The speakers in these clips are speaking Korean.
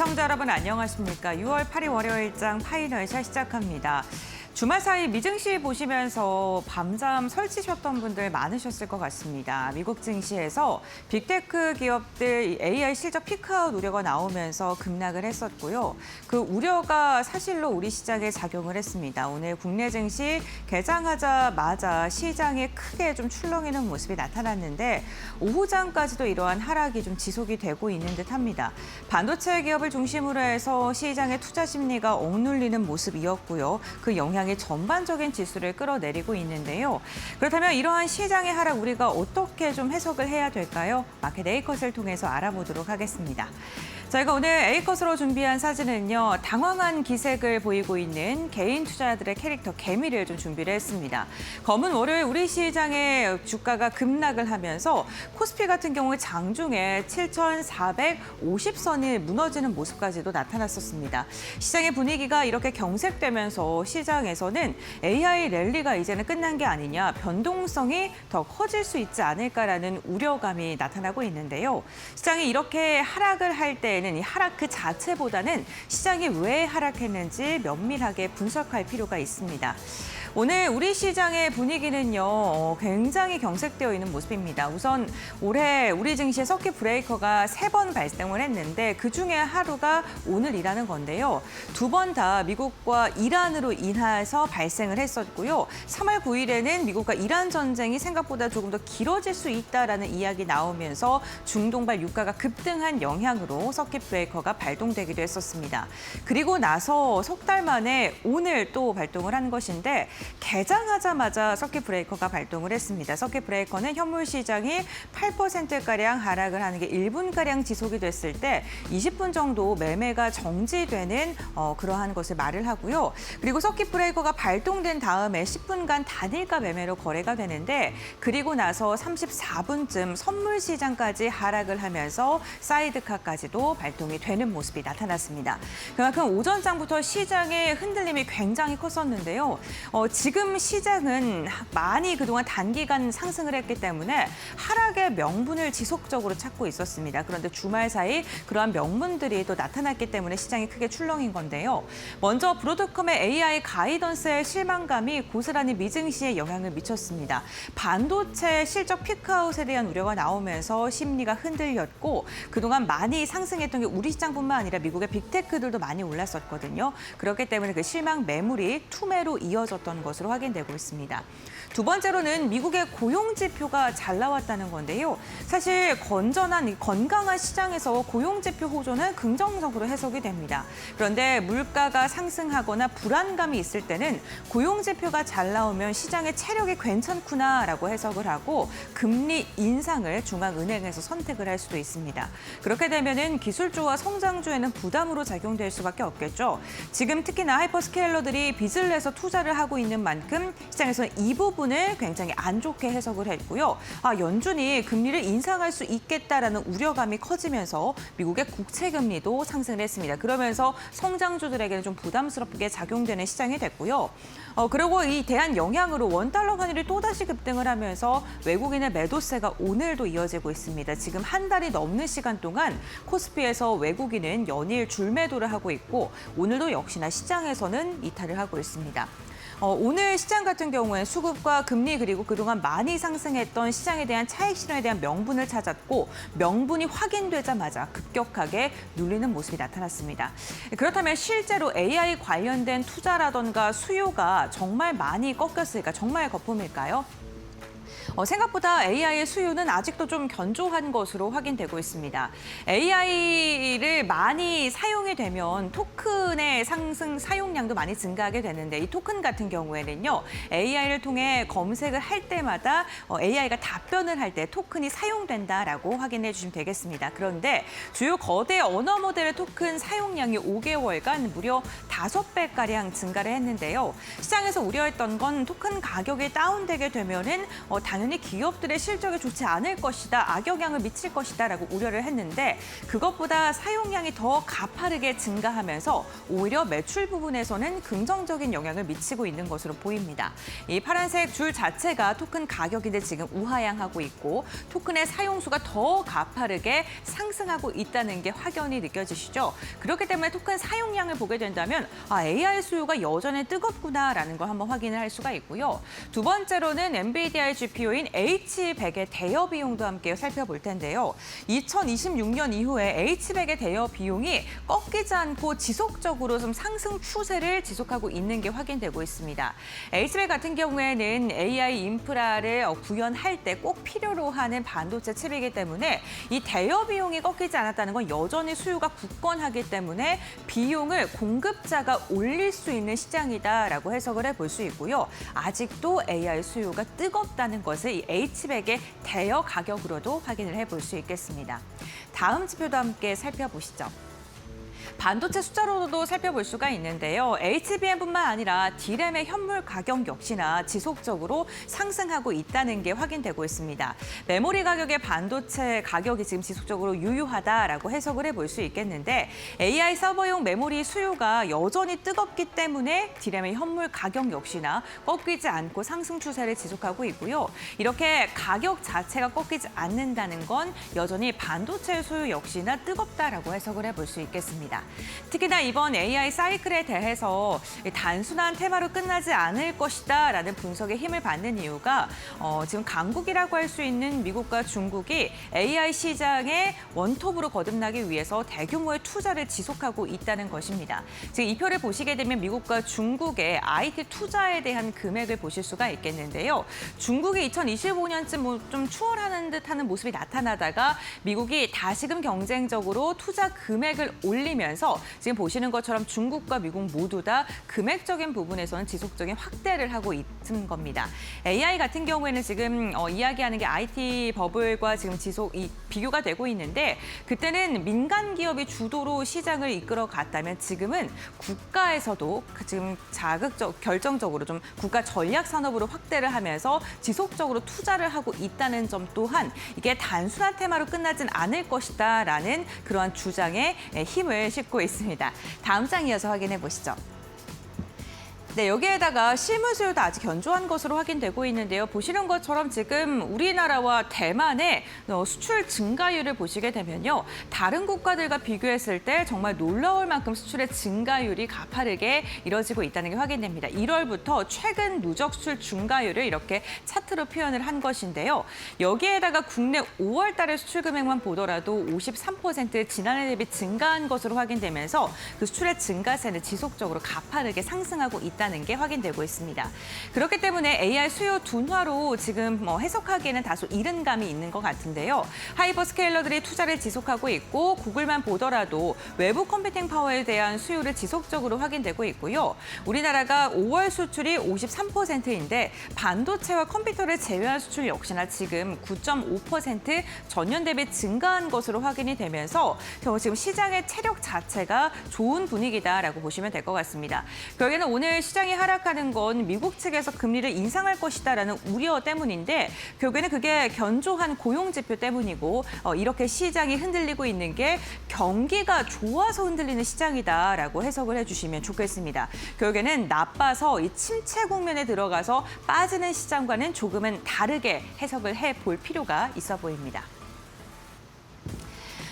시청자 여러분 안녕하십니까. 6월 8일 월요일장 파이널샷 시작합니다. 주말 사이 미증시 보시면서 밤잠 설치셨던 분들 많으셨을 것 같습니다. 미국 증시에서 빅테크 기업들 AI 실적 피크아웃 우려가 나오면서 급락을 했었고요. 그 우려가 사실로 우리 시장에 작용을 했습니다. 오늘 국내 증시 개장하자마자 시장에 크게 좀 출렁이는 모습이 나타났는데 오후장까지도 이러한 하락이 좀 지속이 되고 있는 듯합니다. 반도체 기업을 중심으로 해서 시장의 투자 심리가 억눌리는 모습이었고요. 그 영향이 전반적인 지수를 끌어내리고 있는데요. 그렇다면 이러한 시장의 하락 우리가 어떻게 좀 해석을 해야 될까요? 마켓 A컷을 통해서 알아보도록 하겠습니다. 저희가 오늘 A컷으로 준비한 사진은요. 당황한 기색을 보이고 있는 개인 투자자들의 캐릭터 개미를 좀 준비를 했습니다. 검은 월요일 우리 시장의 주가가 급락을 하면서 코스피 같은 경우에 장중에 7,450선이 무너지는 모습까지도 나타났었습니다. 시장의 분위기가 이렇게 경색되면서 시장에서는 AI 랠리가 이제는 끝난 게 아니냐, 변동성이 더 커질 수 있지 않을까라는 우려감이 나타나고 있는데요. 시장이 이렇게 하락을 할 때에는 이 하락 그 자체보다는 시장이 왜 하락했는지 면밀하게 분석할 필요가 있습니다. 오늘 우리 시장의 분위기는요, 굉장히 경색되어 있는 모습입니다. 우선 올해 우리 증시에 서킷 브레이커가 3번 발생을 했는데 그중에 하루가 오늘이라는 건데요. 2번 다 미국과 이란으로 인해서 발생을 했었고요. 3월 9일에는 미국과 이란 전쟁이 생각보다 조금 더 길어질 수 있다라는 이야기 나오면서 중동발 유가가 급등한 영향으로 서킷 브레이커가 발동되기도 했었습니다. 그리고 나서 석 달 만에 오늘 또 발동을 한 것인데 개장하자마자 서킷 브레이커가 발동을 했습니다. 서킷 브레이커는 현물 시장이 8%가량 하락을 하는 게 1분가량 지속이 됐을 때 20분 정도 매매가 정지되는 그러한 것을 말을 하고요. 그리고 서킷 브레이커가 발동된 다음에 10분간 단일가 매매로 거래가 되는데 그리고 나서 34분쯤 선물 시장까지 하락을 하면서 사이드카까지도 발동이 되는 모습이 나타났습니다. 그만큼 오전장부터 시장의 흔들림이 굉장히 컸었는데요. 지금 시장은 많이 그동안 단기간 상승을 했기 때문에 하락의 명분을 지속적으로 찾고 있었습니다. 그런데 주말 사이 그러한 명분들이 또 나타났기 때문에 시장이 크게 출렁인 건데요. 먼저 브로드컴의 AI 가이던스의 실망감이 고스란히 미증시에 영향을 미쳤습니다. 반도체 실적 피크아웃에 대한 우려가 나오면서 심리가 흔들렸고 그동안 많이 상승했던 게 우리 시장뿐만 아니라 미국의 빅테크들도 많이 올랐었거든요. 그렇기 때문에 그 실망 매물이 투매로 이어졌던 것으로 확인되고 있습니다. 두 번째로는 미국의 고용 지표가 잘 나왔다는 건데요. 사실 건강한 시장에서 고용 지표 호조는 긍정적으로 해석이 됩니다. 그런데 물가가 상승하거나 불안감이 있을 때는 고용 지표가 잘 나오면 시장의 체력이 괜찮구나라고 해석을 하고 금리 인상을 중앙은행에서 선택을 할 수도 있습니다. 그렇게 되면은 기술주와 성장주에는 부담으로 작용될 수밖에 없겠죠. 지금 특히나 하이퍼스케일러들이 빚을 내서 투자를 하고 있는 만큼 시장에서는 이 부분을 굉장히 안 좋게 해석을 했고요. 연준이 금리를 인상할 수 있겠다라는 우려감이 커지면서 미국의 국채 금리도 상승을 했습니다. 그러면서 성장주들에게는 좀 부담스럽게 작용되는 시장이 됐고요. 그리고 이 대한 영향으로 원달러 환율이 또다시 급등을 하면서 외국인의 매도세가 오늘도 이어지고 있습니다. 지금 한 달이 넘는 시간 동안 코스피에서 외국인은 연일 줄매도를 하고 있고 오늘도 역시나 시장에서는 이탈을 하고 있습니다. 오늘 시장 같은 경우에 수급과 금리 그리고 그동안 많이 상승했던 시장에 대한 차익 실현에 대한 명분을 찾았고 명분이 확인되자마자 급격하게 눌리는 모습이 나타났습니다. 그렇다면 실제로 AI 관련된 투자라던가 수요가 정말 많이 꺾였을까? 정말 거품일까요? 생각보다 AI의 수요는 아직도 좀 견조한 것으로 확인되고 있습니다. AI를 많이 사용이 되면 토큰의 상승 사용량도 많이 증가하게 되는데 이 토큰 같은 경우에는요. AI를 통해 검색을 할 때마다 AI가 답변을 할 때 토큰이 사용된다라고 확인해 주시면 되겠습니다. 그런데 주요 거대 언어 모델의 토큰 사용량이 5개월간 무려 5배가량 증가를 했는데요. 시장에서 우려했던 건 토큰 가격이 다운되게 되면은 당연히 많으니 기업들의 실적에 좋지 않을 것이다, 악영향을 미칠 것이다라고 우려를 했는데 그것보다 사용량이 더 가파르게 증가하면서 오히려 매출 부분에서는 긍정적인 영향을 미치고 있는 것으로 보입니다. 이 파란색 줄 자체가 토큰 가격인데 지금 우하향하고 있고 토큰의 사용수가 더 가파르게 상승하고 있다는 게 확연히 느껴지시죠? 그렇기 때문에 토큰 사용량을 보게 된다면 AI 수요가 여전히 뜨겁구나라는 걸 한번 확인을 할 수가 있고요. 두 번째로는 엔비디아의 GPU인 H100의 대여 비용도 함께 살펴볼 텐데요. 2026년 이후에 H100의 대여 비용이 꺾이지 않고 지속적으로 좀 상승 추세를 지속하고 있는 게 확인되고 있습니다. H100 같은 경우에는 AI 인프라를 구현할 때 꼭 필요로 하는 반도체 칩이기 때문에 이 대여 비용이 꺾이지 않았다는 건 여전히 수요가 굳건하기 때문에 비용을 공급자가 올릴 수 있는 시장이다라고 해석을 해볼 수 있고요. 아직도 AI 수요가 뜨겁다는 것을 이 H100의 대여 가격으로도 확인을 해볼 수 있겠습니다. 다음 지표도 함께 살펴보시죠. 반도체 숫자로도 살펴볼 수가 있는데요. HBM뿐만 아니라 D램의 현물 가격 역시나 지속적으로 상승하고 있다는 게 확인되고 있습니다. 메모리 가격의 반도체 가격이 지금 지속적으로 유효하다라고 해석을 해볼 수 있겠는데 AI 서버용 메모리 수요가 여전히 뜨겁기 때문에 D램의 현물 가격 역시나 꺾이지 않고 상승 추세를 지속하고 있고요. 이렇게 가격 자체가 꺾이지 않는다는 건 여전히 반도체 수요 역시나 뜨겁다라고 해석을 해볼 수 있겠습니다. 특히나 이번 AI 사이클에 대해서 단순한 테마로 끝나지 않을 것이다라는 분석에 힘을 받는 이유가 지금 강국이라고 할 수 있는 미국과 중국이 AI 시장에 원톱으로 거듭나기 위해서 대규모의 투자를 지속하고 있다는 것입니다. 지금 이 표를 보시게 되면 미국과 중국의 IT 투자에 대한 금액을 보실 수가 있겠는데요. 중국이 2025년쯤 좀 추월하는 듯하는 모습이 나타나다가 미국이 다시금 경쟁적으로 투자 금액을 올리면서 지금 보시는 것처럼 중국과 미국 모두 다 금액적인 부분에서는 지속적인 확대를 하고 있는 겁니다. AI 같은 경우에는 지금 이야기하는 게 IT 버블과 지금 비교가 되고 있는데 그때는 민간 기업이 주도로 시장을 이끌어 갔다면 지금은 국가에서도 지금 결정적으로 좀 국가 전략 산업으로 확대를 하면서 지속적으로 투자를 하고 있다는 점 또한 이게 단순한 테마로 끝나진 않을 것이다라는 그러한 주장에 힘을 싣고 있습니다. 다음 장 이어서 확인해 보시죠. 네, 여기에다가 실물 수요도 아직 견조한 것으로 확인되고 있는데요. 보시는 것처럼 지금 우리나라와 대만의 수출 증가율을 보시게 되면요. 다른 국가들과 비교했을 때 정말 놀라울 만큼 수출의 증가율이 가파르게 이뤄지고 있다는 게 확인됩니다. 1월부터 최근 누적 수출 증가율을 이렇게 차트로 표현을 한 것인데요. 여기에다가 국내 5월 달의 수출 금액만 보더라도 53% 지난해 대비 증가한 것으로 확인되면서 그 수출의 증가세는 지속적으로 가파르게 상승하고 있다는 게 확인되고 있습니다. 그렇기 때문에 AI 수요 둔화로 지금 해석하기에는 다소 이른 감이 있는 것 같은데요. 하이퍼스케일러들이 투자를 지속하고 있고 구글만 보더라도 외부 컴퓨팅 파워에 대한 수요를 지속적으로 확인되고 있고요. 우리나라가 5월 수출이 53%인데 반도체와 컴퓨터를 제외한 수출 역시나 지금 9.5% 전년 대비 증가한 것으로 확인이 되면서 지금 시장의 체력 자체가 좋은 분위기다라고 보시면 될 것 같습니다. 결국에는 오늘 시장이 하락하는 건 미국 측에서 금리를 인상할 것이다라는 우려 때문인데 결국에는 그게 견조한 고용 지표 때문이고 이렇게 시장이 흔들리고 있는 게 경기가 좋아서 흔들리는 시장이다라고 해석을 해주시면 좋겠습니다. 결국에는 나빠서 이 침체 국면에 들어가서 빠지는 시장과는 조금은 다르게 해석을 해볼 필요가 있어 보입니다.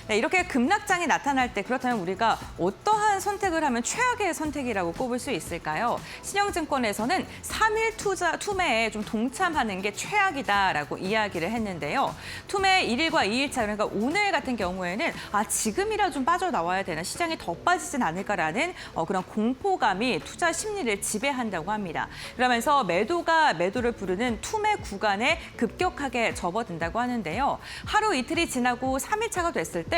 네, 이렇게 급락장이 나타날 때 그렇다면 우리가 어떠한 선택을 하면 최악의 선택이라고 꼽을 수 있을까요? 신영증권에서는 3일 투매에 좀 동참하는 게 최악이다라고 이야기를 했는데요. 투매 1일과 2일차 그러니까 오늘 같은 경우에는 지금이라 좀 빠져나와야 되나 시장이 더 빠지진 않을까라는 그런 공포감이 투자 심리를 지배한다고 합니다. 그러면서 매도를 부르는 투매 구간에 급격하게 접어든다고 하는데요. 하루 이틀이 지나고 3일차가 됐을 때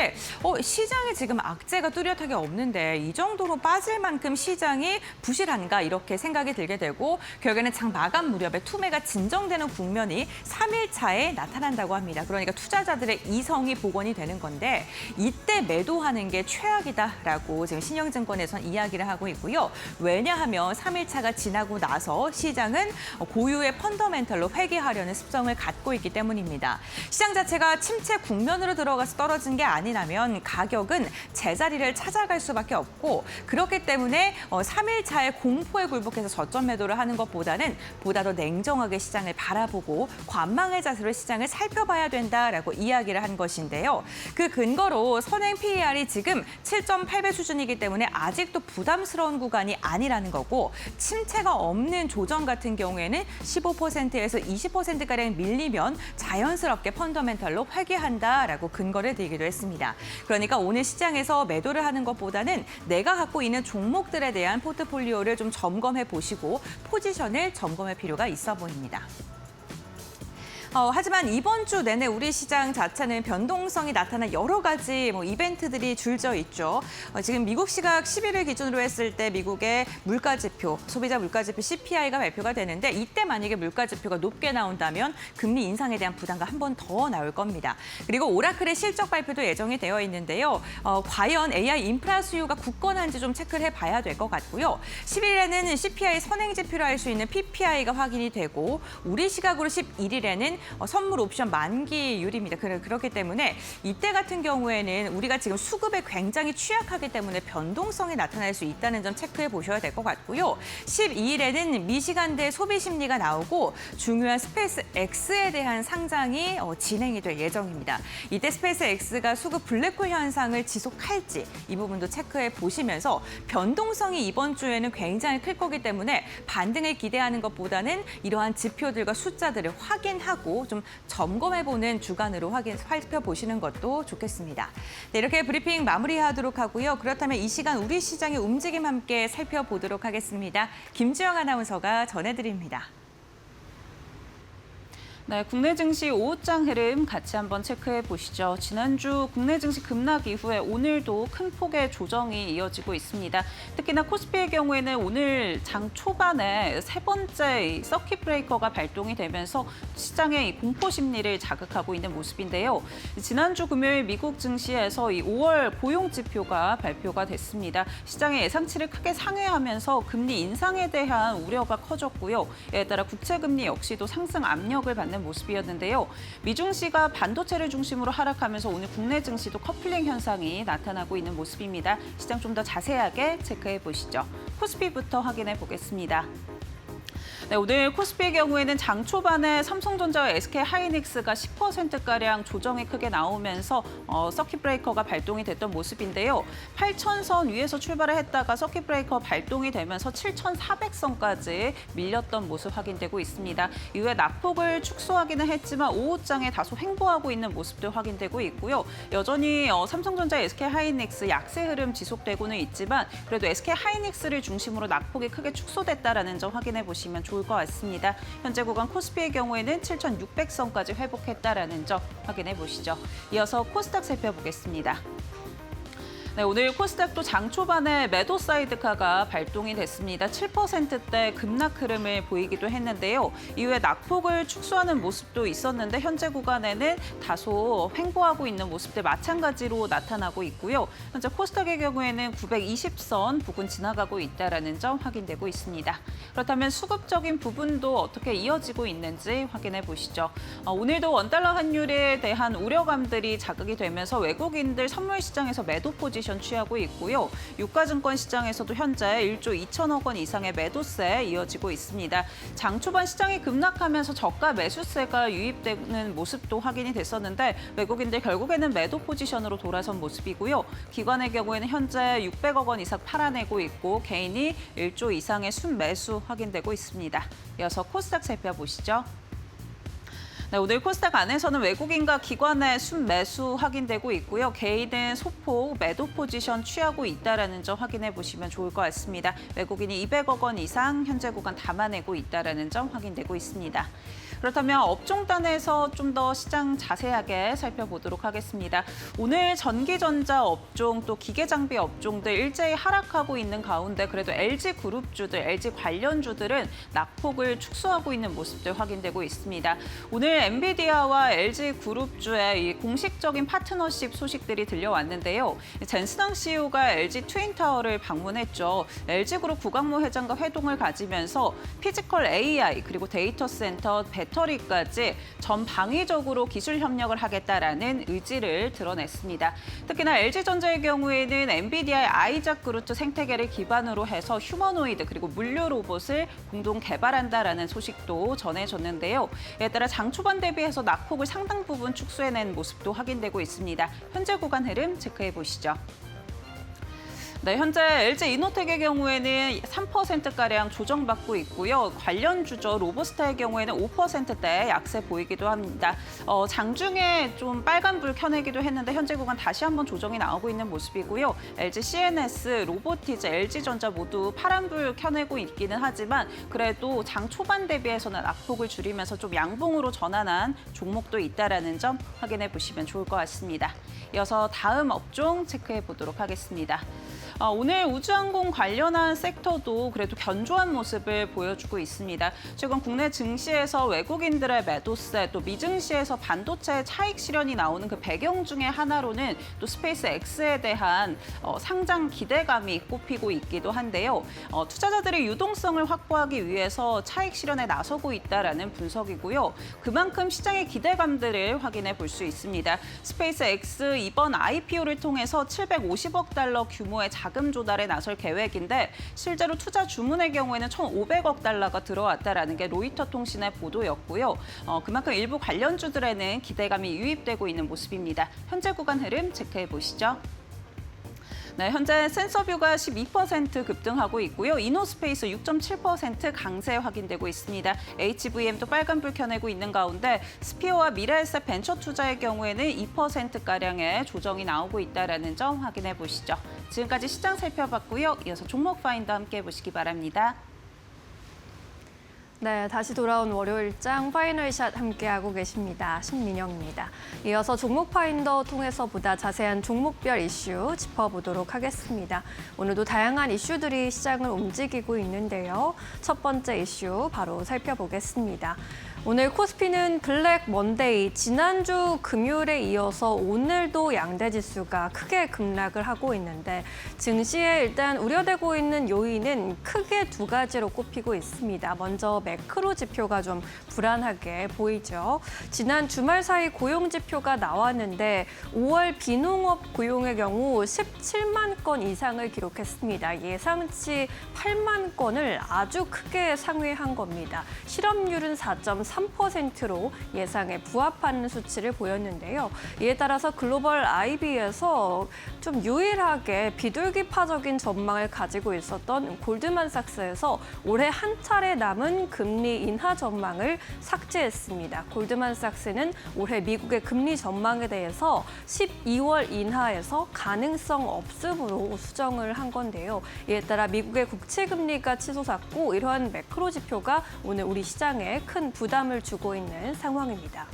시장에 지금 악재가 뚜렷하게 없는데 이 정도로 빠질 만큼 시장이 부실한가 이렇게 생각이 들게 되고 결국에는 장 마감 무렵에 투매가 진정되는 국면이 3일 차에 나타난다고 합니다. 그러니까 투자자들의 이성이 복원이 되는 건데 이때 매도하는 게 최악이다라고 지금 신영증권에선 이야기를 하고 있고요. 왜냐하면 3일 차가 지나고 나서 시장은 고유의 펀더멘털로 회귀하려는 습성을 갖고 있기 때문입니다. 시장 자체가 침체 국면으로 들어가서 떨어진 게 아니라면 가격은 제자리를 찾아갈 수밖에 없고 그렇기 때문에 3일 차에 공포에 굴복해서 저점 매도를 하는 것보다는 보다 더 냉정하게 시장을 바라보고 관망의 자세로 시장을 살펴봐야 된다라고 이야기를 한 것인데요. 그 근거로 선행 PER이 지금 7.8배 수준이기 때문에 아직도 부담스러운 구간이 아니라는 거고 침체가 없는 조정 같은 경우에는 15%에서 20%가량 밀리면 자연스럽게 펀더멘털로 회귀한다라고 근거를 들기도 했습니다. 그러니까 오늘 시장에서 매도를 하는 것보다는 내가 갖고 있는 종목들에 대한 포트폴리오를 좀 점검해 보시고 포지션을 점검할 필요가 있어 보입니다. 하지만 이번 주 내내 우리 시장 자체는 변동성이 나타난 여러 가지 이벤트들이 줄져 있죠. 지금 미국 시각 10일을 기준으로 했을 때 미국의 물가지표, 소비자 물가지표 CPI가 발표가 되는데 이때 만약에 물가지표가 높게 나온다면 금리 인상에 대한 부담가 한 번 더 나올 겁니다. 그리고 오라클의 실적 발표도 예정이 되어 있는데요. 과연 AI 인프라 수요가 굳건한지 좀 체크를 해봐야 될 것 같고요. 10일에는 CPI 선행지표로 할 수 있는 PPI가 확인이 되고 우리 시각으로 11일에는 선물 옵션 만기율입니다. 그렇기 때문에 이때 같은 경우에는 우리가 지금 수급에 굉장히 취약하기 때문에 변동성이 나타날 수 있다는 점 체크해 보셔야 될 것 같고요. 12일에는 미시간대 소비 심리가 나오고 중요한 스페이스 X에 대한 상장이 진행이 될 예정입니다. 이때 스페이스 X가 수급 블랙홀 현상을 지속할지 이 부분도 체크해 보시면서 변동성이 이번 주에는 굉장히 클 거기 때문에 반등을 기대하는 것보다는 이러한 지표들과 숫자들을 확인하고 좀 점검해보는 주간으로 살펴보시는 것도 좋겠습니다. 네, 이렇게 브리핑 마무리하도록 하고요. 그렇다면 이 시간 우리 시장의 움직임 함께 살펴보도록 하겠습니다. 김주영 아나운서가 전해드립니다. 네, 국내 증시 오후장 흐름 같이 한번 체크해 보시죠. 지난주 국내 증시 급락 이후에 오늘도 큰 폭의 조정이 이어지고 있습니다. 특히나 코스피의 경우에는 오늘 장 초반에 세 번째 서킷 브레이커가 발동이 되면서 시장의 공포 심리를 자극하고 있는 모습인데요. 지난주 금요일 미국 증시에서 이 5월 고용 지표가 발표가 됐습니다. 시장의 예상치를 크게 상회하면서 금리 인상에 대한 우려가 커졌고요. 이에 따라 국채 금리 역시도 상승 압력을 받는 모습이었는데요. 미중시가 반도체를 중심으로 하락하면서 오늘 국내 증시도 커플링 현상이 나타나고 있는 모습입니다. 시장 좀 더 자세하게 체크해 보시죠. 코스피부터 확인해 보겠습니다. 네, 오늘 코스피의 경우에는 장 초반에 삼성전자와 SK하이닉스가 10%가량 조정이 크게 나오면서 서킷 브레이커가 발동이 됐던 모습인데요. 8,000선 위에서 출발을 했다가 서킷 브레이커 발동이 되면서 7,400선까지 밀렸던 모습 확인되고 있습니다. 이후에 낙폭을 축소하기는 했지만 오후장에 다소 횡보하고 있는 모습도 확인되고 있고요. 여전히 삼성전자, SK하이닉스 약세 흐름 지속되고는 있지만 그래도 SK하이닉스를 중심으로 낙폭이 크게 축소됐다는 점 확인해 보시면 좋을 것 같습니다. 현재 구간 코스피의 경우에는 7,600선까지 회복했다는 점 확인해 보시죠. 이어서 코스닥 살펴보겠습니다. 네, 오늘 코스닥도 장 초반에 매도 사이드카가 발동이 됐습니다. 7%대 급락 흐름을 보이기도 했는데요. 이후에 낙폭을 축소하는 모습도 있었는데 현재 구간에는 다소 횡보하고 있는 모습들 마찬가지로 나타나고 있고요. 현재 코스닥의 경우에는 920선 부근 지나가고 있다는 점 확인되고 있습니다. 그렇다면 수급적인 부분도 어떻게 이어지고 있는지 확인해 보시죠. 오늘도 원달러 환율에 대한 우려감들이 자극이 되면서 외국인들 선물 시장에서 매도 포지션 취하고 있고요. 유가증권 시장에서도 현재 1조 2천억 원 이상의 매도세 이어지고 있습니다. 장 초반 시장이 급락하면서 저가 매수세가 유입되는 모습도 확인이 됐었는데 외국인들 결국에는 매도 포지션으로 돌아선 모습이고요. 기관의 경우에는 현재 600억 원 이상 팔아내고 있고 개인이 1조 이상의 순매수 확인되고 있습니다. 이어서 코스닥 살펴보시죠. 네, 오늘 코스닥 안에서는 외국인과 기관의 순매수 확인되고 있고요. 개인은 소폭 매도 포지션 취하고 있다는 점 확인해 보시면 좋을 것 같습니다. 외국인이 200억 원 이상 현재 구간 담아내고 있다는 점 확인되고 있습니다. 그렇다면 업종단에서 좀 더 시장 자세하게 살펴보도록 하겠습니다. 오늘 전기전자 업종 또 기계장비 업종들 일제히 하락하고 있는 가운데 그래도 LG그룹주들, LG 관련주들은 낙폭을 축소하고 있는 모습들 확인되고 있습니다. 오늘 엔비디아와 LG그룹주의 이 공식적인 파트너십 소식들이 들려왔는데요. 젠스당 CEO가 LG 트윈타워를 방문했죠. LG그룹 구광모 회장과 회동을 가지면서 피지컬 AI 그리고 데이터 센터, 배터리까지 전방위적으로 기술 협력을 하겠다라는 의지를 드러냈습니다. 특히나 LG전자의 경우에는 엔비디아의 아이작 그루트 생태계를 기반으로 해서 휴머노이드 그리고 물류 로봇을 공동 개발한다라는 소식도 전해졌는데요. 이에 따라 장 초반 대비해서 낙폭을 상당 부분 축소해낸 모습도 확인되고 있습니다. 현재 구간 흐름 체크해 보시죠. 네, 현재 LG 이노텍의 경우에는 3%가량 조정받고 있고요. 관련 주죠. 로보스타의 경우에는 5%대 약세 보이기도 합니다. 장중에 좀 빨간불 켜내기도 했는데 현재 구간 다시 한번 조정이 나오고 있는 모습이고요. LG CNS, 로보티즈, LG전자 모두 파란불 켜내고 있기는 하지만 그래도 장 초반 대비해서는 낙폭을 줄이면서 좀 양봉으로 전환한 종목도 있다라는 점 확인해 보시면 좋을 것 같습니다. 이어서 다음 업종 체크해 보도록 하겠습니다. 오늘 우주항공 관련한 섹터도 그래도 견조한 모습을 보여주고 있습니다. 최근 국내 증시에서 외국인들의 매도세, 또 미증시에서 반도체 차익 실현이 나오는 그 배경 중에 하나로는 또 스페이스 X에 대한 상장 기대감이 꼽히고 있기도 한데요. 투자자들의 유동성을 확보하기 위해서 차익 실현에 나서고 있다라는 분석이고요. 그만큼 시장의 기대감들을 확인해 볼 수 있습니다. 스페이스 X 이번 IPO를 통해서 750억 달러 규모의 자금 조달에 나설 계획인데 실제로 투자 주문의 경우에는 1,500억 달러가 들어왔다라는 게 로이터 통신의 보도였고요. 그만큼 일부 관련주들에는 기대감이 유입되고 있는 모습입니다. 현재 구간 흐름 체크해 보시죠. 네, 현재 센서뷰가 12% 급등하고 있고요. 이노스페이스 6.7% 강세 확인되고 있습니다. HVM도 빨간불 켜내고 있는 가운데 스피어와 미래에셋 벤처 투자의 경우에는 2%가량의 조정이 나오고 있다는 점 확인해 보시죠. 지금까지 시장 살펴봤고요. 이어서 종목 파인더 함께 보시기 바랍니다. 네, 다시 돌아온 월요일장 파이널샷 함께하고 계십니다. 신민영입니다. 이어서 종목 파인더 통해서 보다 자세한 종목별 이슈 짚어보도록 하겠습니다. 오늘도 다양한 이슈들이 시장을 움직이고 있는데요. 첫 번째 이슈 바로 살펴보겠습니다. 오늘 코스피는 블랙 먼데이, 지난주 금요일에 이어서 오늘도 양대 지수가 크게 급락을 하고 있는데 증시에 일단 우려되고 있는 요인은 크게 두 가지로 꼽히고 있습니다. 먼저 매크로 지표가 좀 불안하게 보이죠. 지난 주말 사이 고용 지표가 나왔는데 5월 비농업 고용의 경우 17만 건 이상을 기록했습니다. 예상치 8만 건을 아주 크게 상회한 겁니다. 실업률은 4.3%로 예상에 부합하는 수치를 보였는데요. 이에 따라서 글로벌 IB에서 좀 유일하게 비둘기파적인 전망을 가지고 있었던 골드만삭스에서 올해 한 차례 남은 금리 인하 전망을 삭제했습니다. 골드만삭스는 올해 미국의 금리 전망에 대해서 12월 인하에서 가능성 없음으로 수정을 한 건데요. 이에 따라 미국의 국채 금리가 치솟았고 이러한 매크로 지표가 오늘 우리 시장에 큰 부담을 주고 있는 상황입니다.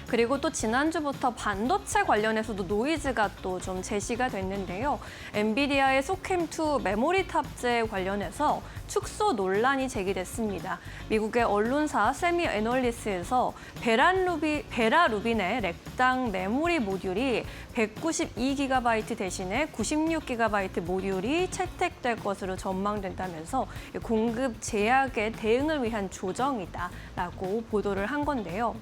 그리고 또 지난주부터 반도체 관련해서도 노이즈가 또 좀 제시가 됐는데요. 엔비디아의 소캠2 메모리 탑재 관련해서 축소 논란이 제기됐습니다. 미국의 언론사 세미 애널리스트에서 베라 루빈의 렉당 메모리 모듈이 192GB 대신에 96GB 모듈이 채택될 것으로 전망된다면서 공급 제약에 대응을 위한 조정이다라고 보도를 한 건데요.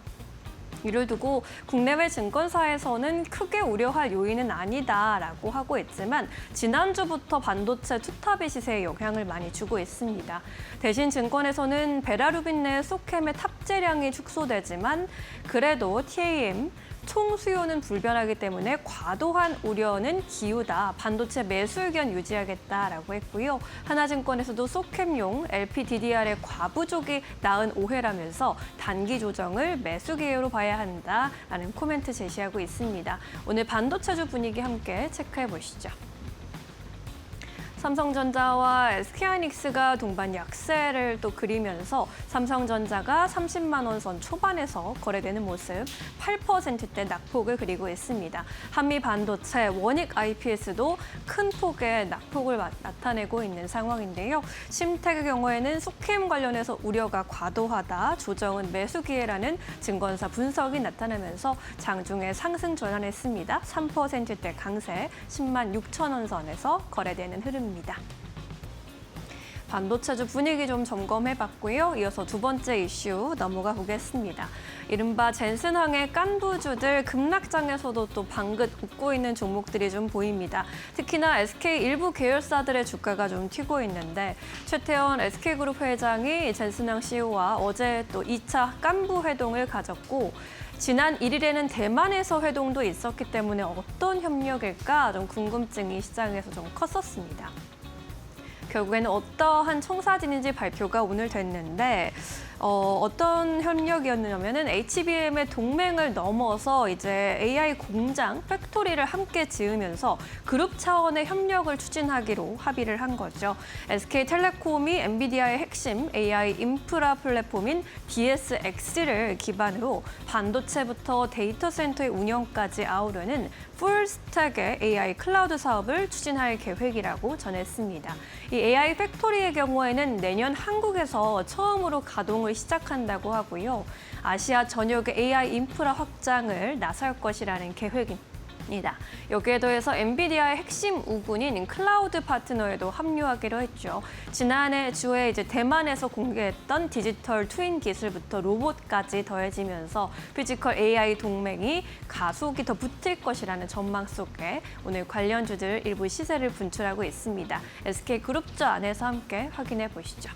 이를 두고 국내외 증권사에서는 크게 우려할 요인은 아니다라고 하고 있지만 지난주부터 반도체 투탑의 시세에 영향을 많이 주고 있습니다. 대신 증권에서는 베라루빈 내 소캠의 탑재량이 축소되지만 그래도 TAM 총 수요는 불변하기 때문에 과도한 우려는 기우다. 반도체 매수 의견 유지하겠다라고 했고요. 하나증권에서도 소캠용 LPDDR의 과부족이 낳은 오해라면서 단기 조정을 매수 기회로 봐야 한다라는 코멘트 제시하고 있습니다. 오늘 반도체주 분위기 함께 체크해 보시죠. 삼성전자와 SK하이닉스가 동반 약세를 또 그리면서 삼성전자가 30만 원 선 초반에서 거래되는 모습 8%대 낙폭을 그리고 있습니다. 한미 반도체, 원익 IPS도 큰 폭의 낙폭을 나타내고 있는 상황인데요. 심택의 경우에는 속힘 관련해서 우려가 과도하다, 조정은 매수 기회라는 증권사 분석이 나타나면서 장중에 상승 전환했습니다. 3%대 강세 10만 6천 원 선에서 거래되는 흐름입니다. 반도체주 분위기 좀 점검해봤고요. 이어서 두 번째 이슈 넘어가 보겠습니다. 이른바 젠슨항의 깐부주들 급락장에서도 또 방긋 웃고 있는 종목들이 좀 보입니다. 특히나 SK 일부 계열사들의 주가가 좀 튀고 있는데 최태원 SK그룹 회장이 젠슨항 CEO와 어제 또 2차 깐부 회동을 가졌고 지난 1일에는 대만에서 회동도 있었기 때문에 어떤 협력일까 좀 궁금증이 시장에서 좀 컸었습니다. 결국에는 어떠한 청사진인지 발표가 오늘 됐는데 어떤 협력이었냐면은 HBM의 동맹을 넘어서 이제 AI 공장, 팩토리를 함께 지으면서 그룹 차원의 협력을 추진하기로 합의를 한 거죠. SK텔레콤이 엔비디아의 핵심 AI 인프라 플랫폼인 DSX를 기반으로 반도체부터 데이터 센터의 운영까지 아우르는 풀스택의 AI 클라우드 사업을 추진할 계획이라고 전했습니다. 이 AI 팩토리의 경우에는 내년 한국에서 처음으로 가동을 시작한다고 하고요. 아시아 전역의 AI 인프라 확장을 나설 것이라는 계획입니다. 여기에 더해서 엔비디아의 핵심 우군인 클라우드 파트너에도 합류하기로 했죠. 지난해 주에 이제 대만에서 공개했던 디지털 트윈 기술부터 로봇까지 더해지면서 피지컬 AI 동맹이 가속이 더 붙을 것이라는 전망 속에 오늘 관련주들 일부 시세를 분출하고 있습니다. SK그룹주 안에서 함께 확인해 보시죠.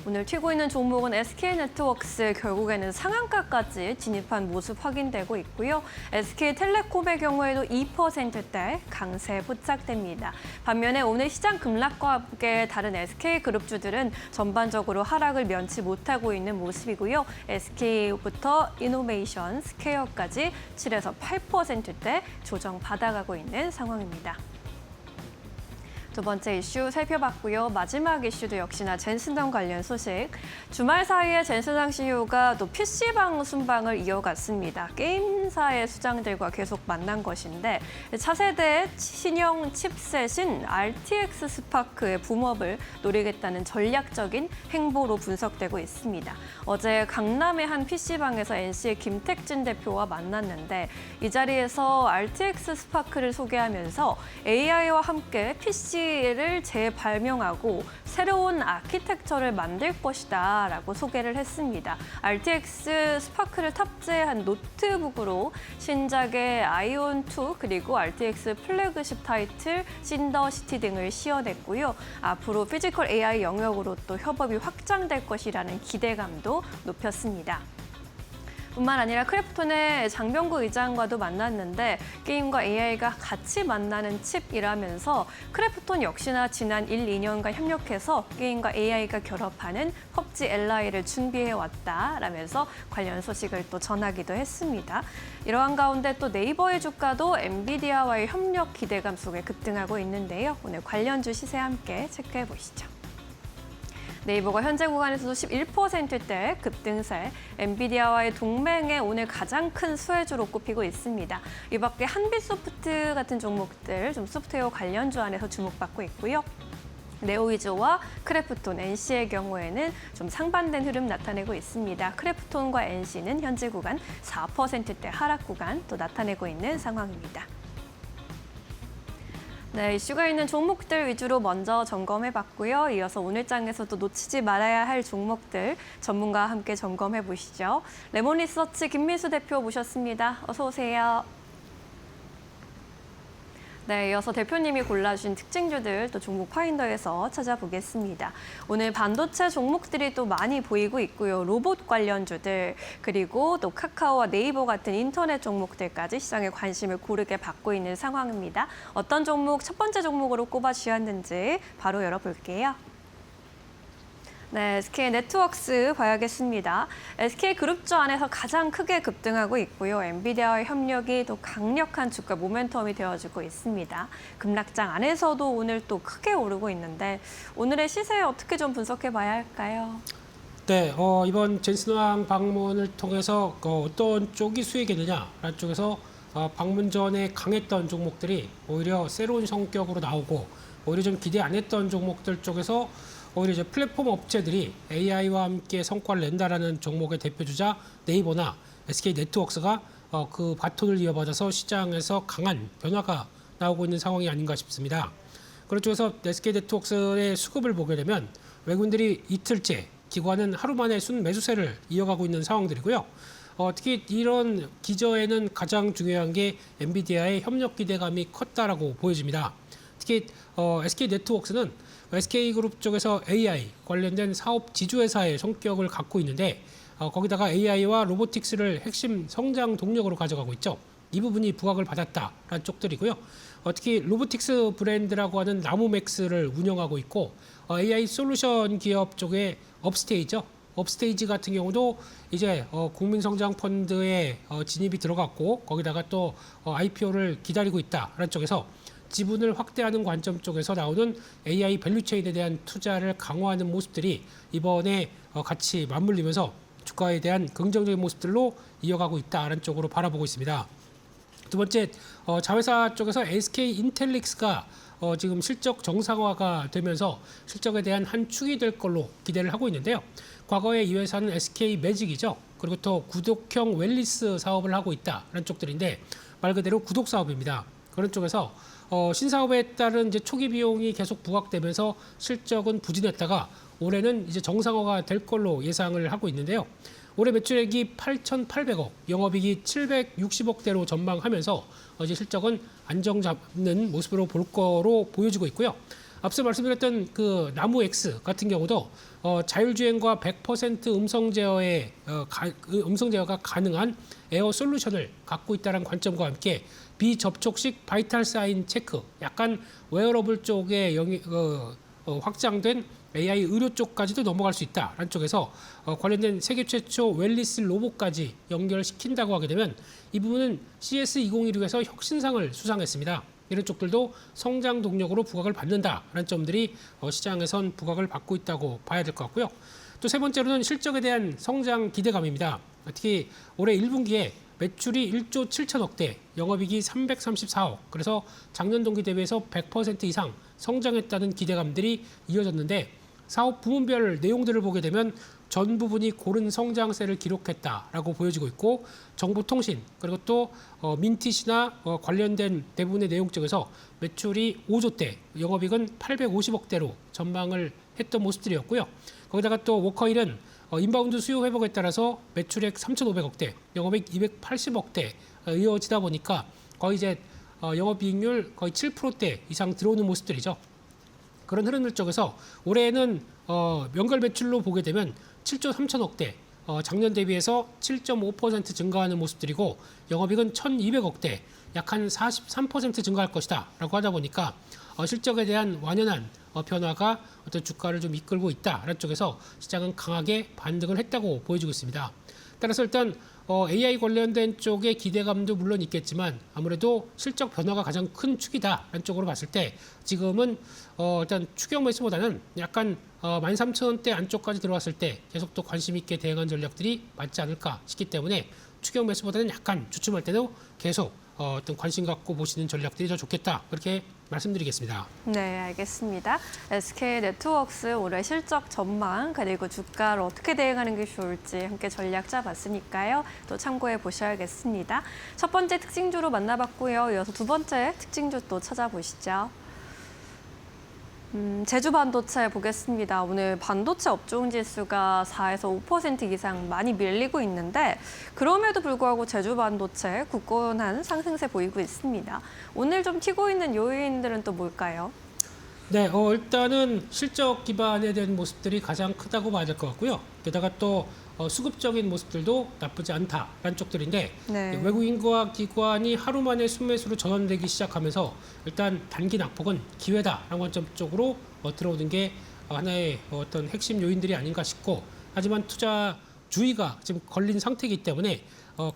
오늘 튀고 있는 종목은 SK네트워크스 결국에는 상한가까지 진입한 모습 확인되고 있고요. SK텔레콤의 경우에도 2%대 강세 포착됩니다. 반면에 오늘 시장 급락과 함께 다른 SK그룹주들은 전반적으로 하락을 면치 못하고 있는 모습이고요. SK부터 이노베이션, 스퀘어까지 7에서 8%대 조정 받아가고 있는 상황입니다. 두 번째 이슈 살펴봤고요. 마지막 이슈도 역시나 젠슨항 관련 소식. 주말 사이에 젠슨항 CEO가 또 PC방 순방을 이어갔습니다. 게임사의 수장들과 계속 만난 것인데 차세대 신형 칩셋인 RTX 스파크의 붐업을 노리겠다는 전략적인 행보로 분석되고 있습니다. 어제 강남의 한 PC방에서 NC의 김택진 대표와 만났는데 이 자리에서 RTX 스파크를 소개하면서 AI와 함께 PC 를 재발명하고 새로운 아키텍처를 만들 것이다 라고 소개를 했습니다. RTX 스파크를 탑재한 노트북으로 신작의 아이온2 그리고 RTX 플래그십 타이틀 신더시티 등을 씌워냈고요. 앞으로 피지컬 AI 영역으로 또 협업이 확장될 것이라는 기대감도 높였습니다. 뿐만 아니라 크래프톤의 장병구 의장과도 만났는데 게임과 AI가 같이 만나는 칩이라면서 크래프톤 역시나 지난 1, 2년간 협력해서 게임과 AI가 결합하는 PUBG LI를 준비해왔다라면서 관련 소식을 또 전하기도 했습니다. 이러한 가운데 또 네이버의 주가도 엔비디아와의 협력 기대감 속에 급등하고 있는데요. 오늘 관련주 시세 함께 체크해 보시죠. 네이버가 현재 구간에서도 11%대 급등세, 엔비디아와의 동맹에 오늘 가장 큰 수혜주로 꼽히고 있습니다. 이 밖에 한빛소프트 같은 종목들, 좀 소프트웨어 관련주 안에서 주목받고 있고요. 네오이즈와 크래프톤, NC의 경우에는 좀 상반된 흐름 나타내고 있습니다. 크래프톤과 NC는 현재 구간 4%대 하락 구간 또 나타내고 있는 상황입니다. 네, 이슈가 있는 종목들 위주로 먼저 점검해봤고요. 이어서 오늘 장에서도 놓치지 말아야 할 종목들 전문가와 함께 점검해 보시죠. 레몬리서치 김민수 대표 모셨습니다. 어서 오세요. 네, 이어서 대표님이 골라주신 특징주들 또 종목 파인더에서 찾아보겠습니다. 오늘 반도체 종목들이 또 많이 보이고 있고요. 로봇 관련주들 그리고 또 카카오와 네이버 같은 인터넷 종목들까지 시장에 관심을 고르게 받고 있는 상황입니다. 어떤 종목 첫 번째 종목으로 꼽아주셨는지 바로 열어볼게요. 네, SK 네트워크스 봐야겠습니다. SK 그룹주 안에서 가장 크게 급등하고 있고요. 엔비디아와의 협력이 더 강력한 주가 모멘텀이 되어주고 있습니다. 급락장 안에서도 오늘 또 크게 오르고 있는데 오늘의 시세 어떻게 좀 분석해 봐야 할까요? 네, 이번 젠슨왕 방문을 통해서 어떤 쪽이 수익이느냐라는 쪽에서 방문 전에 강했던 종목들이 오히려 새로운 성격으로 나오고 오히려 좀 기대 안 했던 종목들 쪽에서 오히려 이제 플랫폼 업체들이 AI와 함께 성과를 낸다라는 종목의 대표주자 네이버나 SK 네트워크스가 그 바톤을 이어받아서 시장에서 강한 변화가 나오고 있는 상황이 아닌가 싶습니다. 그런 쪽에서 SK 네트워크스의 수급을 보게 되면 외국인들이 이틀째, 기관은 하루 만에 순 매수세를 이어가고 있는 상황들이고요. 특히 이런 기저에는 가장 중요한 게 엔비디아의 협력 기대감이 컸다라고 보여집니다. 특히 SK 네트워크스는 SK그룹 쪽에서 AI 관련된 사업 지주회사의 성격을 갖고 있는데 거기다가 AI와 로보틱스를 핵심 성장 동력으로 가져가고 있죠. 이 부분이 부각을 받았다라는 쪽들이고요. 특히 로보틱스 브랜드라고 하는 나무맥스를 운영하고 있고 AI 솔루션 기업 쪽에 업스테이지 같은 경우도 이제 국민성장펀드에 진입이 들어갔고 거기다가 또 IPO를 기다리고 있다라는 쪽에서 지분을 확대하는 관점 쪽에서 나오는 AI 밸류체인에 대한 투자를 강화하는 모습들이 이번에 같이 맞물리면서 주가에 대한 긍정적인 모습들로 이어가고 있다는 쪽으로 바라보고 있습니다. 두 번째, 자회사 쪽에서 SK 인텔릭스가 지금 실적 정상화가 되면서 실적에 대한 한 축이 될 걸로 기대를 하고 있는데요. 과거에 이 회사는 SK 매직이죠. 그리고 또 구독형 웰리스 사업을 하고 있다는 쪽들인데 말 그대로 구독 사업입니다. 그런 쪽에서 신사업에 따른 이제 초기 비용이 계속 부각되면서 실적은 부진했다가 올해는 이제 정상화가 될 걸로 예상을 하고 있는데요. 올해 매출액이 8,800억, 영업이익이 760억대로 전망하면서 이제 실적은 안정 잡는 모습으로 볼 거로 보여지고 있고요. 앞서 말씀드렸던 그 나무엑스 같은 경우도 자율주행과 100% 음성 제어가 가능한 에어 솔루션을 갖고 있다는 관점과 함께 비접촉식 바이탈 사인 체크, 약간 웨어러블 쪽에 확장된 AI 의료 쪽까지도 넘어갈 수 있다라는 쪽에서 관련된 세계 최초 웰리스 로봇까지 연결시킨다고 하게 되면 이 부분은 CS2016에서 혁신상을 수상했습니다. 이런 쪽들도 성장 동력으로 부각을 받는다라는 점들이 시장에선 부각을 받고 있다고 봐야 될 것 같고요. 또 세 번째로는 실적에 대한 성장 기대감입니다. 특히 올해 1분기에 매출이 1조 7천억대, 영업이익이 334억, 그래서 작년 동기 대비해서 100% 이상 성장했다는 기대감들이 이어졌는데 사업 부문별 내용들을 보게 되면 전 부분이 고른 성장세를 기록했다라고 보여지고 있고 정보통신 그리고 또 민티시나 관련된 대부분의 내용 쪽에서 매출이 5조대, 영업이익은 850억대로 전망을 했던 모습들이었고요. 거기다가 또 워커힐은 인바운드 수요 회복에 따라서 매출액 3,500억대, 영업이익 280억대 이어지다 보니까 거의 이제 영업이익률 거의 7%대 이상 들어오는 모습들이죠. 그런 흐름들 쪽에서 올해는 연결 매출로 보게 되면 7조 3천억대, 작년 대비해서 7.5% 증가하는 모습들이고 영업이익은 1,200억대, 약 한 43% 증가할 것이다 라고 하다 보니까 실적에 대한 완연한 변화가 어떤 주가를 좀 이끌고 있다라는 쪽에서 시장은 강하게 반등을 했다고 보여지고 있습니다. 따라서 일단 AI 관련된 쪽의 기대감도 물론 있겠지만 아무래도 실적 변화가 가장 큰 축이다라는 쪽으로 봤을 때 지금은 일단 추격 매수보다는 약간 13,000원대 안쪽까지 들어왔을 때 계속 또 관심 있게 대응한 전략들이 맞지 않을까 싶기 때문에 추격 매수보다는 약간 주춤할 때도 계속 어떤 관심 갖고 보시는 전략들이 더 좋겠다 그렇게 말씀드리겠습니다. 네, 알겠습니다. SK 네트워크스 올해 실적 전망 그리고 주가를 어떻게 대응하는 게 좋을지 함께 전략 짜봤으니까요. 또 참고해 보셔야겠습니다. 첫 번째 특징주로 만나봤고요. 이어서 두 번째 특징주 또 찾아보시죠. 제주 반도체 보겠습니다. 오늘 반도체 업종 지수가 4에서 5% 이상 많이 밀리고 있는데 그럼에도 불구하고 제주 반도체 굳건한 상승세 보이고 있습니다. 오늘 좀 튀고 있는 요인들은 또 뭘까요? 네, 일단은 실적 기반에 대한 모습들이 가장 크다고 봐야 될 것 같고요. 게다가 또 수급적인 모습들도 나쁘지 않다라는 쪽들인데 네. 외국인과 기관이 하루 만에 순매수로 전환되기 시작하면서 일단 단기 낙폭은 기회다라는 관점 쪽으로 들어오는 게 하나의 어떤 핵심 요인들이 아닌가 싶고, 하지만 투자 주의가 지금 걸린 상태이기 때문에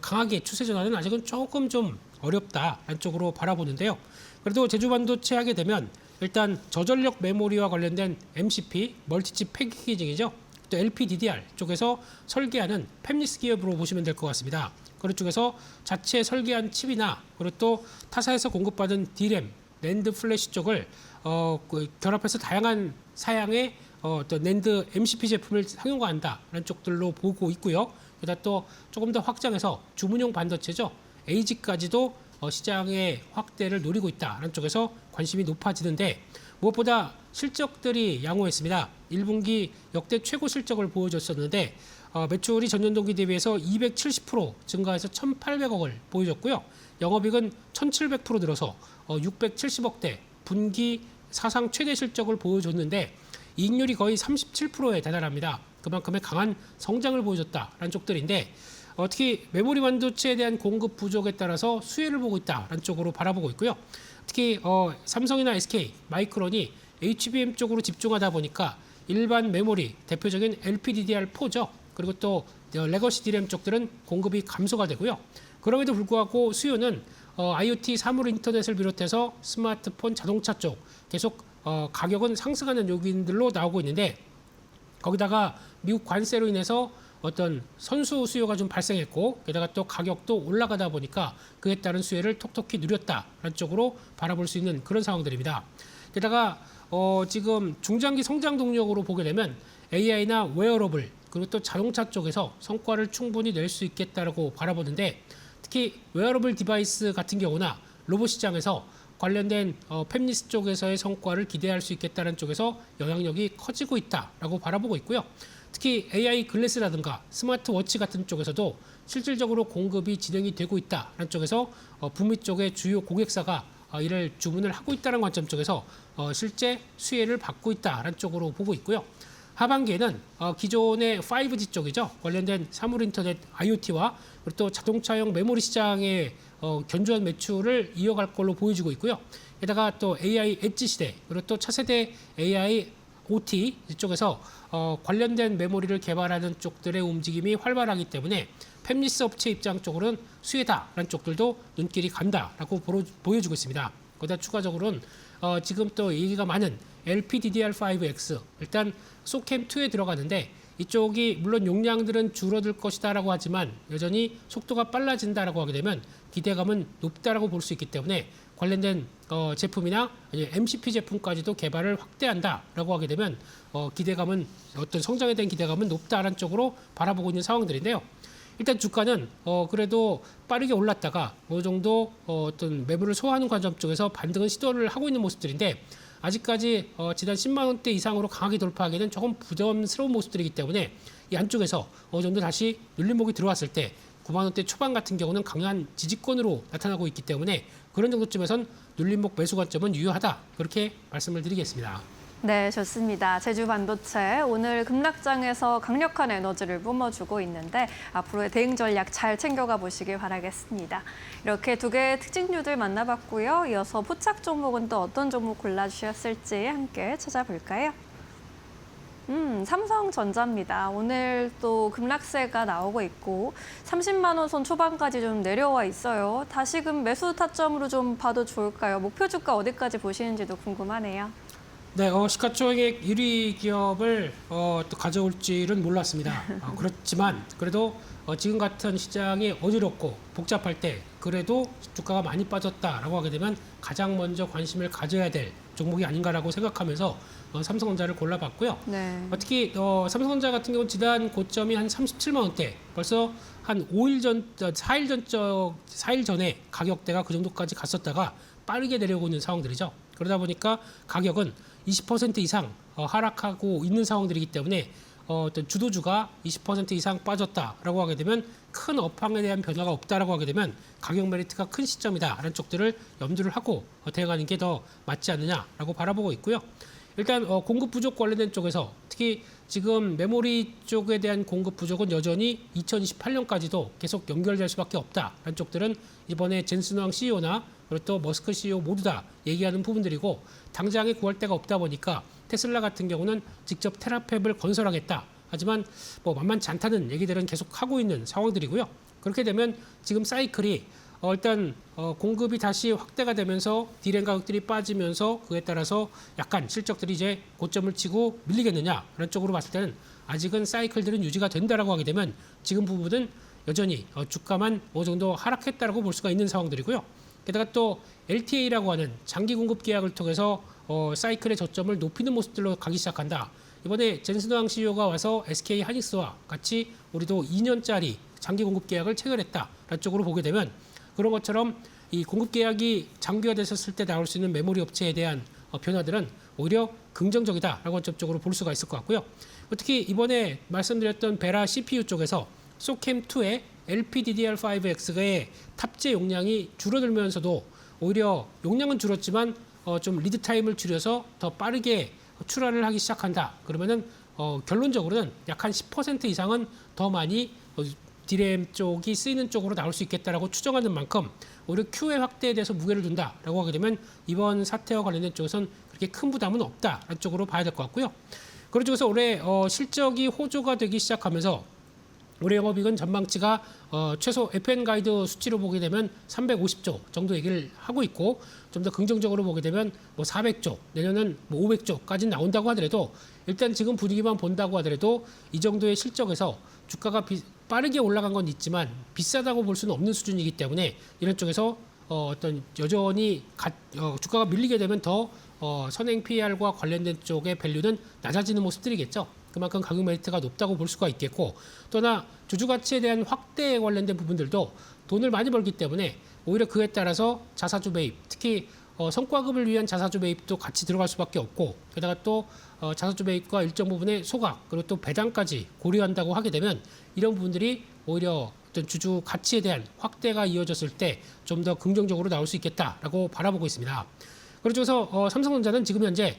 강하게 추세 전환은 아직은 조금 좀 어렵다라는 쪽으로 바라보는데요. 그래도 제주반도체 하게 되면 일단 저전력 메모리와 관련된 MCP, 멀티칩 패키징이죠. 또 LPDDR 쪽에서 설계하는 팹리스 기업으로 보시면 될 것 같습니다. 그런 쪽에서 자체 설계한 칩이나 그리고 또 타사에서 공급받은 D램, 낸드 플래시 쪽을 결합해서 다양한 사양의 어떤 낸드 MCP 제품을 상용화한다라는 쪽들로 보고 있고요. 게다가 또 조금 더 확장해서 주문용 반도체죠. AG까지도 시장의 확대를 노리고 있다는 쪽에서 관심이 높아지는데, 무엇보다 실적들이 양호했습니다. 1분기 역대 최고 실적을 보여줬었는데 매출이 전년 동기 대비해서 270% 증가해서 1,800억을 보여줬고요. 영업이익은 1,700% 늘어서 670억대, 분기 사상 최대 실적을 보여줬는데 이익률이 거의 37%에 달합니다. 그만큼의 강한 성장을 보여줬다라는 쪽들인데, 특히 메모리 반도체에 대한 공급 부족에 따라서 수혜를 보고 있다라는 쪽으로 바라보고 있고요. 특히 삼성이나 SK, 마이크론이 HBM 쪽으로 집중하다 보니까 일반 메모리, 대표적인 LPDDR4죠. 그리고 또 레거시 D램 쪽들은 공급이 감소가 되고요. 그럼에도 불구하고 수요는 IoT, 사물 인터넷을 비롯해서 스마트폰, 자동차 쪽 계속 가격은 상승하는 요인들로 나오고 있는데, 거기다가 미국 관세로 인해서 어떤 선수 수요가 좀 발생했고, 게다가 또 가격도 올라가다 보니까 그에 따른 수혜를 톡톡히 누렸다라는 쪽으로 바라볼 수 있는 그런 상황들입니다. 게다가 지금 중장기 성장 동력으로 보게 되면 AI나 웨어러블, 그리고 또 자동차 쪽에서 성과를 충분히 낼 수 있겠다라고 바라보는데, 특히 웨어러블 디바이스 같은 경우나 로봇 시장에서 관련된 팹리스 쪽에서의 성과를 기대할 수 있겠다는 쪽에서 영향력이 커지고 있다라고 바라보고 있고요. 특히 AI 글래스라든가 스마트워치 같은 쪽에서도 실질적으로 공급이 진행이 되고 있다는 쪽에서 북미 쪽의 주요 고객사가 이를 주문을 하고 있다는 관점 쪽에서 실제 수혜를 받고 있다는 쪽으로 보고 있고요. 하반기에는 기존의 5G 쪽이죠. 관련된 사물 인터넷 IoT와 그리고 또 자동차용 메모리 시장의 견조한 매출을 이어갈 걸로 보여지고 있고요. 게다가 또 AI 엣지 시대, 그리고 또 차세대 AI OT 이쪽에서 관련된 메모리를 개발하는 쪽들의 움직임이 활발하기 때문에 팹리스 업체 입장 쪽으로는 수혜다라는 쪽들도 눈길이 간다라고 보여주고 있습니다. 거기다 추가적으로는 지금 또 얘기가 많은 LPDDR5X, 일단 소캠2에 들어가는데 이쪽이 물론 용량들은 줄어들 것이다라고 하지만 여전히 속도가 빨라진다라고 하게 되면 기대감은 높다라고 볼 수 있기 때문에 관련된 제품이나 MCP 제품까지도 개발을 확대한다라고 하게 되면 기대감은, 어떤 성장에 대한 기대감은 높다라는 쪽으로 바라보고 있는 상황들인데요. 일단 주가는 그래도 빠르게 올랐다가 어느 정도 어떤 매물을 소화하는 관점 쪽에서 반등은 시도를 하고 있는 모습들인데, 아직까지 지난 10만 원대 이상으로 강하게 돌파하기는 조금 부담스러운 모습들이기 때문에 이 안쪽에서 어느 정도 다시 눌림목이 들어왔을 때 9만 원대 초반 같은 경우는 강한 지지권으로 나타나고 있기 때문에 그런 정도쯤에선 눌림목 매수 관점은 유효하다, 그렇게 말씀을 드리겠습니다. 네, 좋습니다. 제주 반도체 오늘 급락장에서 강력한 에너지를 뿜어주고 있는데 앞으로의 대응 전략 잘 챙겨가 보시길 바라겠습니다. 이렇게 두 개의 특징주들 만나봤고요. 이어서 포착 종목은 또 어떤 종목 골라주셨을지 함께 찾아볼까요? 삼성전자입니다. 오늘 또 급락세가 나오고 있고 30만 원 선 초반까지 좀 내려와 있어요. 다시금 매수 타점으로 좀 봐도 좋을까요? 목표 주가 어디까지 보시는지도 궁금하네요. 네, 시가총액 1위 기업을 또 가져올지는 몰랐습니다. 그렇지만 그래도 지금 같은 시장이 어지럽고 복잡할 때 그래도 주가가 많이 빠졌다라고 하게 되면 가장 먼저 관심을 가져야 될 종목이 아닌가라고 생각하면서 삼성전자를 골라봤고요. 네. 특히 삼성전자 같은 경우는 지난 고점이 한 37만 원대, 벌써 한 4일 전에 가격대가 그 정도까지 갔었다가 빠르게 내려오고 있는 상황들이죠. 그러다 보니까 가격은 20% 이상 하락하고 있는 상황들이기 때문에 어떤 주도주가 20% 이상 빠졌다라고 하게 되면 큰 업황에 대한 변화가 없다라고 하게 되면 가격 메리트가 큰 시점이다라는 쪽들을 염두를 하고 대응하는 게 더 맞지 않느냐라고 바라보고 있고요. 일단 공급 부족 관련된 쪽에서 특히 지금 메모리 쪽에 대한 공급 부족은 여전히 2028년까지도 계속 연결될 수밖에 없다라는 쪽들은 이번에 젠슨왕 CEO나 그리고 또 머스크 CEO 모두 다 얘기하는 부분들이고, 당장에 구할 데가 없다 보니까 테슬라 같은 경우는 직접 테라팹을 건설하겠다. 하지만 뭐 만만치 않다는 얘기들은 계속 하고 있는 상황들이고요. 그렇게 되면 지금 사이클이 일단 공급이 다시 확대가 되면서 디램 가격들이 빠지면서 그에 따라서 약간 실적들이 이제 고점을 치고 밀리겠느냐 그런 쪽으로 봤을 때는 아직은 사이클들은 유지가 된다라고 하게 되면 지금 부분은 여전히 주가만 어느 정도 하락했다라고 볼 수가 있는 상황들이고요. 게다가 또 LTA라고 하는 장기 공급 계약을 통해서 사이클의 저점을 높이는 모습들로 가기 시작한다. 이번에 젠슨황 CEO가 와서 SK 하이닉스와 같이 우리도 2년짜리 장기 공급 계약을 체결했다라는 쪽으로 보게 되면 그런 것처럼 이 공급 계약이 장기화 됐었을 때 나올 수 있는 메모리 업체에 대한 변화들은 오히려 긍정적이다라고 쪽으로 볼 수가 있을 것 같고요. 특히 이번에 말씀드렸던 베라 CPU 쪽에서 소캠2의 LPDDR5X의 탑재 용량이 줄어들면서도 오히려 용량은 줄었지만 좀 리드 타임을 줄여서 더 빠르게 출하를 하기 시작한다. 그러면은 결론적으로는 약 한 10% 이상은 더 많이 디램 쪽이 쓰이는 쪽으로 나올 수 있겠다라고 추정하는 만큼 오히려 Q의 확대에 대해서 무게를 둔다라고 하게 되면 이번 사태와 관련된 쪽에서는 그렇게 큰 부담은 없다라는 쪽으로 봐야 될 것 같고요. 그런 쪽에서 올해 실적이 호조가 되기 시작하면서 올해 영업이익은 전망치가 최소 FN 가이드 수치로 보게 되면 350조 정도 얘기를 하고 있고 좀 더 긍정적으로 보게 되면 뭐 400조 내년은 뭐 500조까지 나온다고 하더라도 일단 지금 분위기만 본다고 하더라도 이 정도의 실적에서 주가가 빠르게 올라간 건 있지만 비싸다고 볼 수는 없는 수준이기 때문에 이런 쪽에서 어떤 여전히 주가가 밀리게 되면 더 선행 PER과 관련된 쪽의 밸류는 낮아지는 모습들이겠죠. 그만큼 가격 메리트가 높다고 볼 수가 있겠고 또 하나 주주 가치에 대한 확대에 관련된 부분들도 돈을 많이 벌기 때문에 오히려 그에 따라서 자사주 매입 특히 성과급을 위한 자사주 매입도 같이 들어갈 수밖에 없고 게다가 또 자사주 매입과 일정 부분의 소각 그리고 또 배당까지 고려한다고 하게 되면 이런 부분들이 오히려 어떤 주주 가치에 대한 확대가 이어졌을 때 좀 더 긍정적으로 나올 수 있겠다라고 바라보고 있습니다. 그래서 삼성전자는 지금 현재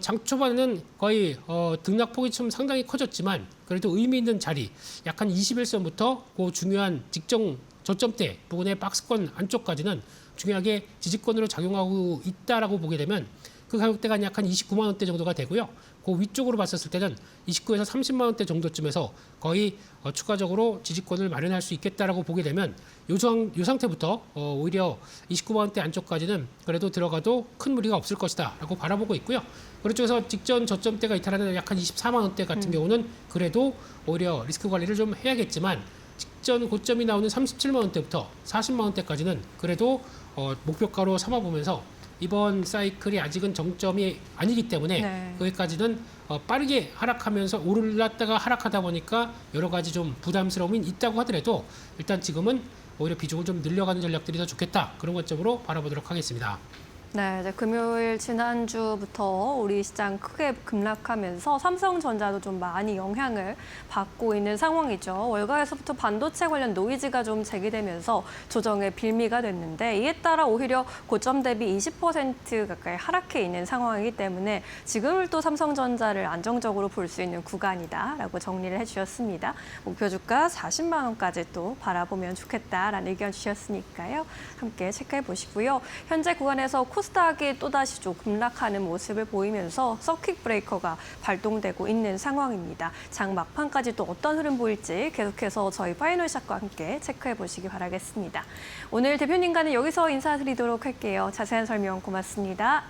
장 초반에는 거의 등락폭이 좀 상당히 커졌지만 그래도 의미 있는 자리 약 한 21선부터 그 중요한 직전 저점대 부분의 박스권 안쪽까지는 중요하게 지지권으로 작용하고 있다라고 보게 되면 그 가격대가 약 한 29만 원대 정도가 되고요. 그 위쪽으로 봤었을 때는 29에서 30만 원대 정도쯤에서 거의 추가적으로 지지권을 마련할 수 있겠다라고 보게 되면 요 상태부터 오히려 29만 원대 안쪽까지는 그래도 들어가도 큰 무리가 없을 것이다라고 바라보고 있고요. 그렇죠. 직전 저점대가 이탈하는 약 한 24만 원대 같은 경우는 그래도 오히려 리스크 관리를 좀 해야겠지만 직전 고점이 나오는 37만 원대부터 40만 원대까지는 그래도 목표가로 삼아보면서 이번 사이클이 아직은 정점이 아니기 때문에 네. 거기까지는 빠르게 하락하면서 올랐다가 하락하다 보니까 여러 가지 좀 부담스러움이 있다고 하더라도 일단 지금은 오히려 비중을 좀 늘려가는 전략들이 더 좋겠다. 그런 관점으로 바라보도록 하겠습니다. 네, 이제 금요일 지난주부터 우리 시장 크게 급락하면서 삼성전자도 좀 많이 영향을 받고 있는 상황이죠. 월가에서부터 반도체 관련 노이즈가 좀 제기되면서 조정의 빌미가 됐는데 이에 따라 오히려 고점 대비 20% 가까이 하락해 있는 상황이기 때문에 지금을 또 삼성전자를 안정적으로 볼 수 있는 구간이다라고 정리를 해주셨습니다. 목표 주가 40만 원까지 또 바라보면 좋겠다라는 의견 주셨으니까요. 함께 체크해 보시고요. 현재 구간에서 코스닥이 또다시 좀 급락하는 모습을 보이면서 서킷 브레이커가 발동되고 있는 상황입니다. 장 막판까지 또 어떤 흐름 보일지 계속해서 저희 파이널샷과 함께 체크해 보시기 바라겠습니다. 오늘 대표님과는 여기서 인사드리도록 할게요. 자세한 설명 고맙습니다.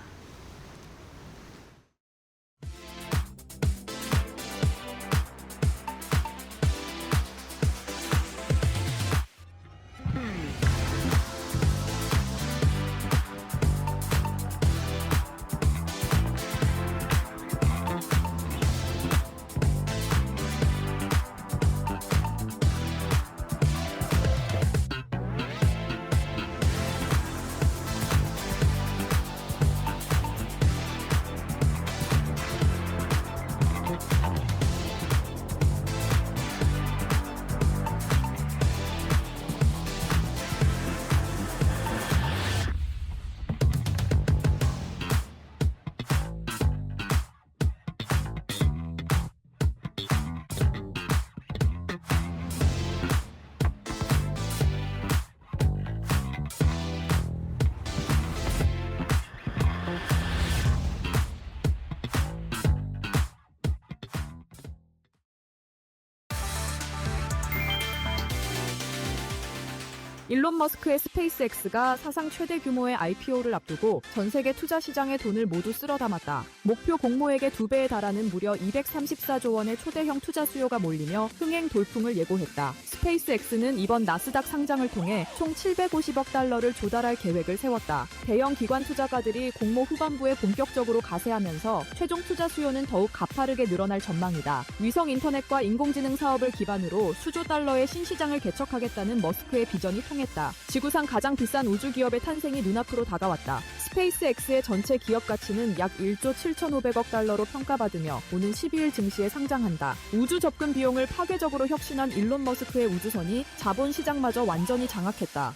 일론 머스크의 스페이스X가 사상 최대 규모의 IPO를 앞두고 전 세계 투자 시장에 돈을 모두 쓸어 담았다. 목표 공모액의 2배에 달하는 무려 234조 원의 초대형 투자 수요가 몰리며 흥행 돌풍을 예고했다. 스페이스X는 이번 나스닥 상장을 통해 총 750억 달러를 조달할 계획을 세웠다. 대형 기관 투자가들이 공모 후반부에 본격적으로 가세하면서 최종 투자 수요는 더욱 가파르게 늘어날 전망이다. 위성 인터넷과 인공지능 사업을 기반으로 수조 달러의 신시장을 개척하겠다는 머스크의 비전이 통했다. 지구상 가장 비싼 우주 기업의 탄생이 눈앞으로 다가왔다. 스페이스X의 전체 기업 가치는 약 1조 7,500억 달러로 평가받으며 오는 12일 증시에 상장한다. 우주 접근 비용을 파괴적으로 혁신한 일론 머스크의 우주선이 자본 시장마저 완전히 장악했다.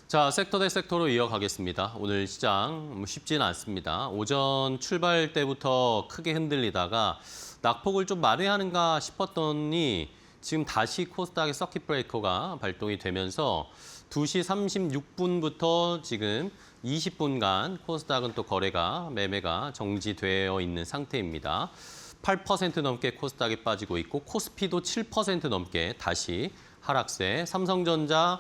자, 섹터 대 섹터로 이어가겠습니다. 오늘 시장 쉽지는 않습니다. 오전 출발 때부터 크게 흔들리다가 낙폭을 좀 만회하는가 싶었더니 지금 다시 코스닥의 서킷 브레이커가 발동이 되면서 2시 36분부터 지금 20분간 코스닥은 또 거래가, 매매가 정지되어 있는 상태입니다. 8% 넘게 코스닥이 빠지고 있고 코스피도 7% 넘게 다시 하락세, 삼성전자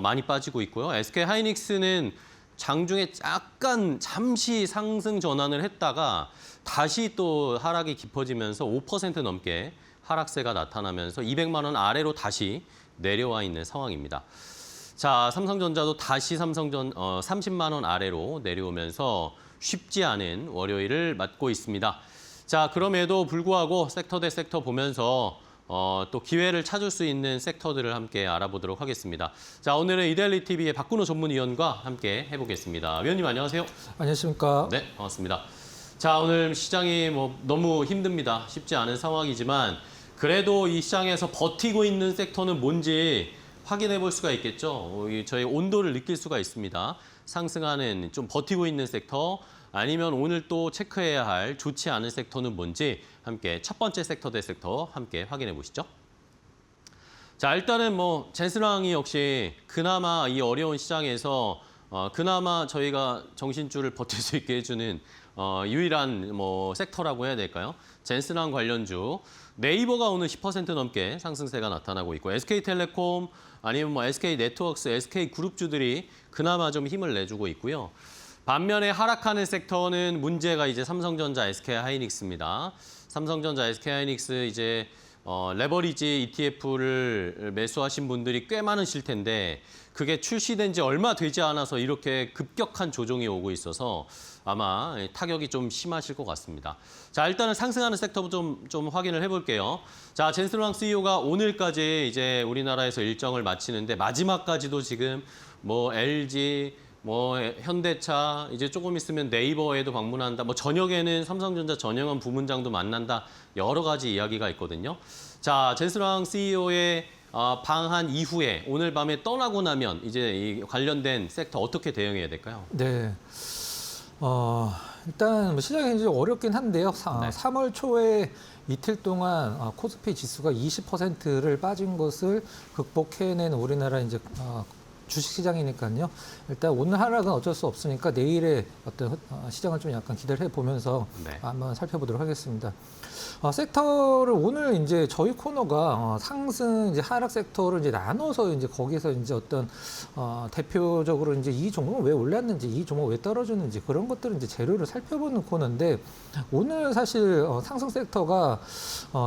많이 빠지고 있고요. SK하이닉스는 장중에 약간 잠시 상승 전환을 했다가 다시 또 하락이 깊어지면서 5% 넘게 하락세가 나타나면서 200만 원 아래로 다시 내려와 있는 상황입니다. 자, 삼성전자도 다시 30만 원 아래로 내려오면서 쉽지 않은 월요일을 맞고 있습니다. 자, 그럼에도 불구하고 섹터 대 섹터 보면서 또 기회를 찾을 수 있는 섹터들을 함께 알아보도록 하겠습니다. 자, 오늘은 이데일리TV의 박근호 전문위원과 함께 해보겠습니다. 위원님 안녕하세요. 안녕하십니까. 네, 반갑습니다. 자, 오늘 시장이 너무 힘듭니다. 쉽지 않은 상황이지만 그래도 이 시장에서 버티고 있는 섹터는 뭔지 확인해 볼 수가 있겠죠. 저희 온도를 느낄 수가 있습니다. 상승하는 좀 버티고 있는 섹터, 아니면 오늘 또 체크해야 할 좋지 않은 섹터는 뭔지 함께 첫 번째 sek터 대 섹터 함께 확인해 보시죠. 자, 일단은 젠스랑이 역시 그나마 이 어려운 시장에서 그나마 저희가 정신줄을 버틸 수 있게 해주는 유일한 섹터라고 해야 될까요? 젠스랑 관련주. 네이버가 오늘 10% 넘게 상승세가 나타나고 있고 SK텔레콤 아니면 SK네트워크스, SK그룹주들이 그나마 좀 힘을 내주고 있고요. 반면에 하락하는 섹터는 문제가 이제 삼성전자, SK하이닉스입니다. 삼성전자, SK하이닉스 이제 레버리지 ETF를 매수하신 분들이 꽤 많으실 텐데 그게 출시된 지 얼마 되지 않아서 이렇게 급격한 조정이 오고 있어서 아마 타격이 좀 심하실 것 같습니다. 자, 일단은 상승하는 섹터부터 좀 확인을 해볼게요. 자, 젠스랑 CEO가 오늘까지 이제 우리나라에서 일정을 마치는데 마지막까지도 지금 LG, 현대차, 이제 조금 있으면 네이버에도 방문한다. 저녁에는 삼성전자 전영원 부문장도 만난다. 여러 가지 이야기가 있거든요. 자, 젠스랑 CEO의 방한 이후에 오늘 밤에 떠나고 나면 이제 이 관련된 섹터 어떻게 대응해야 될까요? 네. 일단 시장이 이제 어렵긴 한데요. 3월 초에 이틀 동안 코스피 지수가 20%를 빠진 것을 극복해낸 우리나라 이제 주식시장이니까요. 일단 오늘 하락은 어쩔 수 없으니까 내일의 어떤 시장을 좀 약간 기대를 해보면서 한번 살펴보도록 하겠습니다. 섹터를 오늘 이제 저희 코너가 상승 이제 하락 섹터를 이제 나눠서 이제 거기서 이제 어떤 대표적으로 이제 이 종목은 왜 올랐는지, 이 종목은 왜 떨어졌는지 그런 것들을 이제 재료를 살펴보는 코너인데 오늘 사실 상승 섹터가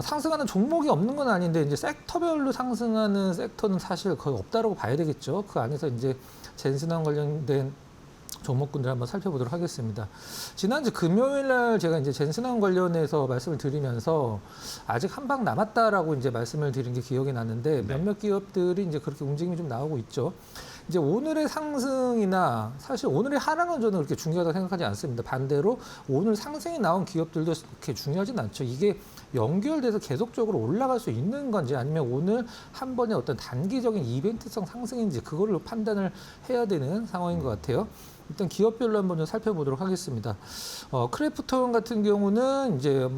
상승하는 종목이 없는 건 아닌데 이제 섹터별로 상승하는 섹터는 사실 거의 없다라고 봐야 되겠죠. 그 안에서 이제 젠스랑 관련된 종목군들 한번 살펴보도록 하겠습니다. 지난주 금요일 날 제가 이제 젠스랑 관련해서 말씀을 드리면서 아직 한 방 남았다라고 이제 말씀을 드린 게 기억이 나는데 몇몇 기업들이 이제 그렇게 움직임이 좀 나오고 있죠. 이제 오늘의 상승이나 사실 오늘의 하락은 저는 그렇게 중요하다고 생각하지 않습니다. 반대로 오늘 상승이 나온 기업들도 그렇게 중요하진 않죠. 이게 연결돼서 계속적으로 올라갈 수 있는 건지 아니면 오늘 한 번의 어떤 단기적인 이벤트성 상승인지 그거를 판단을 해야 되는 상황인 것 같아요. 일단 기업별로 한번 좀 살펴보도록 하겠습니다. 크래프톤 같은 경우는 이제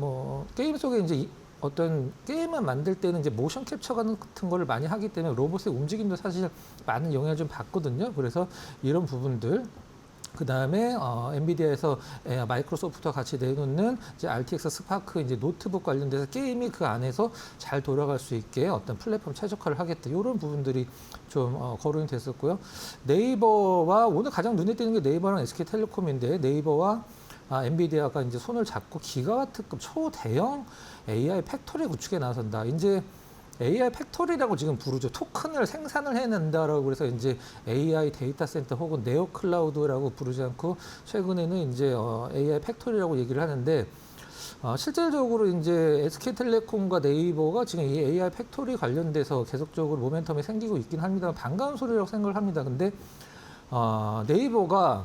게임 속에 이제 어떤 게임을 만들 때는 이제 모션 캡처 같은 거를 많이 하기 때문에 로봇의 움직임도 사실 많은 영향을 좀 받거든요. 그래서 이런 부분들 그다음에 엔비디아에서 마이크로소프트와 같이 내놓는 이제 RTX 스파크 이제 노트북 관련돼서 게임이 그 안에서 잘 돌아갈 수 있게 어떤 플랫폼 최적화를 하겠다. 이런 부분들이 좀 거론이 됐었고요. 네이버와 오늘 가장 눈에 띄는 게 네이버랑 SK텔레콤인데 네이버와 엔비디아가 이제 손을 잡고 기가와트급 초대형 AI 팩토리 구축에 나선다. 이제 AI 팩토리라고 지금 부르죠. 토큰을 생산을 해낸다라고 그래서 이제 AI 데이터 센터 혹은 네오 클라우드라고 부르지 않고 최근에는 이제 AI 팩토리라고 얘기를 하는데 실질적으로 이제 SK텔레콤과 네이버가 지금 이 AI 팩토리 관련돼서 계속적으로 모멘텀이 생기고 있긴 합니다만 반가운 소리라고 생각을 합니다. 근데 네이버가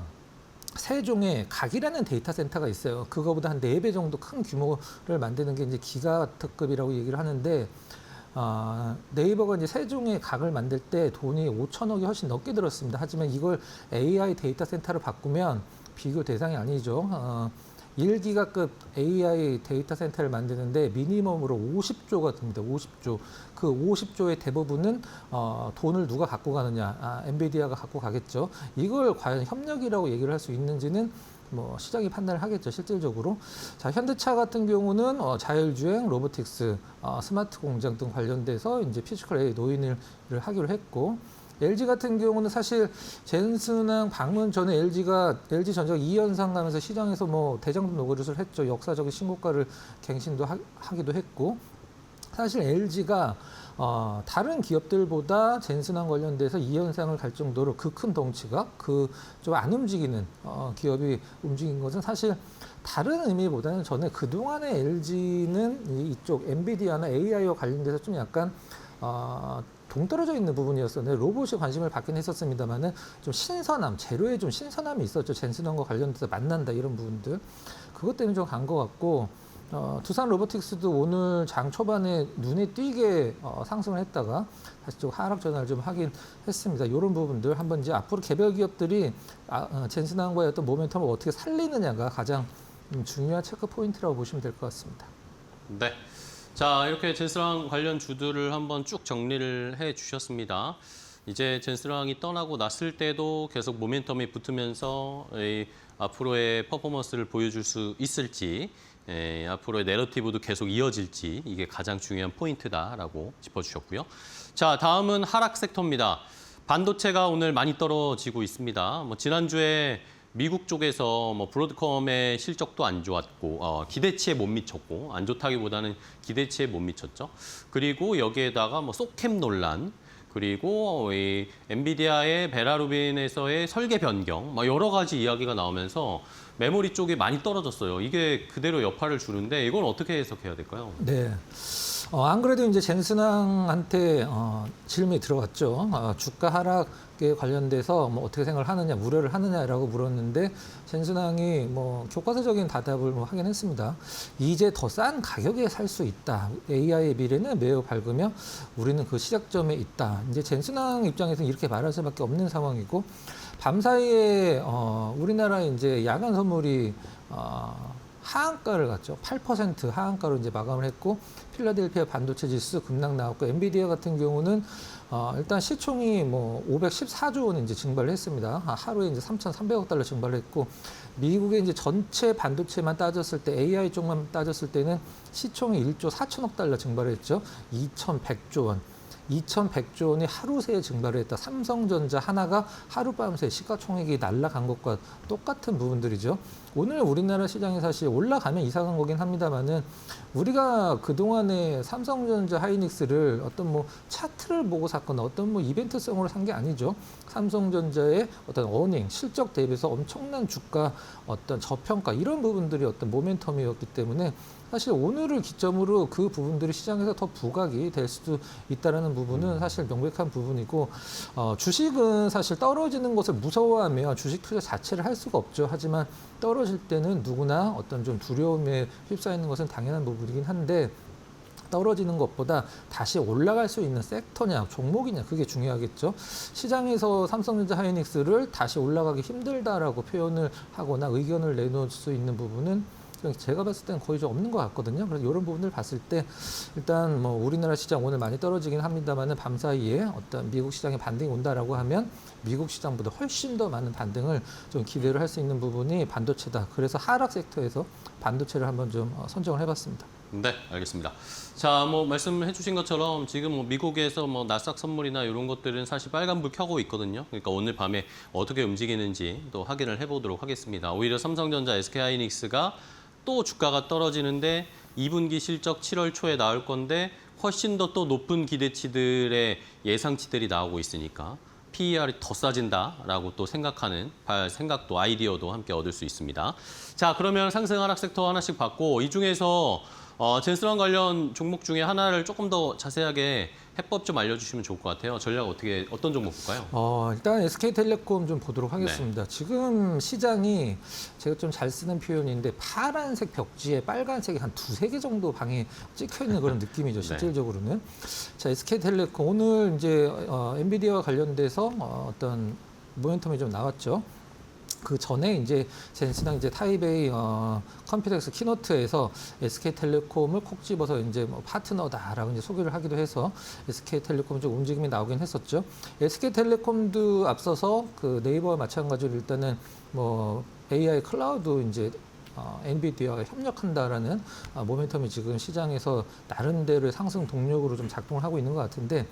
세종에 각이라는 데이터 센터가 있어요. 그거보다 한 4배 정도 큰 규모를 만드는 게 이제 기가와트급이라고 얘기를 하는데 네이버가 이제 세종에 각을 만들 때 돈이 5천억이 훨씬 넘게 들었습니다. 하지만 이걸 AI 데이터 센터로 바꾸면 비교 대상이 아니죠. 1기가급 AI 데이터 센터를 만드는데 미니멈으로 50조가 듭니다. 50조. 그 50조의 대부분은 돈을 누가 갖고 가느냐. 엔비디아가 갖고 가겠죠. 이걸 과연 협력이라고 얘기를 할 수 있는지는 뭐 시장이 판단을 하겠죠, 실질적으로. 자, 현대차 같은 경우는 자율주행, 로보틱스, 스마트 공장 등 관련돼서 이제 피지컬 AI 노인을 하기로 했고, LG 같은 경우는 사실 젠슨항 방문 전에 LG전자가 2연상 가면서 시장에서 뭐 대장동 노릇을 했죠. 역사적인 신고가를 갱신도 하기도 했고, 사실 LG가 다른 기업들보다 젠슨항 관련돼서 2연상을 갈 정도로 그 큰 덩치가 그 좀 안 움직이는 기업이 움직인 것은 사실 다른 의미보다는 저는 그동안의 LG는 이쪽 엔비디아나 AI와 관련돼서 좀 약간 동떨어져 있는 부분이었었는데 로봇에 관심을 받긴 했었습니다만은 좀 신선함, 재료에 좀 신선함이 있었죠. 젠슨항과 관련돼서 만난다 이런 부분들. 그것 때문에 좀 간 것 같고 두산 로보틱스도 오늘 장 초반에 눈에 띄게 상승을 했다가 다시 좀 하락 전환을 좀 하긴 했습니다. 이런 부분들 한번 이제 앞으로 개별 기업들이 젠슨항과의 어떤 모멘텀을 어떻게 살리느냐가 가장 중요한 체크 포인트라고 보시면 될 것 같습니다. 네. 자, 이렇게 젠슨항 관련 주들을 한번 쭉 정리를 해 주셨습니다. 이제 젠슨항이 떠나고 났을 때도 계속 모멘텀이 붙으면서 앞으로의 퍼포먼스를 보여줄 수 있을지, 앞으로의 내러티브도 계속 이어질지 이게 가장 중요한 포인트다라고 짚어주셨고요. 자, 다음은 하락 섹터입니다. 반도체가 오늘 많이 떨어지고 있습니다. 지난주에 미국 쪽에서 브로드컴의 실적도 안 좋았고 기대치에 못 미쳤고 안 좋다기보다는 기대치에 못 미쳤죠. 그리고 여기에다가 소캠 논란 그리고 이 엔비디아의 베라루빈에서의 설계 변경 여러 가지 이야기가 나오면서 메모리 쪽이 많이 떨어졌어요. 이게 그대로 여파를 주는데 이건 어떻게 해석해야 될까요? 네. 안 그래도 이제 젠슨항한테 질문이 들어왔죠. 주가 하락에 관련돼서 어떻게 생각을 하느냐, 우려를 하느냐라고 물었는데 젠슨항이 교과서적인 답을 하긴 했습니다. 이제 더 싼 가격에 살 수 있다. AI의 미래는 매우 밝으며 우리는 그 시작점에 있다. 이제 젠슨항 입장에서는 이렇게 말할 수밖에 없는 상황이고 밤사이에 우리나라 이제 야간 선물이 하한가를 갔죠. 8% 하한가로 이제 마감을 했고 필라델피아 반도체 지수 급락 나왔고 엔비디아 같은 경우는 일단 시총이 514조 원 이제 증발을 했습니다. 하루에 이제 3,300억 달러 증발을 했고 미국의 이제 전체 반도체만 따졌을 때 AI 쪽만 따졌을 때는 시총이 1조 4천억 달러 증발을 했죠. 2,100조 원. 2,100조 원이 하루 새에 증발을 했다. 삼성전자 하나가 하룻밤새 시가총액이 날아간 것과 똑같은 부분들이죠. 오늘 우리나라 시장이 사실 올라가면 이상한 거긴 합니다만은 우리가 그동안에 삼성전자 하이닉스를 어떤 차트를 보고 샀거나 어떤 이벤트성으로 산 게 아니죠. 삼성전자의 어떤 어닝, 실적 대비해서 엄청난 주가 어떤 저평가 이런 부분들이 어떤 모멘텀이었기 때문에 사실 오늘을 기점으로 그 부분들이 시장에서 더 부각이 될 수도 있다는 부분은 사실 명백한 부분이고 주식은 사실 떨어지는 것을 무서워하며 주식 투자 자체를 할 수가 없죠. 하지만 떨어질 때는 누구나 어떤 좀 두려움에 휩싸이는 것은 당연한 부분이긴 한데 떨어지는 것보다 다시 올라갈 수 있는 섹터냐 종목이냐 그게 중요하겠죠. 시장에서 삼성전자 하이닉스를 다시 올라가기 힘들다라고 표현을 하거나 의견을 내놓을 수 있는 부분은 제가 봤을 때는 거의 좀 없는 것 같거든요. 그래서 이런 부분을 봤을 때 일단 뭐 우리나라 시장 오늘 많이 떨어지긴 합니다만은 밤 사이에 어떤 미국 시장에 반등이 온다라고 하면 미국 시장보다 훨씬 더 많은 반등을 좀 기대를 할 수 있는 부분이 반도체다. 그래서 하락 섹터에서 반도체를 한번 좀 선정을 해봤습니다. 네, 알겠습니다. 자, 뭐 말씀해 주신 것처럼 지금 뭐 미국에서 뭐 나스닥 선물이나 이런 것들은 사실 빨간불 켜고 있거든요. 그러니까 오늘 밤에 어떻게 움직이는지 또 확인을 해보도록 하겠습니다. 오히려 삼성전자, SK하이닉스가 또 주가가 떨어지는데 2분기 실적 7월 초에 나올 건데 훨씬 더 또 높은 기대치들의 예상치들이 나오고 있으니까 PER이 더 싸진다라고 또 생각하는 생각도 아이디어도 함께 얻을 수 있습니다. 자, 그러면 상승 하락 섹터 하나씩 봤고 이 중에서 젠스랑 관련 종목 중에 하나를 조금 더 자세하게 해법 좀 알려주시면 좋을 것 같아요. 전략 어떤 종목 볼까요? 일단 SK텔레콤 좀 보도록 하겠습니다. 지금 시장이 제가 좀 잘 쓰는 표현인데 파란색 벽지에 빨간색이 한 두세 개 정도 방에 찍혀 있는 그런 느낌이죠. 실질적으로는. 자, SK텔레콤 오늘 이제 엔비디아와 관련돼서 어떤 모멘텀이 좀 나왔죠. 그 전에 이제 젠스랑 이제 타이베이 컴퓨텍스 키노트에서 SK텔레콤을 콕 집어서 이제 뭐 파트너다라고 이제 소개를 하기도 해서 SK텔레콤 좀 움직임이 나오긴 했었죠. SK텔레콤도 앞서서 그 네이버와 마찬가지로 일단은 뭐 AI 클라우드 이제 엔비디아와 협력한다라는 모멘텀이 지금 시장에서 나름대로의 상승 동력으로 좀 작동을 하고 있는 것 같은데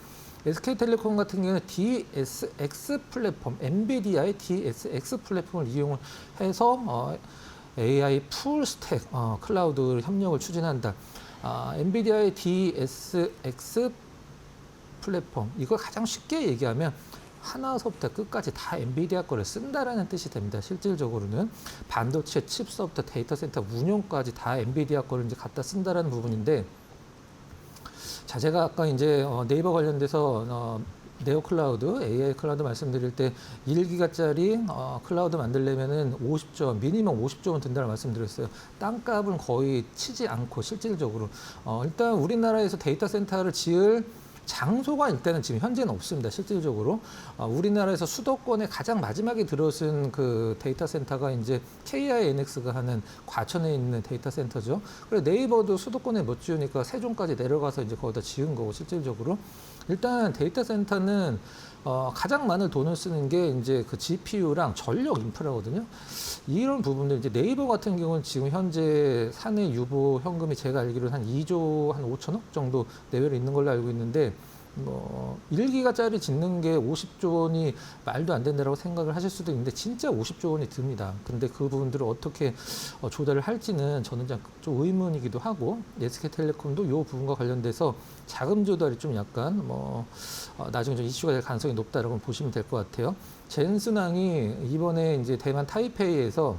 SK텔레콤 같은 경우는 DSX 플랫폼, 엔비디아의 DSX 플랫폼을 이용해서 AI 풀 스택 클라우드 협력을 추진한다. 엔비디아의 DSX 플랫폼, 이걸 가장 쉽게 얘기하면 하나서부터 끝까지 다 엔비디아 거를 쓴다라는 뜻이 됩니다. 실질적으로는 반도체 칩서부터 데이터 센터 운영까지 다 엔비디아 거를 이제 갖다 쓴다라는 부분인데, 자, 제가 아까 이제 네이버 관련돼서 네오 클라우드, AI 클라우드 말씀드릴 때 1기가짜리 클라우드 만들려면은 50조, 미니멈 50조 원 든다고 말씀드렸어요. 땅값은 거의 치지 않고 실질적으로 일단 우리나라에서 데이터 센터를 지을 장소가 일단은 지금 현재는 없습니다. 실질적으로 우리나라에서 수도권에 가장 마지막에 들어선 그 데이터 센터가 이제 KINX가 하는 과천에 있는 데이터 센터죠. 그리고 네이버도 수도권에 못 지으니까 세종까지 내려가서 이제 거기다 지은 거고 실질적으로 일단 데이터 센터는 가장 많은 돈을 쓰는 게 이제 그 GPU랑 전력 인프라거든요. 이런 부분들 이제 네이버 같은 경우는 지금 현재 사내 유보 현금이 제가 알기로는 한 2조 한 5천억 정도 내외로 있는 걸로 알고 있는데, 뭐 1기가짜리 짓는 게 50조 원이 말도 안 된다라고 생각을 하실 수도 있는데 진짜 50조 원이 듭니다. 근데 그 부분들을 어떻게 조달을 할지는 저는 좀 의문이기도 하고, SK텔레콤도 이 부분과 관련돼서 자금 조달이 좀 약간 나중에 좀 이슈가 될 가능성이 높다라고 보시면 될 것 같아요. 젠순항이 이번에 이제 대만 타이페이에서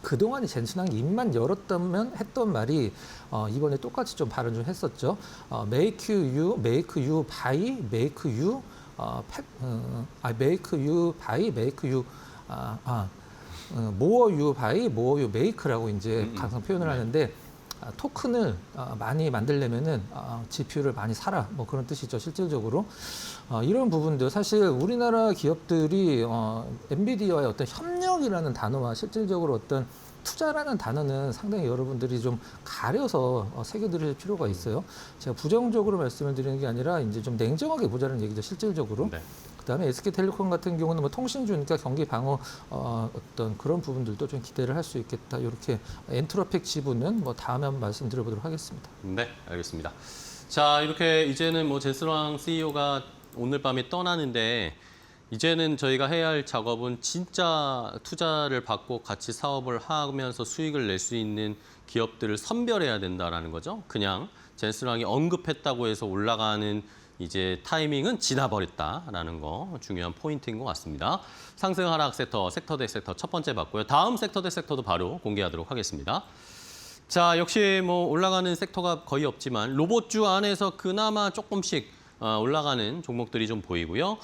그동안에 젠순항이 입만 열었다면 했던 말이 이번에 똑같이 좀 발언 좀 했었죠. make you buy, make you more you buy, more you make라고 이제 항상 표현을 하는데, 토큰을 많이 만들려면은 GPU를 많이 사라, 뭐 그런 뜻이죠. 실질적으로 이런 부분들 사실 우리나라 기업들이 엔비디아와의 어떤 협력이라는 단어와 실질적으로 어떤 투자라는 단어는 상당히 여러분들이 좀 가려서 새겨드릴 필요가 있어요. 제가 부정적으로 말씀을 드리는 게 아니라 이제 좀 냉정하게 보자는 얘기죠. 실질적으로. 네. 그다음에 SK텔레콤 같은 경우는 뭐 통신주니까 경기 방어 어떤 그런 부분들도 좀 기대를 할 수 있겠다. 이렇게 엔트로펙 지분은 뭐 다음에 한번 말씀드려보도록 하겠습니다. 네, 알겠습니다. 자, 이렇게 이제는 뭐 젠스랑 CEO가 오늘 밤에 떠나는데, 이제는 저희가 해야 할 작업은 진짜 투자를 받고 같이 사업을 하면서 수익을 낼 수 있는 기업들을 선별해야 된다라는 거죠. 그냥 젠스랑이 언급했다고 해서 올라가는 이제 타이밍은 지나버렸다라는 거 중요한 포인트인 것 같습니다. 상승 하락 섹터 대 섹터 첫 번째 봤고요. 다음 섹터 대 섹터도 바로 공개하도록 하겠습니다. 자, 역시 뭐 올라가는 섹터가 거의 없지만 로봇주 안에서 그나마 조금씩 올라가는 종목들이 좀 보이고요.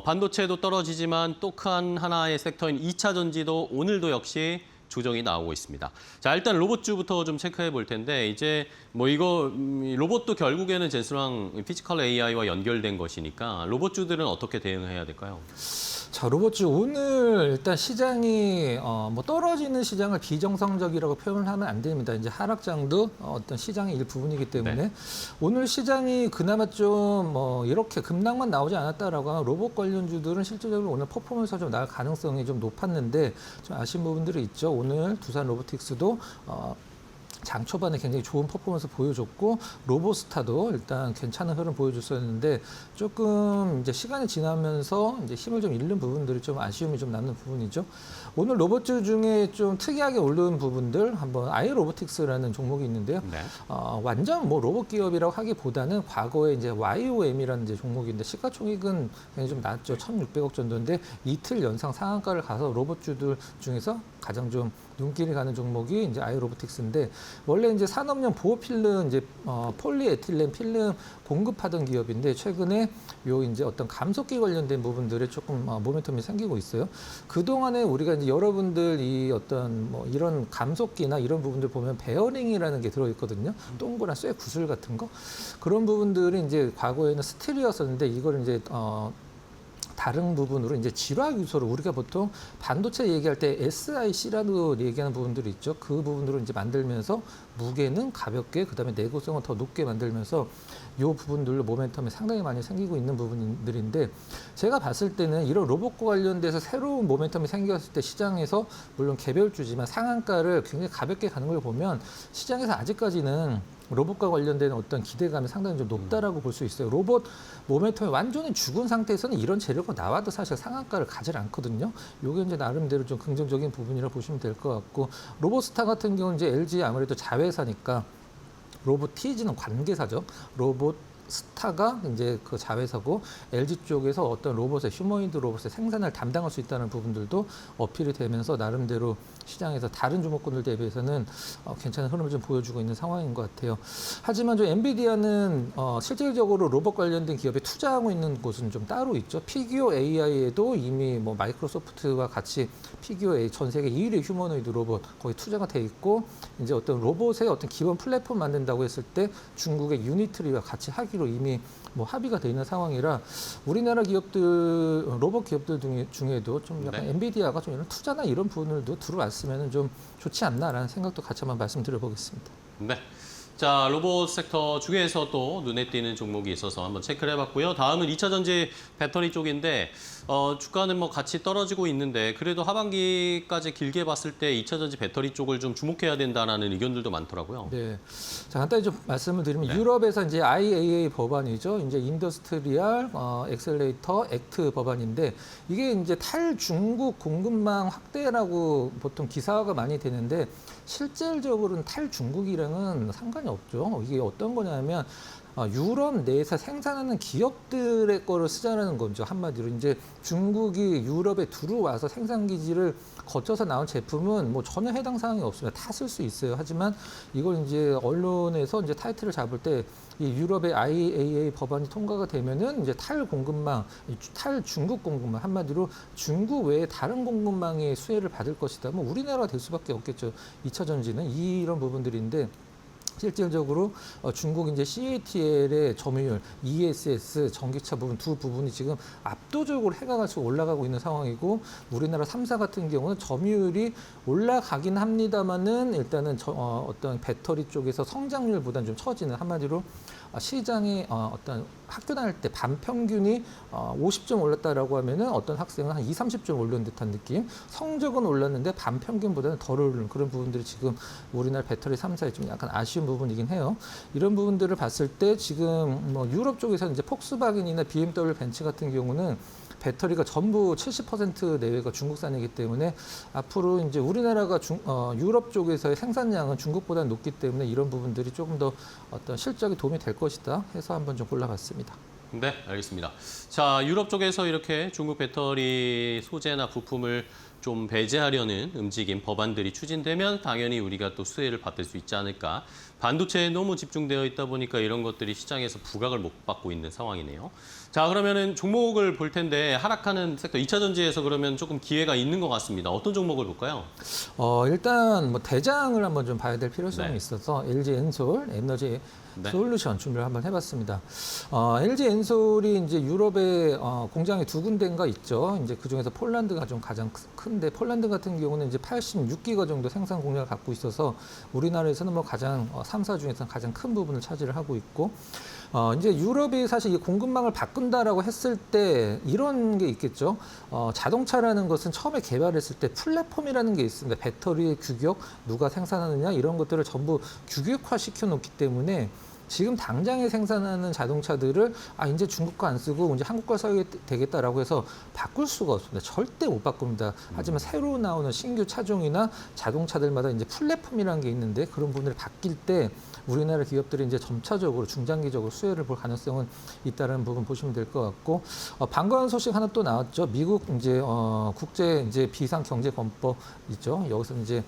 반도체도 떨어지지만 또 큰 하나의 섹터인 2차 전지도 오늘도 역시 조정이 나오고 있습니다. 자, 일단 로봇주부터 좀 체크해 볼 텐데, 이제 뭐 이거 로봇도 결국에는 젠스랑 피지컬 AI와 연결된 것이니까 로봇주들은 어떻게 대응해야 될까요? 자, 로봇주 오늘 일단 시장이 뭐 떨어지는 시장을 비정상적이라고 표현하면 안 됩니다. 이제 하락장도 어떤 시장의 일부분이기 때문에 네. 오늘 시장이 그나마 좀 뭐 이렇게 급락만 나오지 않았다라고 하면 로봇 관련주들은 실질적으로 오늘 퍼포먼스가 좀 나을 가능성이 좀 높았는데 좀 아쉬운 부분들이 있죠. 오늘 두산 로보틱스도 장 초반에 굉장히 좋은 퍼포먼스 보여줬고 로보스타도 일단 괜찮은 흐름 보여줬었는데 조금 이제 시간이 지나면서 이제 힘을 좀 잃는 부분들이 좀 아쉬움이 좀 남는 부분이죠. 오늘 로봇주 중에 좀 특이하게 오른 부분들 한번 아이로보틱스라는 종목이 있는데요. 네. 완전 뭐 로봇 기업이라고 하기보다는 과거에 이제 YOM이라는 이제 종목인데 시가총액은 굉장히 좀 낮죠. 1,600억 정도인데 이틀 연상 상한가를 가서 로봇주들 중에서 가장 좀 눈길이 가는 종목이 이제 아이로보틱스인데 원래 이제 산업용 보호 필름 이제 폴리에틸렌 필름 공급하던 기업인데 최근에 요 이제 어떤 감속기 관련된 부분들에 조금 모멘텀이 생기고 있어요. 그 동안에 우리가 이제 여러분들 이 어떤 뭐 이런 감속기나 이런 부분들 보면 베어링이라는 게 들어있거든요. 동그란 쇠 구슬 같은 거 그런 부분들이 이제 과거에는 스틸이었었는데 이걸 이제 다른 부분으로 이제 질화 요소로 우리가 보통 반도체 얘기할 때 SiC라고 얘기하는 부분들이 있죠. 그 부분으로 이제 만들면서 무게는 가볍게 그다음에 내구성은 더 높게 만들면서 이 부분들로 모멘텀이 상당히 많이 생기고 있는 부분들인데 제가 봤을 때는 이런 로봇과 관련돼서 새로운 모멘텀이 생겼을 때 시장에서 물론 개별주지만 상한가를 굉장히 가볍게 가는 걸 보면 시장에서 아직까지는 로봇과 관련된 어떤 기대감이 상당히 좀 높다라고 볼 수 있어요. 로봇 모멘텀이 완전히 죽은 상태에서는 이런 재료가 나와도 사실 상한가를 가질 않거든요. 요게 이제 나름대로 좀 긍정적인 부분이라 보시면 될 것 같고 로봇스타 같은 경우는 이제 LG 아무래도 자회사니까 로봇 TG는 관계사죠. 로봇 스타가 이제 그 자회사고 LG 쪽에서 어떤 로봇의 휴머노이드 로봇의 생산을 담당할 수 있다는 부분들도 어필이 되면서 나름대로 시장에서 다른 주목군들 대비해서는 괜찮은 흐름을 좀 보여주고 있는 상황인 것 같아요. 하지만 좀 엔비디아는 실질적으로 로봇 관련된 기업에 투자하고 있는 곳은 좀 따로 있죠. 피규어 AI에도 이미 뭐 마이크로소프트와 같이 피규어 AI 전 세계 2위의 휴머노이드 로봇 거기 투자가 돼 있고 이제 어떤 로봇의 어떤 기본 플랫폼 만든다고 했을 때 중국의 유니트리와 같이 하기로 이미 뭐 합의가 돼 있는 상황이라 우리나라 기업들 로봇 기업들 중에도 좀 약간 네. 엔비디아가 좀 이런 투자나 이런 부분들도 들어왔으면 좀 좋지 않나라는 생각도 같이 한번 말씀드려보겠습니다. 네. 자, 로봇 섹터 중에서 또 눈에 띄는 종목이 있어서 한번 체크를 해봤고요. 다음은 2차 전지 배터리 쪽인데 주가는 뭐 같이 떨어지고 있는데 그래도 하반기까지 길게 봤을 때 2차 전지 배터리 쪽을 좀 주목해야 된다는 의견들도 많더라고요. 네. 자, 간단히 좀 말씀을 드리면 네. 유럽에서 이제 IAA 법안이죠. 이제 인더스트리얼 엑셀레이터 액트 법안인데 이게 이제 탈중국 공급망 확대라고 보통 기사화가 많이 되는데 실질적으로는 탈중국이랑은 상관이 없죠. 이게 어떤 거냐면 유럽 내에서 생산하는 기업들의 거를 쓰자는 거죠. 한마디로 이제 중국이 유럽에 들어와서 생산 기지를 거쳐서 나온 제품은 뭐 전혀 해당 사항이 없습니다. 다 쓸 수 있어요. 하지만 이걸 이제 언론에서 이제 타이틀을 잡을 때 이 유럽의 IAA 법안이 통과가 되면은 이제 탈공급망, 탈중국 공급망 한마디로 중국 외에 다른 공급망의 수혜를 받을 것이다. 뭐 우리나라가 될 수밖에 없겠죠. 2차 전지는 이런 부분들인데. 실질적으로 중국 이제 CATL의 점유율, ESS, 전기차 부분 두 부분이 지금 압도적으로 해가 갈수록 올라가고 있는 상황이고 우리나라 3사 같은 경우는 점유율이 올라가긴 합니다만은 일단은 어떤 배터리 쪽에서 성장률보다는 좀 처지는 한마디로 시장에 어떤 학교 다닐 때 반평균이 50점 올랐다라고 하면은 어떤 학생은 한 20, 30점 올린 듯한 느낌. 성적은 올랐는데 반평균보다는 덜 오르는 그런 부분들이 지금 우리나라 배터리 3사에 좀 약간 아쉬운 부분이긴 해요. 이런 부분들을 봤을 때 지금 뭐 유럽 쪽에서는 이제 폭스바겐이나 BMW 벤츠 같은 경우는 배터리가 전부 70% 내외가 중국산이기 때문에 앞으로 이제 우리나라가 유럽 쪽에서의 생산량은 중국보다 높기 때문에 이런 부분들이 조금 더 어떤 실적에 도움이 될 것이다 해서 한번 좀 골라봤습니다. 네, 알겠습니다. 자, 유럽 쪽에서 이렇게 중국 배터리 소재나 부품을 좀 배제하려는 움직임, 법안들이 추진되면 당연히 우리가 또 수혜를 받을 수 있지 않을까. 반도체에 너무 집중되어 있다 보니까 이런 것들이 시장에서 부각을 못 받고 있는 상황이네요. 자, 그러면은 종목을 볼 텐데 하락하는 섹터 2차 전지에서 그러면 조금 기회가 있는 것 같습니다. 어떤 종목을 볼까요? 일단 뭐 대장을 한번 좀 봐야 될 필요성이 네. 있어서 LG 엔솔 에너지 네. 솔루션 준비를 한번 해봤습니다. LG 엔솔이 이제 유럽에 공장이 2군데인가 있죠. 이제 그 중에서 폴란드가 좀 가장 큰데 폴란드 같은 경우는 이제 86기가 정도 생산 공장을 갖고 있어서 우리나라에서는 뭐 가장 3사 중에서는 가장 큰 부분을 차지를 하고 있고. 이제 유럽이 사실 이 공급망을 바꾼다라고 했을 때 이런 게 있겠죠. 자동차라는 것은 처음에 개발했을 때 플랫폼이라는 게 있습니다. 배터리의 규격, 누가 생산하느냐 이런 것들을 전부 규격화 시켜놓기 때문에 지금 당장에 생산하는 자동차들을 이제 중국 거 안 쓰고 이제 한국 거 써야 되겠다라고 해서 바꿀 수가 없습니다. 절대 못 바꿉니다. 하지만 새로 나오는 신규 차종이나 자동차들마다 이제 플랫폼이라는 게 있는데 그런 부분을 바뀔 때 우리나라 기업들이 이제 점차적으로 중장기적으로 수혜를 볼 가능성은 있다는 부분 보시면 될 것 같고 반가운 소식 하나 또 나왔죠. 미국 이제 국제 이제 비상 경제 범법 있죠. 여기서 이제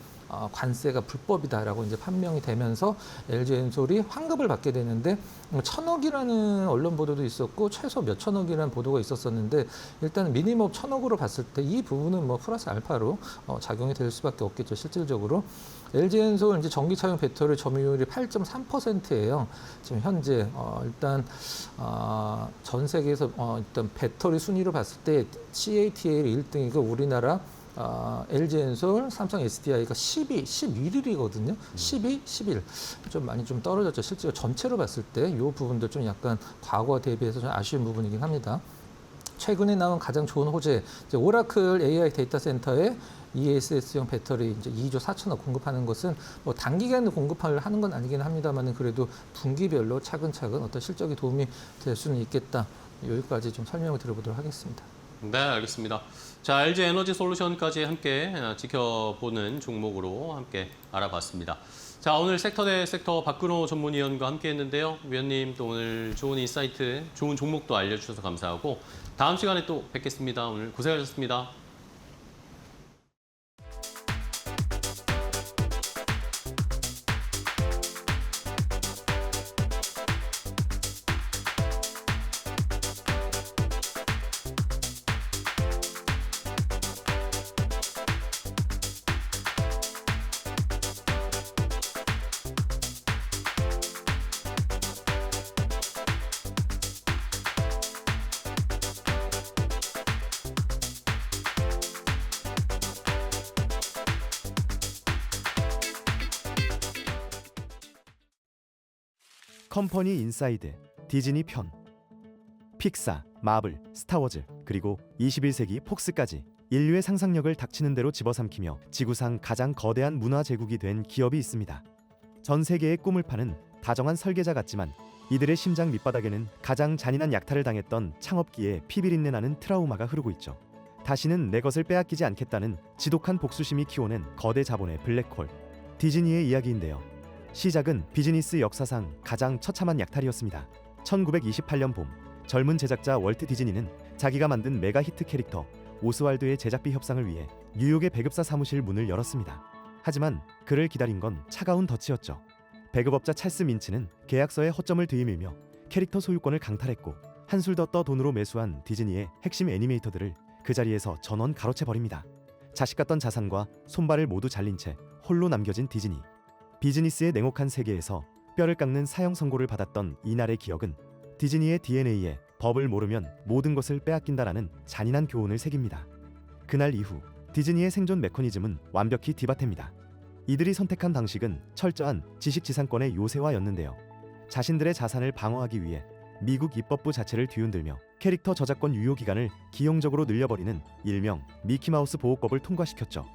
관세가 불법이다라고 이제 판명이 되면서 LG 엔솔이 환급을 받게 되는데 1,000억이라는 언론 보도도 있었고 최소 몇 천억이라는 보도가 있었었는데 일단 미니멈 1,000억으로 봤을 때 이 부분은 뭐 플러스 알파로 작용이 될 수밖에 없겠죠. 실질적으로 LG 엔솔 이제 전기차용 배터리 점유율이 8.3%예요. 지금 현재 일단 전 세계에서 일단 배터리 순위로 봤을 때 CATL 1등이고 우리나라 LG 엔솔, 삼성 SDI가 12, 11위거든요. 12, 11. 좀 많이 좀 떨어졌죠. 실제로 전체로 봤을 때 이 부분도 좀 약간 과거와 대비해서 좀 아쉬운 부분이긴 합니다. 최근에 나온 가장 좋은 호재, 이제 오라클 AI 데이터 센터에 ESS용 배터리 이제 2조 4천억 공급하는 것은 뭐 단기간에 공급을 하는 건 아니긴 합니다만은 그래도 분기별로 차근차근 어떤 실적이 도움이 될 수는 있겠다. 여기까지 좀 설명을 드려보도록 하겠습니다. 네, 알겠습니다. 자, LG 에너지 솔루션까지 함께 지켜보는 종목으로 함께 알아봤습니다. 자, 오늘 섹터 대 섹터 박근호 전문위원과 함께 했는데요. 위원님 또 오늘 좋은 인사이트, 좋은 종목도 알려주셔서 감사하고 다음 시간에 또 뵙겠습니다. 오늘 고생하셨습니다. 컴퍼니 인사이드, 디즈니 편, 픽사, 마블, 스타워즈, 그리고 21세기 폭스까지 인류의 상상력을 닥치는 대로 집어삼키며 지구상 가장 거대한 문화 제국이 된 기업이 있습니다. 전 세계의 꿈을 파는 다정한 설계자 같지만 이들의 심장 밑바닥에는 가장 잔인한 약탈을 당했던 창업기에 피비린내 나는 트라우마가 흐르고 있죠. 다시는 내 것을 빼앗기지 않겠다는 지독한 복수심이 키워낸 거대 자본의 블랙홀, 디즈니의 이야기인데요. 시작은 비즈니스 역사상 가장 처참한 약탈이었습니다. 1928년 봄, 젊은 제작자 월트 디즈니는 자기가 만든 메가 히트 캐릭터 오스왈드의 제작비 협상을 위해 뉴욕의 배급사 사무실 문을 열었습니다. 하지만 그를 기다린 건 차가운 덫이었죠. 배급업자 찰스 민츠는 계약서에 허점을 들이밀며 캐릭터 소유권을 강탈했고 한술 더 떠 돈으로 매수한 디즈니의 핵심 애니메이터들을 그 자리에서 전원 가로채버립니다. 자식 같던 자산과 손발을 모두 잘린 채 홀로 남겨진 디즈니. 비즈니스의 냉혹한 세계에서 뼈를 깎는 사형 선고를 받았던 이날의 기억은 디즈니의 DNA에 법을 모르면 모든 것을 빼앗긴다라는 잔인한 교훈을 새깁니다. 그날 이후 디즈니의 생존 메커니즘은 완벽히 디바테입니다. 이들이 선택한 방식은 철저한 지식지상권의 요새화였는데요. 자신들의 자산을 방어하기 위해 미국 입법부 자체를 뒤흔들며 캐릭터 저작권 유효 기간을 기형적으로 늘려버리는 일명 미키마우스 보호법을 통과시켰죠.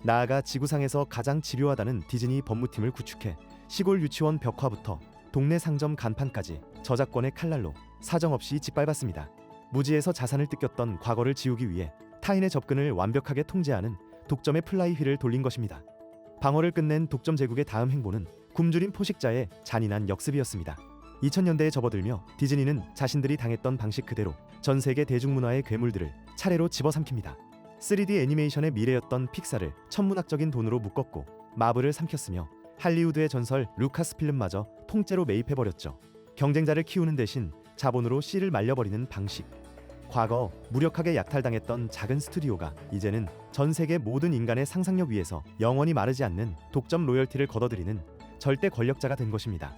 나아가 지구상에서 가장 집요하다는 디즈니 법무팀을 구축해 시골 유치원 벽화부터 동네 상점 간판까지 저작권의 칼날로 사정없이 짓밟았습니다. 무지에서 자산을 뜯겼던 과거를 지우기 위해 타인의 접근을 완벽하게 통제하는 독점의 플라이 휠을 돌린 것입니다. 방어를 끝낸 독점 제국의 다음 행보는 굶주린 포식자의 잔인한 역습이었습니다. 2000년대에 접어들며 디즈니는 자신들이 당했던 방식 그대로 전 세계 대중문화의 괴물들을 차례로 집어삼킵니다. 3D 애니메이션의 미래였던 픽사를 천문학적인 돈으로 묶었고 마블을 삼켰으며 할리우드의 전설 루카스필름마저 통째로 매입해버렸죠. 경쟁자를 키우는 대신 자본으로 씨를 말려버리는 방식. 과거 무력하게 약탈당했던 작은 스튜디오가 이제는 전 세계 모든 인간의 상상력 위에서 영원히 마르지 않는 독점 로열티를 거둬들이는 절대 권력자가 된 것입니다.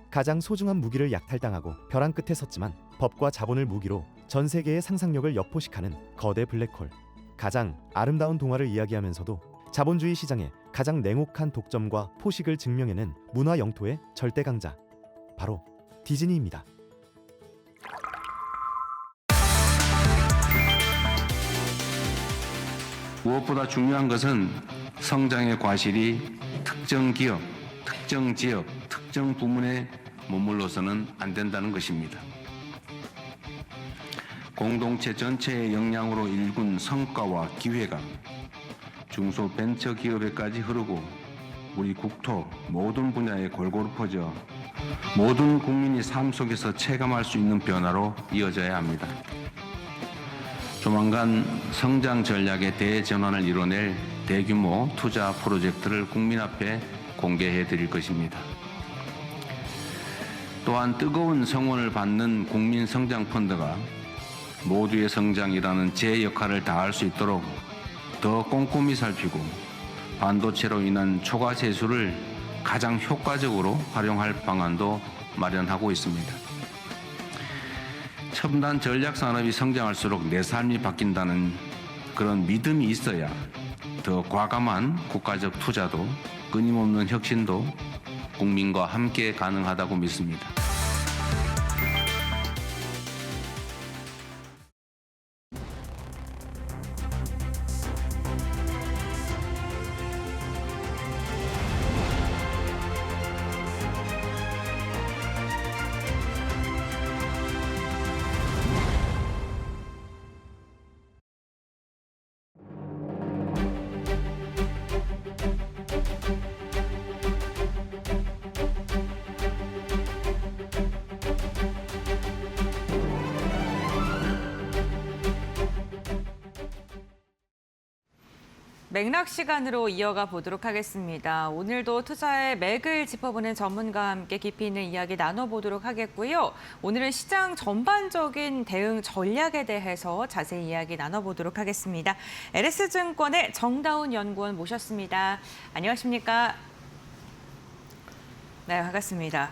가장 소중한 무기를 약탈당하고 벼랑 끝에 섰지만 법과 자본을 무기로 전 세계의 상상력을 여포식하는 거대 블랙홀. 가장 아름다운 동화를 이야기하면서도 자본주의 시장의 가장 냉혹한 독점과 포식을 증명해낸 문화 영토의 절대 강자. 바로 디즈니입니다. 무엇보다 중요한 것은 성장의 과실이 특정 기업, 특정 지역, 특정 부문에 머물러서는 안 된다는 것입니다. 공동체 전체의 역량으로 일군 성과와 기회가 중소벤처기업에까지 흐르고 우리 국토 모든 분야에 골고루 퍼져 모든 국민이 삶 속에서 체감할 수 있는 변화로 이어져야 합니다. 조만간 성장 전략의 대전환을 이뤄낼 대규모 투자 프로젝트를 국민 앞에 공개해 드릴 것입니다. 또한 뜨거운 성원을 받는 국민 성장 펀드가 모두의 성장이라는 제 역할을 다할 수 있도록 더 꼼꼼히 살피고 반도체로 인한 초과 세수를 가장 효과적으로 활용할 방안도 마련하고 있습니다. 첨단 전략 산업이 성장할수록 내 삶이 바뀐다는 그런 믿음이 있어야 더 과감한 국가적 투자도 끊임없는 혁신도 국민과 함께 가능하다고 믿습니다. 맥락 시간으로 이어가 보도록 하겠습니다. 오늘도 투자의 맥을 짚어보는 전문가와 함께 깊이 있는 이야기 나눠보도록 하겠고요. 오늘은 시장 전반적인 대응 전략에 대해서 자세히 이야기 나눠보도록 하겠습니다. LS증권의 정다운 연구원 모셨습니다. 안녕하십니까? 네, 반갑습니다.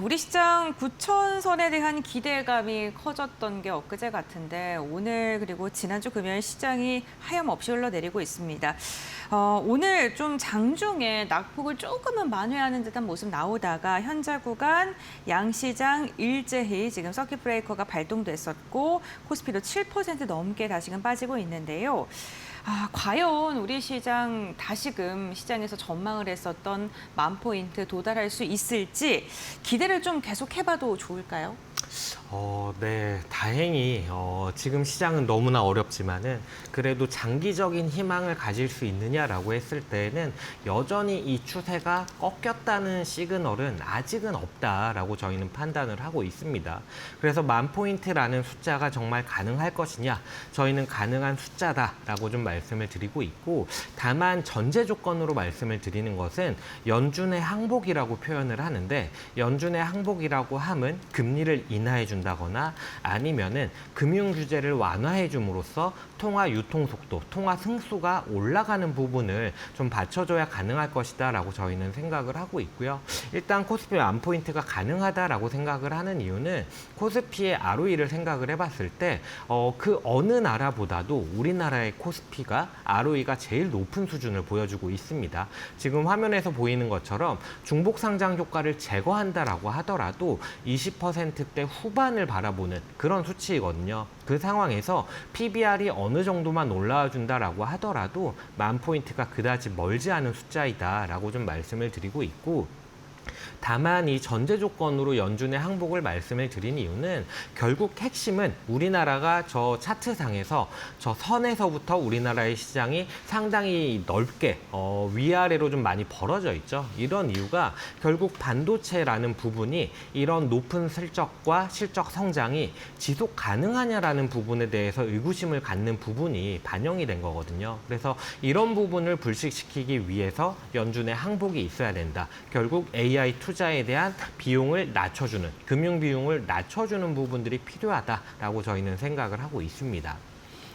우리 시장 9,000선에 대한 기대감이 커졌던 게 엊그제 같은데 오늘 그리고 지난주 금요일 시장이 하염없이 흘러내리고 있습니다. 오늘 좀 장중에 낙폭을 조금은 만회하는 듯한 모습 나오다가 현재 구간 양시장 일제히 지금 서킷 브레이커가 발동됐었고 코스피도 7% 넘게 다시금 빠지고 있는데요. 과연 우리 시장 다시금 시장에서 전망을 했었던 10,000포인트 도달할 수 있을지 기대를 좀 계속 해봐도 좋을까요? 네, 다행히 지금 시장은 너무나 어렵지만은 그래도 장기적인 희망을 가질 수 있느냐라고 했을 때는 여전히 이 추세가 꺾였다는 시그널은 아직은 없다라고 저희는 판단을 하고 있습니다. 그래서 10,000포인트라는 숫자가 정말 가능할 것이냐? 저희는 가능한 숫자다라고 좀 말씀을 드리고 있고, 다만 전제 조건으로 말씀을 드리는 것은 연준의 항복이라고 표현을 하는데, 연준의 항복이라고 함은 금리를 인하해 준다거나 아니면은 금융 규제를 완화해 줌으로써 통화 유통 속도, 통화 승수가 올라가는 부분을 좀 받쳐줘야 가능할 것이다라고 저희는 생각을 하고 있고요. 일단 코스피 10,000포인트가 가능하다라고 생각을 하는 이유는 코스피의 ROE를 생각을 해봤을 때 그 어느 나라보다도 우리나라의 코스피가 ROE가 제일 높은 수준을 보여주고 있습니다. 지금 화면에서 보이는 것처럼 중복 상장 효과를 제거한다라고 하더라도 20%대 후반을 바라보는 그런 수치이거든요. 그 상황에서 PBR이 어느 정도만 올라와 준다라고 하더라도 10,000포인트가 그다지 멀지 않은 숫자이다라고 좀 말씀을 드리고 있고, 다만 이 전제 조건으로 연준의 항복을 말씀을 드린 이유는 결국 핵심은 우리나라가 저 차트상에서 저 선에서부터 우리나라의 시장이 상당히 넓게 위아래로 좀 많이 벌어져 있죠. 이런 이유가 결국 반도체라는 부분이 이런 높은 실적과 실적 성장이 지속 가능하냐라는 부분에 대해서 의구심을 갖는 부분이 반영이 된 거거든요. 그래서 이런 부분을 불식시키기 위해서 연준의 항복이 있어야 된다. 결국 AI 투자에 대한 비용을 낮춰주는, 금융 비용을 낮춰주는 부분들이 필요하다라고 저희는 생각을 하고 있습니다.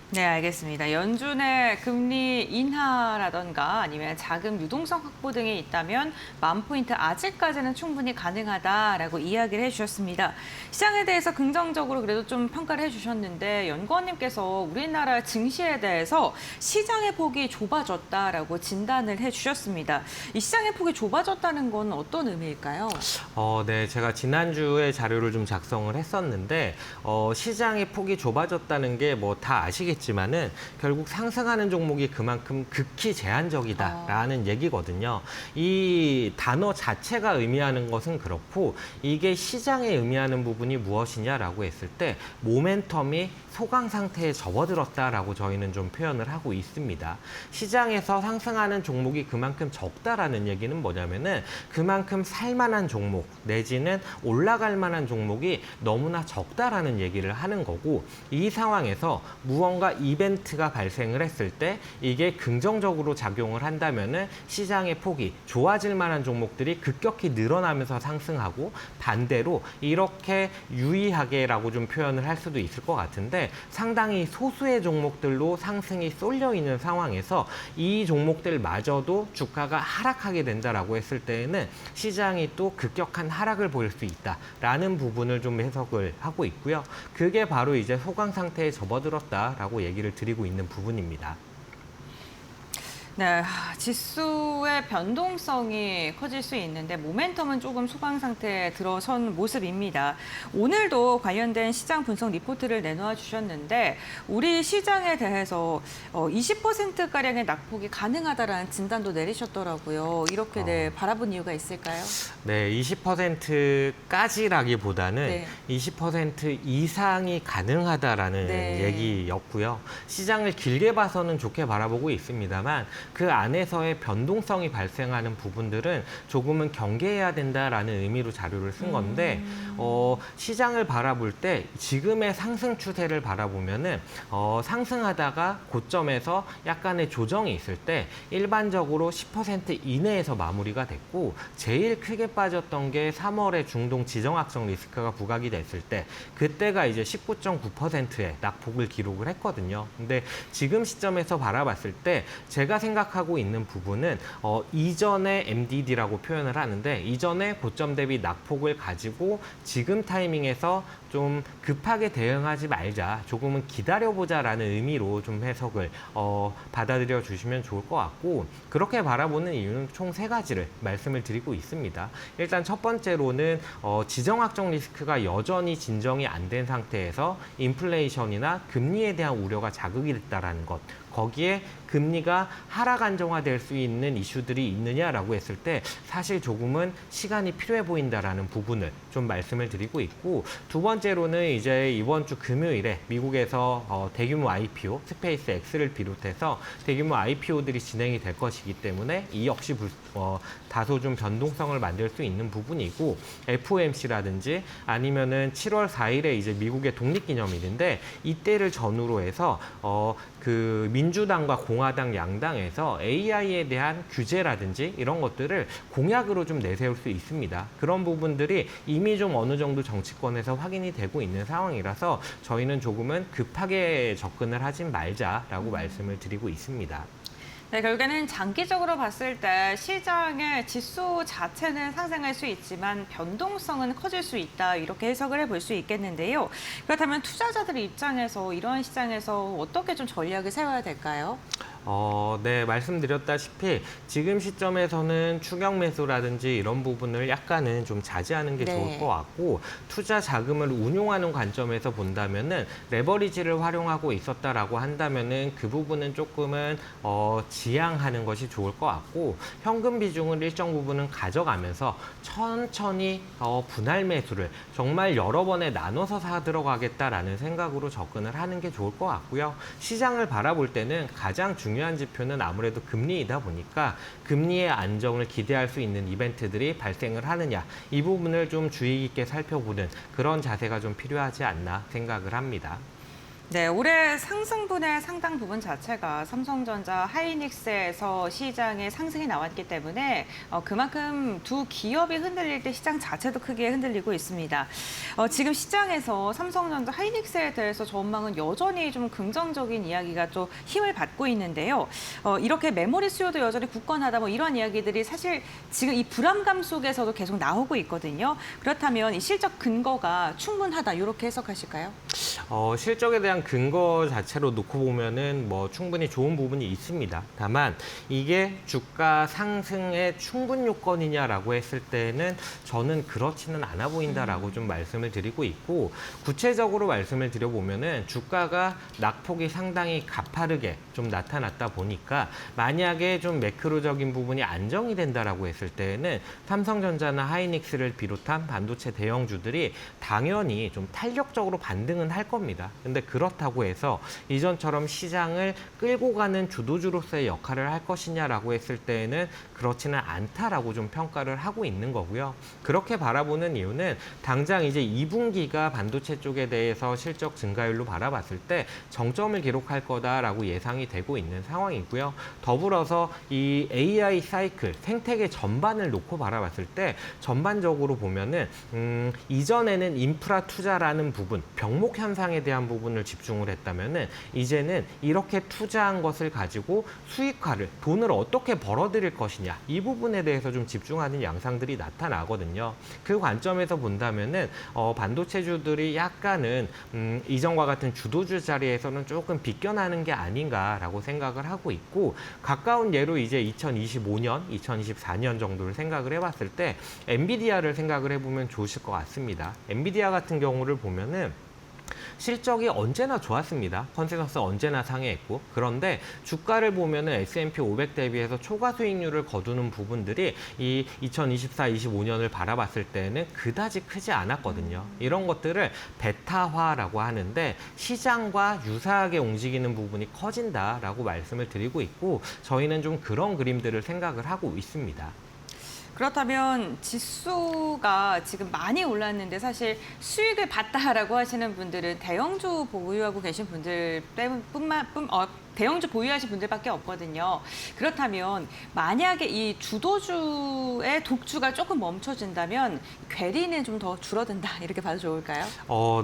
네, 알겠습니다. 연준의 금리 인하라던가 아니면 자금 유동성 확보 등이 있다면 10,000포인트 아직까지는 충분히 가능하다라고 이야기를 해주셨습니다. 시장에 대해서 긍정적으로 그래도 좀 평가를 해주셨는데 연구원님께서 우리나라 증시에 대해서 시장의 폭이 좁아졌다라고 진단을 해주셨습니다. 이 시장의 폭이 좁아졌다는 건 어떤 의미일까요? 네, 제가 지난주에 자료를 좀 작성을 했었는데 시장의 폭이 좁아졌다는 게 뭐 다 아시겠지만은 결국 상승하는 종목이 그만큼 극히 제한적이다라는 얘기거든요. 이 단어 자체가 의미하는 것은 그렇고 이게 시장에 의미하는 부분이 무엇이냐라고 했을 때 모멘텀이 소강 상태에 접어들었다라고 저희는 좀 표현을 하고 있습니다. 시장에서 상승하는 종목이 그만큼 적다라는 얘기는 뭐냐면은 그만큼 살만한 종목 내지는 올라갈 만한 종목이 너무나 적다라는 얘기를 하는 거고 이 상황에서 무언가 이벤트가 발생을 했을 때 이게 긍정적으로 작용을 한다면은 시장의 폭이 좋아질 만한 종목들이 급격히 늘어나면서 상승하고 반대로 이렇게 유의하게라고 좀 표현을 할 수도 있을 것 같은데 상당히 소수의 종목들로 상승이 쏠려 있는 상황에서 이 종목들마저도 주가가 하락하게 된다라고 했을 때에는 시장이 또 급격한 하락을 보일 수 있다라는 부분을 좀 해석을 하고 있고요. 그게 바로 이제 소강 상태에 접어들었다라고 얘기를 드리고 있는 부분입니다. 네, 지수의 변동성이 커질 수 있는데 모멘텀은 조금 소강 상태에 들어선 모습입니다. 오늘도 관련된 시장 분석 리포트를 내놓아 주셨는데 우리 시장에 대해서 20%가량의 낙폭이 가능하다라는 진단도 내리셨더라고요. 이렇게 바라본 이유가 있을까요? 네, 20%까지라기보다는 네. 20% 이상이 가능하다라는 네. 얘기였고요. 시장을 길게 봐서는 좋게 바라보고 있습니다만 그 안에서의 변동성이 발생하는 부분들은 조금은 경계해야 된다라는 의미로 자료를 쓴 건데 시장을 바라볼 때 지금의 상승 추세를 바라보면은 상승하다가 고점에서 약간의 조정이 있을 때 일반적으로 10% 이내에서 마무리가 됐고 제일 크게 빠졌던 게 3월에 중동 지정학적 리스크가 부각이 됐을 때 그때가 이제 19.9%의 낙폭을 기록을 했거든요. 근데 지금 시점에서 바라봤을 때 제가 생각하고 있는 부분은 이전의 MDD라고 표현을 하는데 이전에 고점 대비 낙폭을 가지고 지금 타이밍에서 좀 급하게 대응하지 말자, 조금은 기다려보자라는 의미로 좀 해석을 받아들여 주시면 좋을 것 같고 그렇게 바라보는 이유는 총 3가지를 말씀을 드리고 있습니다. 일단 첫 번째로는 지정학적 리스크가 여전히 진정이 안 된 상태에서 인플레이션이나 금리에 대한 우려가 자극이 됐다라는 것, 거기에 금리가 하락 안정화될 수 있는 이슈들이 있느냐라고 했을 때 사실 조금은 시간이 필요해 보인다라는 부분을 좀 말씀을 드리고 있고 두 번째로는 이제 이번 주 금요일에 미국에서 대규모 IPO, 스페이스 X를 비롯해서 대규모 IPO들이 진행이 될 것이기 때문에 이 역시 다소 좀 변동성을 만들 수 있는 부분이고 FOMC라든지 아니면은 7월 4일에 이제 미국의 독립기념일인데 이때를 전후로 해서 그 민주당과 공화당 양당에서 AI에 대한 규제라든지 이런 것들을 공약으로 좀 내세울 수 있습니다. 그런 부분들이 이미 좀 어느 정도 정치권에서 확인이 되고 있는 상황이라서 저희는 조금은 급하게 접근을 하지 말자라고 말씀을 드리고 있습니다. 네, 결국에는 장기적으로 봤을 때 시장의 지수 자체는 상승할 수 있지만 변동성은 커질 수 있다 이렇게 해석을 해볼 수 있겠는데요. 그렇다면 투자자들 입장에서 이러한 시장에서 어떻게 좀 전략을 세워야 될까요? 네, 말씀드렸다시피 지금 시점에서는 추격 매수라든지 이런 부분을 약간은 좀 자제하는 게 네. 좋을 것 같고 투자 자금을 운용하는 관점에서 본다면은 레버리지를 활용하고 있었다라고 한다면은 그 부분은 조금은 지양하는 것이 좋을 것 같고 현금 비중을 일정 부분은 가져가면서 천천히 분할 매수를 정말 여러 번에 나눠서 사 들어가겠다라는 생각으로 접근을 하는 게 좋을 것 같고요. 시장을 바라볼 때는 가장 중요한 지표는 아무래도 금리이다 보니까 금리의 안정을 기대할 수 있는 이벤트들이 발생을 하느냐 이 부분을 좀 주의 깊게 살펴보는 그런 자세가 좀 필요하지 않나 생각을 합니다. 네, 올해 상승분의 상당 부분 자체가 삼성전자, 하이닉스에서 시장에 상승이 나왔기 때문에 그만큼 두 기업이 흔들릴 때 시장 자체도 크게 흔들리고 있습니다. 지금 시장에서 삼성전자, 하이닉스에 대해서 전망은 여전히 좀 긍정적인 이야기가 좀 힘을 받고 있는데요. 이렇게 메모리 수요도 여전히 굳건하다 뭐 이런 이야기들이 사실 지금 이 불안감 속에서도 계속 나오고 있거든요. 그렇다면 이 실적 근거가 충분하다 이렇게 해석하실까요? 실적에 대한 근거 자체로 놓고 보면은 뭐 충분히 좋은 부분이 있습니다. 다만 이게 주가 상승의 충분 요건이냐라고 했을 때는 저는 그렇지는 않아 보인다라고 좀 말씀을 드리고 있고 구체적으로 말씀을 드려보면은 주가가 낙폭이 상당히 가파르게 좀 나타났다 보니까 만약에 좀 매크로적인 부분이 안정이 된다라고 했을 때는 삼성전자나 하이닉스를 비롯한 반도체 대형주들이 당연히 좀 탄력적으로 반등은 할 겁니다. 근데 그렇다고 해서 이전처럼 시장을 끌고 가는 주도주로서의 역할을 할 것이냐라고 했을 때는 그렇지는 않다라고 좀 평가를 하고 있는 거고요. 그렇게 바라보는 이유는 당장 이제 2분기가 반도체 쪽에 대해서 실적 증가율로 바라봤을 때 정점을 기록할 거다라고 예상이 되고 있는 상황이고요. 더불어서 이 AI 사이클, 생태계 전반을 놓고 바라봤을 때 전반적으로 보면은 이전에는 인프라 투자라는 부분, 병목 현상에 대한 부분을 집중을 했다면은 이제는 이렇게 투자한 것을 가지고 수익화를 돈을 어떻게 벌어들일 것이냐 이 부분에 대해서 좀 집중하는 양상들이 나타나거든요. 그 관점에서 본다면은 반도체주들이 약간은 이전과 같은 주도주 자리에서는 조금 비껴나는 게 아닌가라고 생각을 하고 있고 가까운 예로 이제 2025년, 2024년 정도를 생각을 해봤을 때 엔비디아를 생각을 해보면 좋으실 것 같습니다. 엔비디아 같은 경우를 보면은 실적이 언제나 좋았습니다. 컨센서스 언제나 상회했고 그런데 주가를 보면은 S&P 500 대비해서 초과 수익률을 거두는 부분들이 이 2024, 25년을 바라봤을 때는 그다지 크지 않았거든요. 이런 것들을 베타화라고 하는데 시장과 유사하게 움직이는 부분이 커진다라고 말씀을 드리고 있고 저희는 좀 그런 그림들을 생각을 하고 있습니다. 그렇다면 지수가 지금 많이 올랐는데 사실 수익을 봤다라고 하시는 분들은 대형주 보유하고 계신 분들 대형주 보유하신 분들밖에 없거든요. 그렇다면 만약에 이 주도주의 독주가 조금 멈춰진다면 괴리는 좀 더 줄어든다 이렇게 봐도 좋을까요?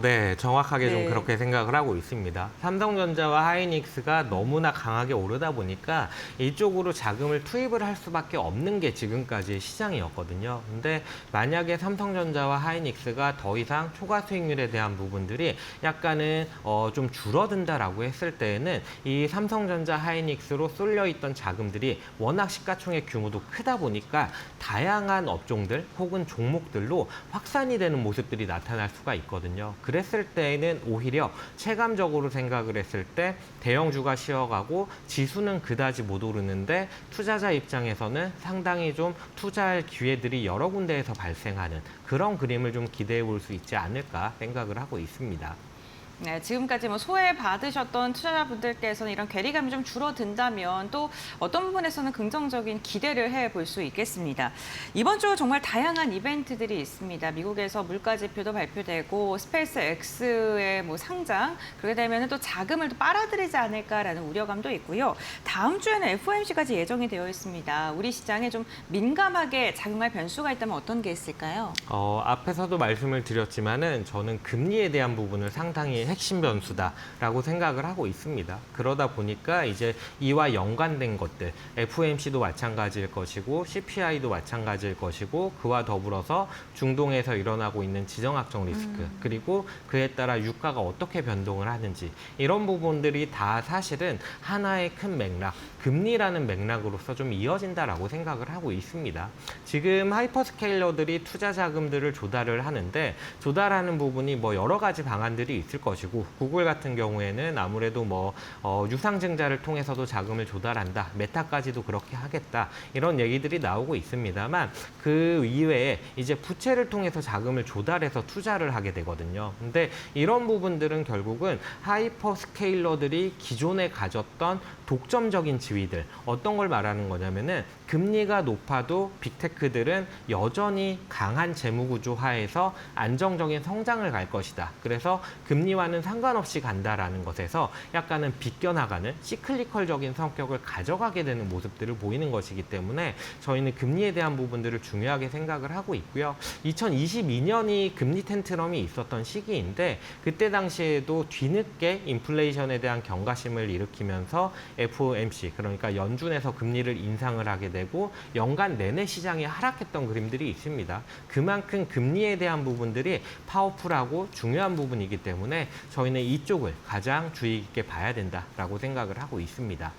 네, 정확하게 네. 좀 그렇게 생각을 하고 있습니다. 삼성전자와 하이닉스가 너무나 강하게 오르다 보니까 이쪽으로 자금을 투입을 할 수밖에 없는 게 지금까지의 시장이었거든요. 근데 만약에 삼성전자와 하이닉스가 더 이상 초과 수익률에 대한 부분들이 약간은 좀 줄어든다라고 했을 때는 이 삼성전자, 하이닉스로 쏠려 있던 자금들이 워낙 시가총액 규모도 크다 보니까 다양한 업종들 혹은 종목들로 확산이 되는 모습들이 나타날 수가 있거든요. 그랬을 때에는 오히려 체감적으로 생각을 했을 때 대형주가 쉬어가고 지수는 그다지 못 오르는데 투자자 입장에서는 상당히 좀 투자할 기회들이 여러 군데에서 발생하는 그런 그림을 좀 기대해 볼 수 있지 않을까 생각을 하고 있습니다. 네, 지금까지 뭐 소외받으셨던 투자자분들께서는 이런 괴리감이 좀 줄어든다면 또 어떤 부분에서는 긍정적인 기대를 해볼 수 있겠습니다. 이번 주 정말 다양한 이벤트들이 있습니다. 미국에서 물가지표도 발표되고 스페이스 X의 뭐 상장, 그렇게 되면 또 자금을 또 빨아들이지 않을까라는 우려감도 있고요. 다음 주에는 FOMC까지 예정이 되어 있습니다. 우리 시장에 좀 민감하게 작용할 변수가 있다면 어떤 게 있을까요? 앞에서도 말씀을 드렸지만은 저는 금리에 대한 부분을 상당히 굉장히 핵심 변수다라고 생각을 하고 있습니다. 그러다 보니까 이제 이와 연관된 것들, FOMC도 마찬가지일 것이고 CPI도 마찬가지일 것이고 그와 더불어서 중동에서 일어나고 있는 지정학적 리스크 그리고 그에 따라 유가가 어떻게 변동을 하는지 이런 부분들이 다 사실은 하나의 큰 맥락, 금리라는 맥락으로서 좀 이어진다라고 생각을 하고 있습니다. 지금 하이퍼스케일러들이 투자 자금들을 조달을 하는데 조달하는 부분이 뭐 여러 가지 방안들이 있을 것이고 구글 같은 경우에는 아무래도 뭐 유상증자를 통해서도 자금을 조달한다. 메타까지도 그렇게 하겠다. 이런 얘기들이 나오고 있습니다만 그 이외에 이제 부채를 통해서 자금을 조달해서 투자를 하게 되거든요. 근데 이런 부분들은 결국은 하이퍼스케일러들이 기존에 가졌던 독점적인 지위들 어떤 걸 말하는 거냐면은 금리가 높아도 빅테크들은 여전히 강한 재무구조 하에서 안정적인 성장을 갈 것이다. 그래서 금리와는 상관없이 간다라는 것에서 약간은 비껴나가는 시클리컬적인 성격을 가져가게 되는 모습들을 보이는 것이기 때문에 저희는 금리에 대한 부분들을 중요하게 생각을 하고 있고요. 2022년이 금리 텐트럼이 있었던 시기인데 그때 당시에도 뒤늦게 인플레이션에 대한 경각심을 일으키면서 FOMC 그러니까 연준에서 금리를 인상을 하게 되고 연간 내내 시장이 하락했던 그림들이 있습니다. 그만큼 금리에 대한 부분들이 파워풀하고 중요한 부분이기 때문에 저희는 이쪽을 가장 주의 깊게 봐야 된다라고 생각을 하고 있습니다.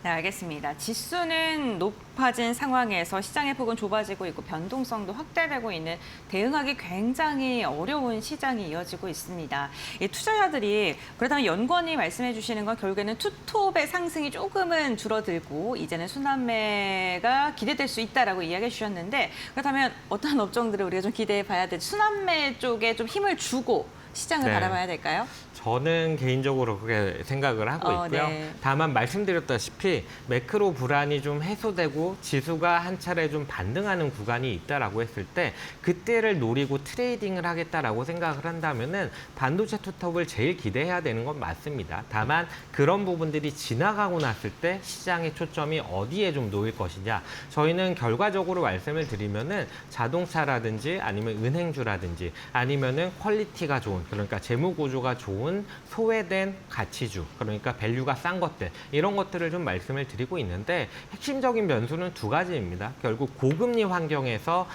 네, 알겠습니다. 지수는 높아진 상황에서 시장의 폭은 좁아지고 있고 변동성도 확대되고 있는 대응하기 굉장히 어려운 시장이 이어지고 있습니다. 이 투자자들이 그렇다면 연구원이 말씀해 주시는 건 결국에는 투톱의 상승이 조금은 줄어들고 이제는 순환매가 기대될 수 있다라고 이야기해 주셨는데 그렇다면 어떤 업종들을 우리가 좀 기대해 봐야 될지 순환매 쪽에 좀 힘을 주고 시장을 네. 바라봐야 될까요? 저는 개인적으로 그렇게 생각을 하고 있고요. 네. 다만 말씀드렸다시피 매크로 불안이 좀 해소되고 지수가 한 차례 좀 반등하는 구간이 있다라고 했을 때 그때를 노리고 트레이딩을 하겠다라고 생각을 한다면은 반도체 투톱을 제일 기대해야 되는 건 맞습니다. 다만 그런 부분들이 지나가고 났을 때 시장의 초점이 어디에 좀 놓일 것이냐. 저희는 결과적으로 말씀을 드리면은 자동차라든지 아니면 은행주라든지 아니면은 퀄리티가 좋은 그러니까 재무 구조가 좋은 소외된 가치주, 그러니까 밸류가 싼 것들, 이런 것들을 좀 말씀을 드리고 있는데 핵심적인 변수는 두 가지입니다. 결국 고금리 환경에서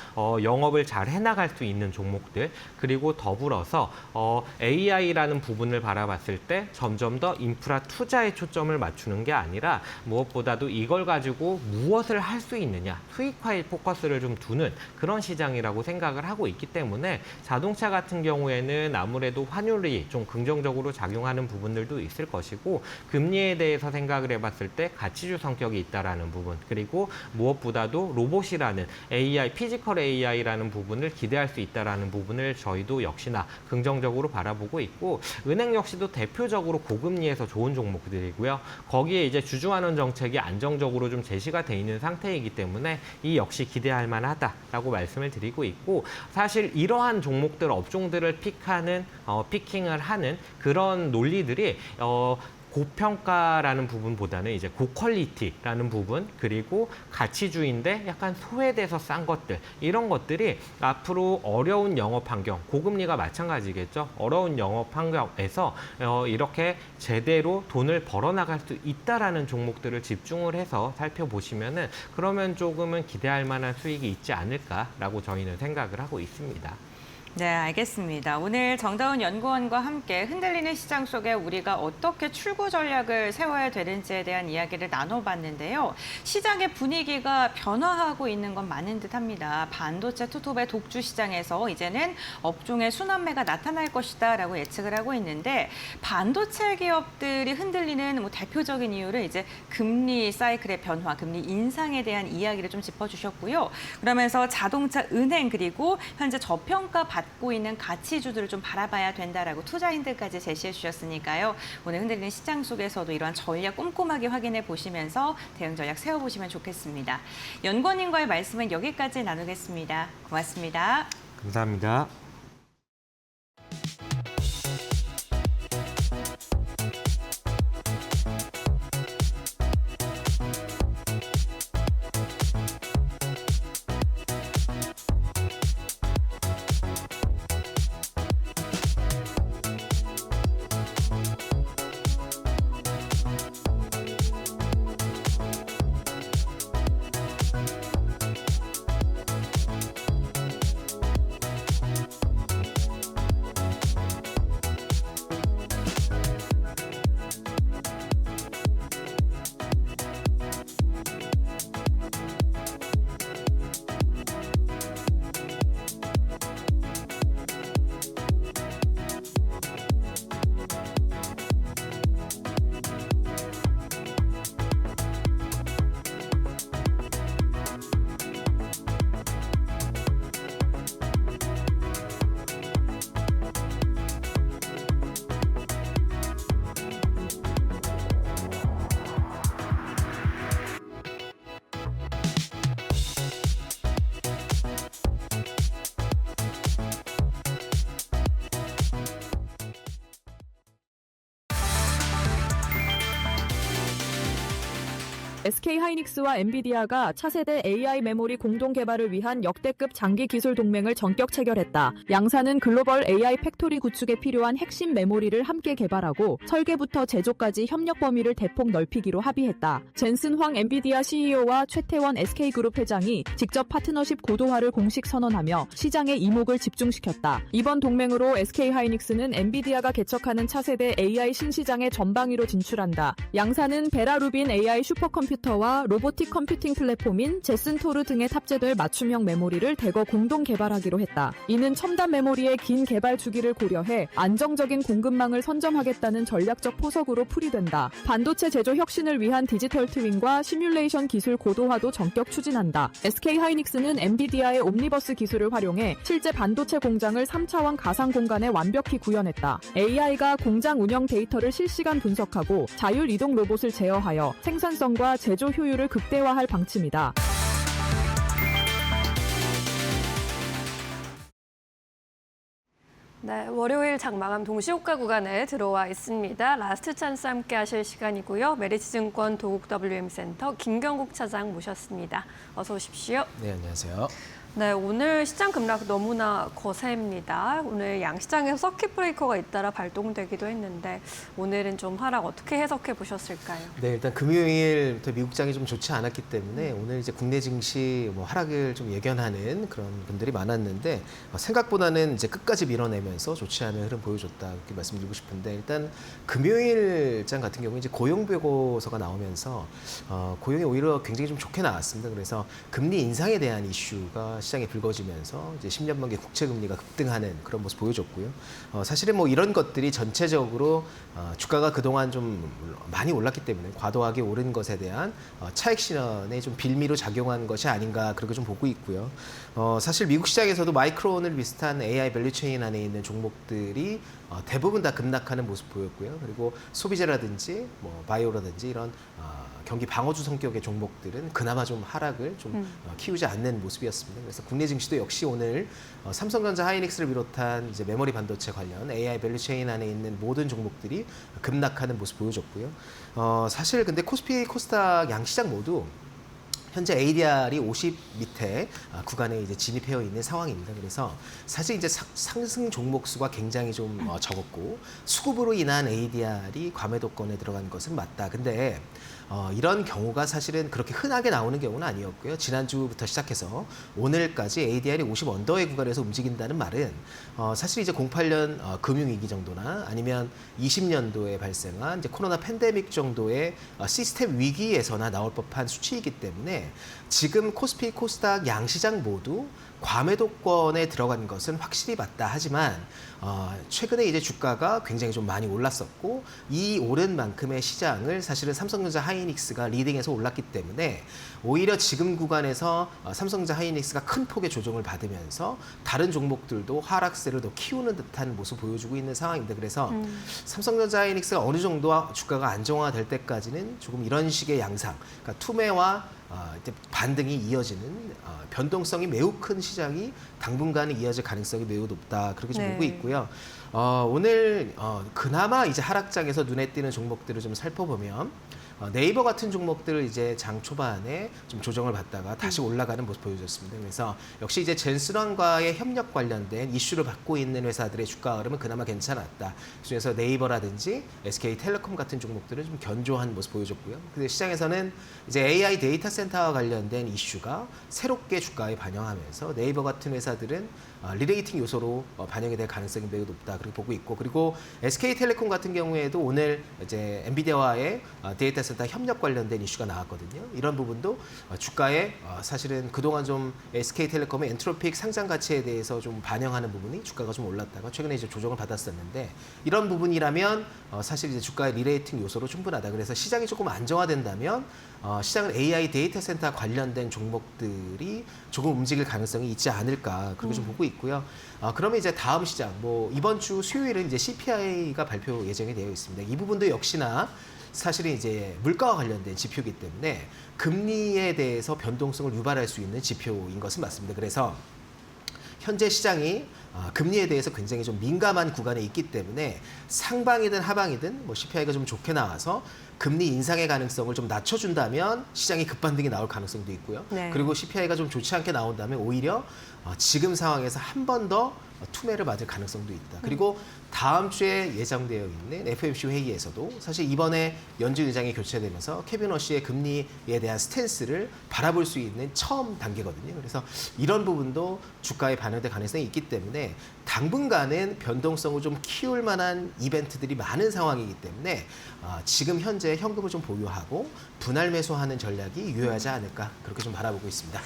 영업을 잘 해나갈 수 있는 종목들, 그리고 더불어서 AI라는 부분을 바라봤을 때 점점 더 인프라 투자에 초점을 맞추는 게 아니라 무엇보다도 이걸 가지고 무엇을 할 수 있느냐, 수익화에 포커스를 좀 두는 그런 시장이라고 생각을 하고 있기 때문에 자동차 같은 경우에는 아무래도 환율이 좀 긍정적으로 작용하는 부분들도 있을 것이고 금리에 대해서 생각을 해봤을 때 가치주 성격이 있다라는 부분 그리고 무엇보다도 로봇이라는 AI, 피지컬 AI라는 부분을 기대할 수 있다라는 부분을 저희도 역시나 긍정적으로 바라보고 있고 은행 역시도 대표적으로 고금리에서 좋은 종목들이고요. 거기에 이제 주주환원 정책이 안정적으로 좀 제시가 돼 있는 상태이기 때문에 이 역시 기대할 만하다라고 말씀을 드리고 있고 사실 이러한 종목들, 업종들을 피킹을 하는 그런 논리들이 고평가라는 부분보다는 이제 고퀄리티라는 부분 그리고 가치주인데 약간 소외돼서 싼 것들 이런 것들이 앞으로 어려운 영업 환경, 고금리가 마찬가지겠죠. 어려운 영업 환경에서 이렇게 제대로 돈을 벌어나갈 수 있다라는 종목들을 집중을 해서 살펴보시면은 그러면 조금은 기대할 만한 수익이 있지 않을까라고 저희는 생각을 하고 있습니다. 네, 알겠습니다. 오늘 정다운 연구원과 함께 흔들리는 시장 속에 우리가 어떻게 출구 전략을 세워야 되는지에 대한 이야기를 나눠봤는데요. 시장의 분위기가 변화하고 있는 건 많은 듯합니다. 반도체 투톱의 독주 시장에서 이제는 업종의 순환매가 나타날 것이다라고 예측을 하고 있는데 반도체 기업들이 흔들리는 대표적인 이유를 이제 금리 사이클의 변화, 금리 인상에 대한 이야기를 좀 짚어주셨고요. 그러면서 자동차, 은행 그리고 현재 저평가 받고 있는 가치주들을 좀 바라봐야 된다라고 투자인들까지 제시해 주셨으니까요. 오늘 흔들리는 시장 속에서도 이러한 전략 꼼꼼하게 확인해 보시면서 대응 전략 세워보시면 좋겠습니다. 연구원님과의 말씀은 여기까지 나누겠습니다. 고맙습니다. 감사합니다. SK하이닉스와 엔비디아가 차세대 AI 메모리 공동 개발을 위한 역대급 장기 기술 동맹을 전격 체결했다. 양사는 글로벌 AI 팩토리 구축에 필요한 핵심 메모리를 함께 개발하고 설계부터 제조까지 협력 범위를 대폭 넓히기로 합의했다. 젠슨 황 엔비디아 CEO와 최태원 SK그룹 회장이 직접 파트너십 고도화를 공식 선언하며 시장의 이목을 집중시켰다. 이번 동맹으로 SK하이닉스는 엔비디아가 개척하는 차세대 AI 신시장에 전방위로 진출한다. 양사는 베라루빈 AI 슈퍼컴퓨터와 로보틱 컴퓨팅 플랫폼인 제슨토르 등에 탑재될 맞춤형 메모리를 대거 공동 개발하기로 했다. 이는 첨단 메모리의 긴 개발 주기를 고려해 안정적인 공급망을 선점하겠다는 전략적 포석으로 풀이된다. 반도체 제조 혁신을 위한 디지털 트윈과 시뮬레이션 기술 고도화도 전격 추진한다. SK하이닉스는 엔비디아의 옴니버스 기술을 활용해 실제 반도체 공장을 3차원 가상 공간에 완벽히 구현했다. AI가 공장 운영 데이터를 실시간 분석하고 자율 이동 로봇을 제어하여 생산성과 제조 효율을 극대화할 방침이다. 네, 월요일 장마감 동시호가 구간에 들어와 있습니다. 라스트 찬스 함께 하실 시간이고요. 메리츠증권 도국 WM센터 김경국 차장 모셨습니다. 어서 오십시오. 네, 안녕하세요. 네, 오늘 시장 급락 너무나 거셉니다. 오늘 양시장에서 서킷 브레이커가 잇따라 발동되기도 했는데 오늘은 좀 하락 어떻게 해석해 보셨을까요? 네, 일단 금요일부터 미국장이 좀 좋지 않았기 때문에 오늘 이제 국내 증시 뭐 하락을 좀 예견하는 그런 분들이 많았는데 생각보다는 이제 끝까지 밀어내면서 좋지 않은 흐름 보여줬다 이렇게 말씀드리고 싶은데 일단 금요일장 같은 경우에 이제 고용 보고서가 나오면서 고용이 오히려 굉장히 좀 좋게 나왔습니다. 그래서 금리 인상에 대한 이슈가 시장에 불거지면서 이제 10년 만기 국채 금리가 급등하는 그런 모습 보여줬고요. 사실은 뭐 이런 것들이 전체적으로 주가가 그동안 좀 많이 올랐기 때문에 과도하게 오른 것에 대한 차익 실현에 좀 빌미로 작용한 것이 아닌가 그렇게 좀 보고 있고요. 사실 미국 시장에서도 마이크론을 비슷한 AI 밸류체인 안에 있는 종목들이 대부분 다 급락하는 모습 보였고요. 그리고 소비재라든지 뭐 바이오라든지 이런 경기 방어주 성격의 종목들은 그나마 좀 하락을 좀 키우지 않는 모습이었습니다. 그래서 국내 증시도 역시 오늘 삼성전자 하이닉스를 비롯한 이제 메모리 반도체 관련 AI 밸류체인 안에 있는 모든 종목들이 급락하는 모습 보여줬고요. 사실 근데 코스피, 코스닥 양시장 모두 현재 ADR이 50 밑에 구간에 이제 진입해 있는 상황입니다. 그래서 사실 이제 상승 종목 수가 굉장히 좀 적었고 수급으로 인한 ADR이 과매도권에 들어간 것은 맞다. 근데 이런 경우가 사실은 그렇게 흔하게 나오는 경우는 아니었고요. 지난주부터 시작해서 오늘까지 ADR이 50 언더의 구간에서 움직인다는 말은 사실 이제 08년 금융위기 정도나 아니면 20년도에 발생한 이제 코로나 팬데믹 정도의 시스템 위기에서나 나올 법한 수치이기 때문에 지금 코스피, 코스닥 양시장 모두 과매도권에 들어간 것은 확실히 맞다. 하지만 최근에 이제 주가가 굉장히 좀 많이 올랐었고 이 오른 만큼의 시장을 사실은 삼성전자 하이닉스가 리딩해서 올랐기 때문에 오히려 지금 구간에서 삼성전자 하이닉스가 큰 폭의 조정을 받으면서 다른 종목들도 하락세를 더 키우는 듯한 모습 보여주고 있는 상황입니다. 그래서 삼성전자 하이닉스가 어느 정도 주가가 안정화될 때까지는 조금 이런 식의 양상, 그러니까 투매와 이제 반등이 이어지는 변동성이 매우 큰 시장이 당분간은 이어질 가능성이 매우 높다. 그렇게 좀 보고 있고요. 오늘 그나마 이제 하락장에서 눈에 띄는 종목들을 좀 살펴보면 네이버 같은 종목들을 이제 장 초반에 좀 조정을 받다가 다시 올라가는 모습 보여줬습니다. 그래서 역시 이제 젠스런과의 협력 관련된 이슈를 받고 있는 회사들의 주가 흐름은 그나마 괜찮았다. 그래서 네이버라든지 SK텔레콤 같은 종목들은 좀 견조한 모습 보여줬고요. 근데 시장에서는 이제 AI 데이터 센터와 관련된 이슈가 새롭게 주가에 반영하면서 네이버 같은 회사들은 리레이팅 요소로 반영이 될 가능성이 매우 높다. 그렇게 보고 있고, 그리고 SK텔레콤 같은 경우에도 오늘 이제 엔비디아와의 데이터 센터 협력 관련된 이슈가 나왔거든요. 이런 부분도 주가에 사실은 그동안 좀 SK텔레콤의 엔트로픽 상장 가치에 대해서 좀 반영하는 부분이 주가가 좀 올랐다가 최근에 이제 조정을 받았었는데 이런 부분이라면 사실 이제 주가의 리레이팅 요소로 충분하다. 그래서 시장이 조금 안정화된다면 시장은 AI 데이터 센터 관련된 종목들이 조금 움직일 가능성이 있지 않을까 그렇게 좀 보고 있고요. 그러면 이제 다음 시장 뭐 이번 주 수요일은 이제 CPI가 발표 예정이 되어 있습니다. 이 부분도 역시나 사실은 이제 물가와 관련된 지표이기 때문에 금리에 대해서 변동성을 유발할 수 있는 지표인 것은 맞습니다. 그래서 현재 시장이 금리에 대해서 굉장히 좀 민감한 구간에 있기 때문에 상방이든 하방이든 뭐 CPI가 좀 좋게 나와서 금리 인상의 가능성을 좀 낮춰준다면 시장이 급반등이 나올 가능성도 있고요. 네. 그리고 CPI가 좀 좋지 않게 나온다면 오히려 지금 상황에서 한 번 더 투매를 맞을 가능성도 있다. 그리고 다음 주에 예정되어 있는 FOMC 회의에서도 사실 이번에 연준 의장이 교체되면서 케빈 워시의 금리에 대한 스탠스를 바라볼 수 있는 처음 단계거든요. 그래서 이런 부분도 주가에 반영될 가능성이 있기 때문에 당분간은 변동성을 좀 키울 만한 이벤트들이 많은 상황이기 때문에 지금 현재 현금을 좀 보유하고 분할 매수하는 전략이 유효하지 않을까 그렇게 좀 바라보고 있습니다.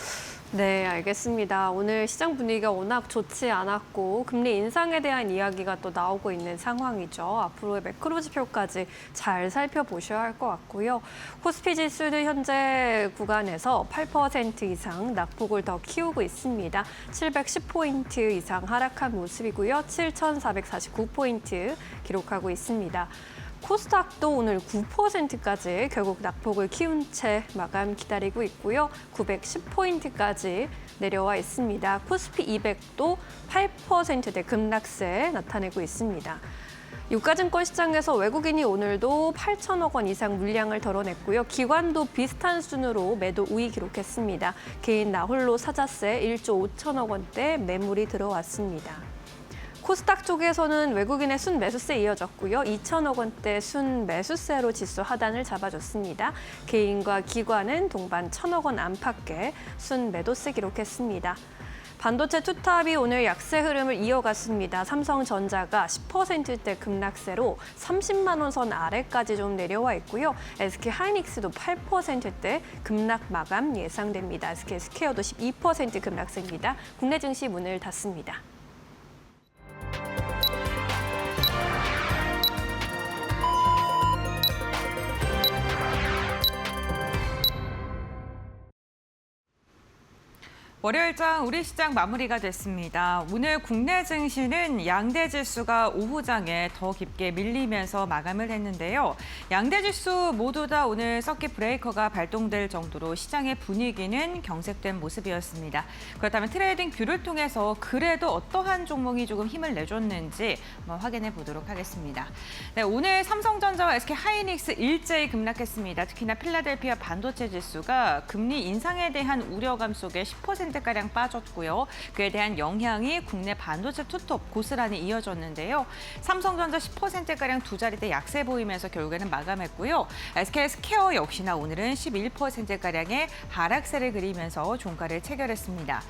네, 알겠습니다. 오늘 시장 분위기가 워낙 좋지 않았고 금리 인상에 대한 이야기가 또 나오고 있는 상황이죠. 앞으로의 매크로 지표까지 잘 살펴보셔야 할 것 같고요. 코스피 지수도 현재 구간에서 8% 이상 낙폭을 더 키우고 있습니다. 710포인트 이상 하락한 모습이고요. 7,449포인트 기록하고 있습니다. 코스닥도 오늘 9%까지 결국 낙폭을 키운 채 마감 기다리고 있고요. 910포인트까지 내려와 있습니다. 코스피 200도 8%대 급락세 나타내고 있습니다. 유가증권 시장에서 외국인이 오늘도 8천억 원 이상 물량을 덜어냈고요. 기관도 비슷한 순으로 매도 우위 기록했습니다. 개인 나홀로 사자세 1조 5천억 원대 매물이 들어왔습니다. 코스닥 쪽에서는 외국인의 순매수세 이어졌고요. 2천억 원대 순매수세로 지수 하단을 잡아줬습니다. 개인과 기관은 동반 1천억 원 안팎의 순매도세 기록했습니다. 반도체 투탑이 오늘 약세 흐름을 이어갔습니다. 삼성전자가 10%대 급락세로 30만 원 선 아래까지 좀 내려와 있고요. SK하이닉스도 8%대 급락 마감 예상됩니다. SK스퀘어도 12% 급락세입니다. 국내 증시 문을 닫습니다. 월요일장 우리 시장 마무리가 됐습니다. 오늘 국내 증시는 양대 지수가 오후장에 더 깊게 밀리면서 마감을 했는데요. 양대 지수 모두 다 오늘 서킷 브레이커가 발동될 정도로 시장의 분위기는 경색된 모습이었습니다. 그렇다면 트레이딩 뷰를 통해서 그래도 어떠한 종목이 조금 힘을 내줬는지 한번 확인해 보도록 하겠습니다. 네, 오늘 삼성전자와 SK하이닉스 일제히 급락했습니다. 특히나 필라델피아 반도체 지수가 금리 인상에 대한 우려감 속에 10%가량 빠졌고요. 그에 대한 영향이 국내 반도체 투톱 고스란히 이어졌는데요. 삼성전자 10%가량 두 자리대 약세 보이면서 결국에는 마감했고요. SK스퀘어 역시나 오늘은 11%가량의 하락세를 그리면서 종가를 체결했습니다.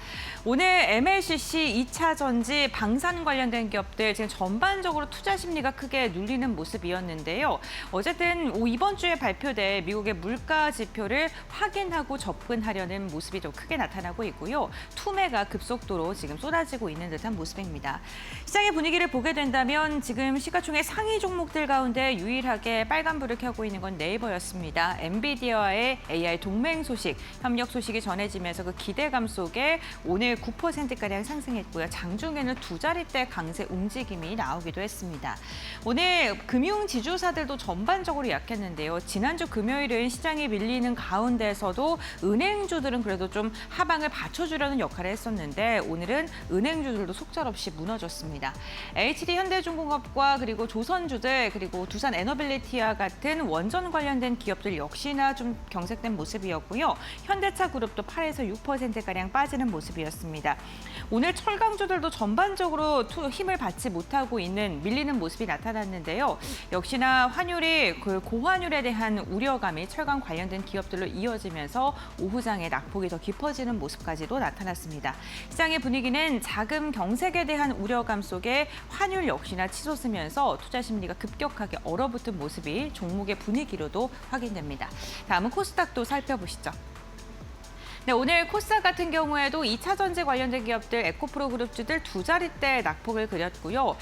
오늘 MLCC, 2차 전지, 방산 관련된 기업들 지금 전반적으로 투자 심리가 크게 눌리는 모습이었는데요. 어쨌든 이번 주에 발표된 미국의 물가 지표를 확인하고 접근하려는 모습이 더 크게 나타나고 있고요. 투매가 급속도로 지금 쏟아지고 있는 듯한 모습입니다. 시장의 분위기를 보게 된다면 지금 시가총액 상위 종목들 가운데 유일하게 빨간불을 켜고 있는 건 네이버였습니다. 엔비디아와의 AI 동맹 소식, 협력 소식이 전해지면서 그 기대감 속에 오늘 9%가량 상승했고요. 장중에는 두 자릿대 강세 움직임이 나오기도 했습니다. 오늘 금융 지주사들도 전반적으로 약했는데요. 지난주 금요일은 시장이 밀리는 가운데서도 은행주들은 그래도 좀 하방을 받쳐주려는 역할을 했었는데 오늘은 은행주들도 속절없이 무너졌습니다. HD 현대중공업과 그리고 조선주들 그리고 두산 에너빌리티와 같은 원전 관련된 기업들 역시나 좀 경색된 모습이었고요. 현대차 그룹도 8에서 6%가량 빠지는 모습이었습니다. 오늘 철강주들도 전반적으로 힘을 받지 못하고 있는 밀리는 모습이 나타났는데요. 역시나 환율이 고환율에 대한 우려감이 철강 관련된 기업들로 이어지면서 오후장에 낙폭이 더 깊어지는 모습까지도 나타났습니다. 시장의 분위기는 자금 경색에 대한 우려감 속에 환율 역시나 치솟으면서 투자 심리가 급격하게 얼어붙은 모습이 종목의 분위기로도 확인됩니다. 다음은 코스닥도 살펴보시죠. 네, 오늘 코스닥 같은 경우에도 2차 전지 관련된 기업들, 에코프로 그룹주들 두 자릿대 낙폭을 그렸고요.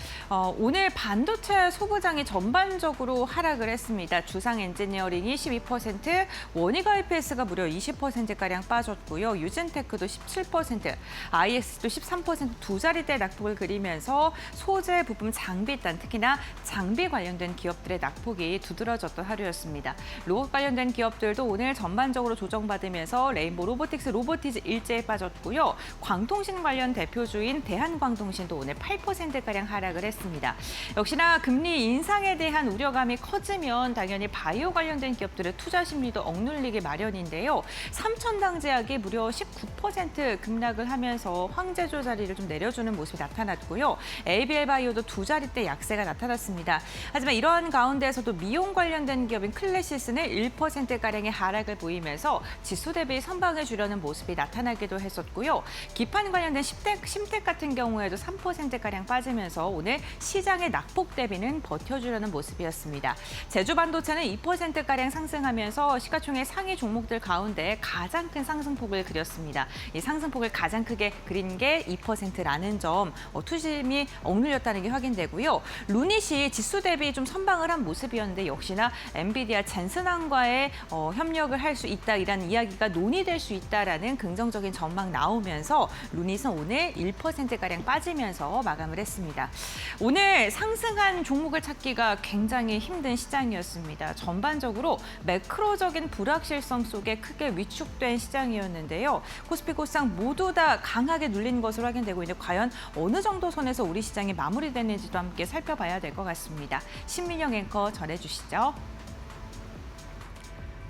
오늘 반도체 소부장이 전반적으로 하락을 했습니다. 주상 엔지니어링이 12%, 원희가 EPS가 무려 20%가량 빠졌고요. 유진테크도 17%, IS도 13%두 자릿대 낙폭을 그리면서 소재, 부품, 장비단, 특히나 장비 관련된 기업들의 낙폭이 두드러졌던 하루였습니다. 로봇 관련된 기업들도 오늘 전반적으로 조정받으면서 레인보 로보틱 바이오틱스 로보티즈 일제에 빠졌고요. 광통신 관련 대표주인 대한광통신도 오늘 8%가량 하락을 했습니다. 역시나 금리 인상에 대한 우려감이 커지면 당연히 바이오 관련된 기업들의 투자 심리도 억눌리기 마련인데요. 삼천당제약이 무려 19% 급락을 하면서 황제조 자리를 좀 내려주는 모습이 나타났고요. ABL 바이오도 2자릿대 약세가 나타났습니다. 하지만 이러한 가운데에서도 미용 관련된 기업인 클래시스는 1%가량의 하락을 보이면서 지수 대비 선방해 주려는 모습이 나타나기도 했었고요. 기판 관련된 심텍 같은 경우에도 3%가량 빠지면서 오늘 시장의 낙폭 대비는 버텨주려는 모습이었습니다. 제주반도체는 2%가량 상승하면서 시가총액 상위 종목들 가운데 가장 큰 상승폭을 그렸습니다. 이 상승폭을 가장 크게 그린 게 2%라는 점 투심이 억눌렸다는 게 확인되고요. 루닛이 지수 대비 좀 선방을 한 모습이었는데 역시나 엔비디아 젠슨항과의 협력을 할 수 있다 이라는 이야기가 논의될 수 있다라는 긍정적인 전망 나오면서 루닛은 오늘 1%가량 빠지면서 마감을 했습니다. 오늘 상승한 종목을 찾기가 굉장히 힘든 시장이었습니다. 전반적으로 매크로적인 불확실성 속에 크게 위축된 시장이었는데요. 코스피 코스닥 모두 다 강하게 눌린 것으로 확인되고 있는데 과연 어느 정도 선에서 우리 시장이 마무리되는지도 함께 살펴봐야 될 것 같습니다. 신민영 앵커 전해주시죠.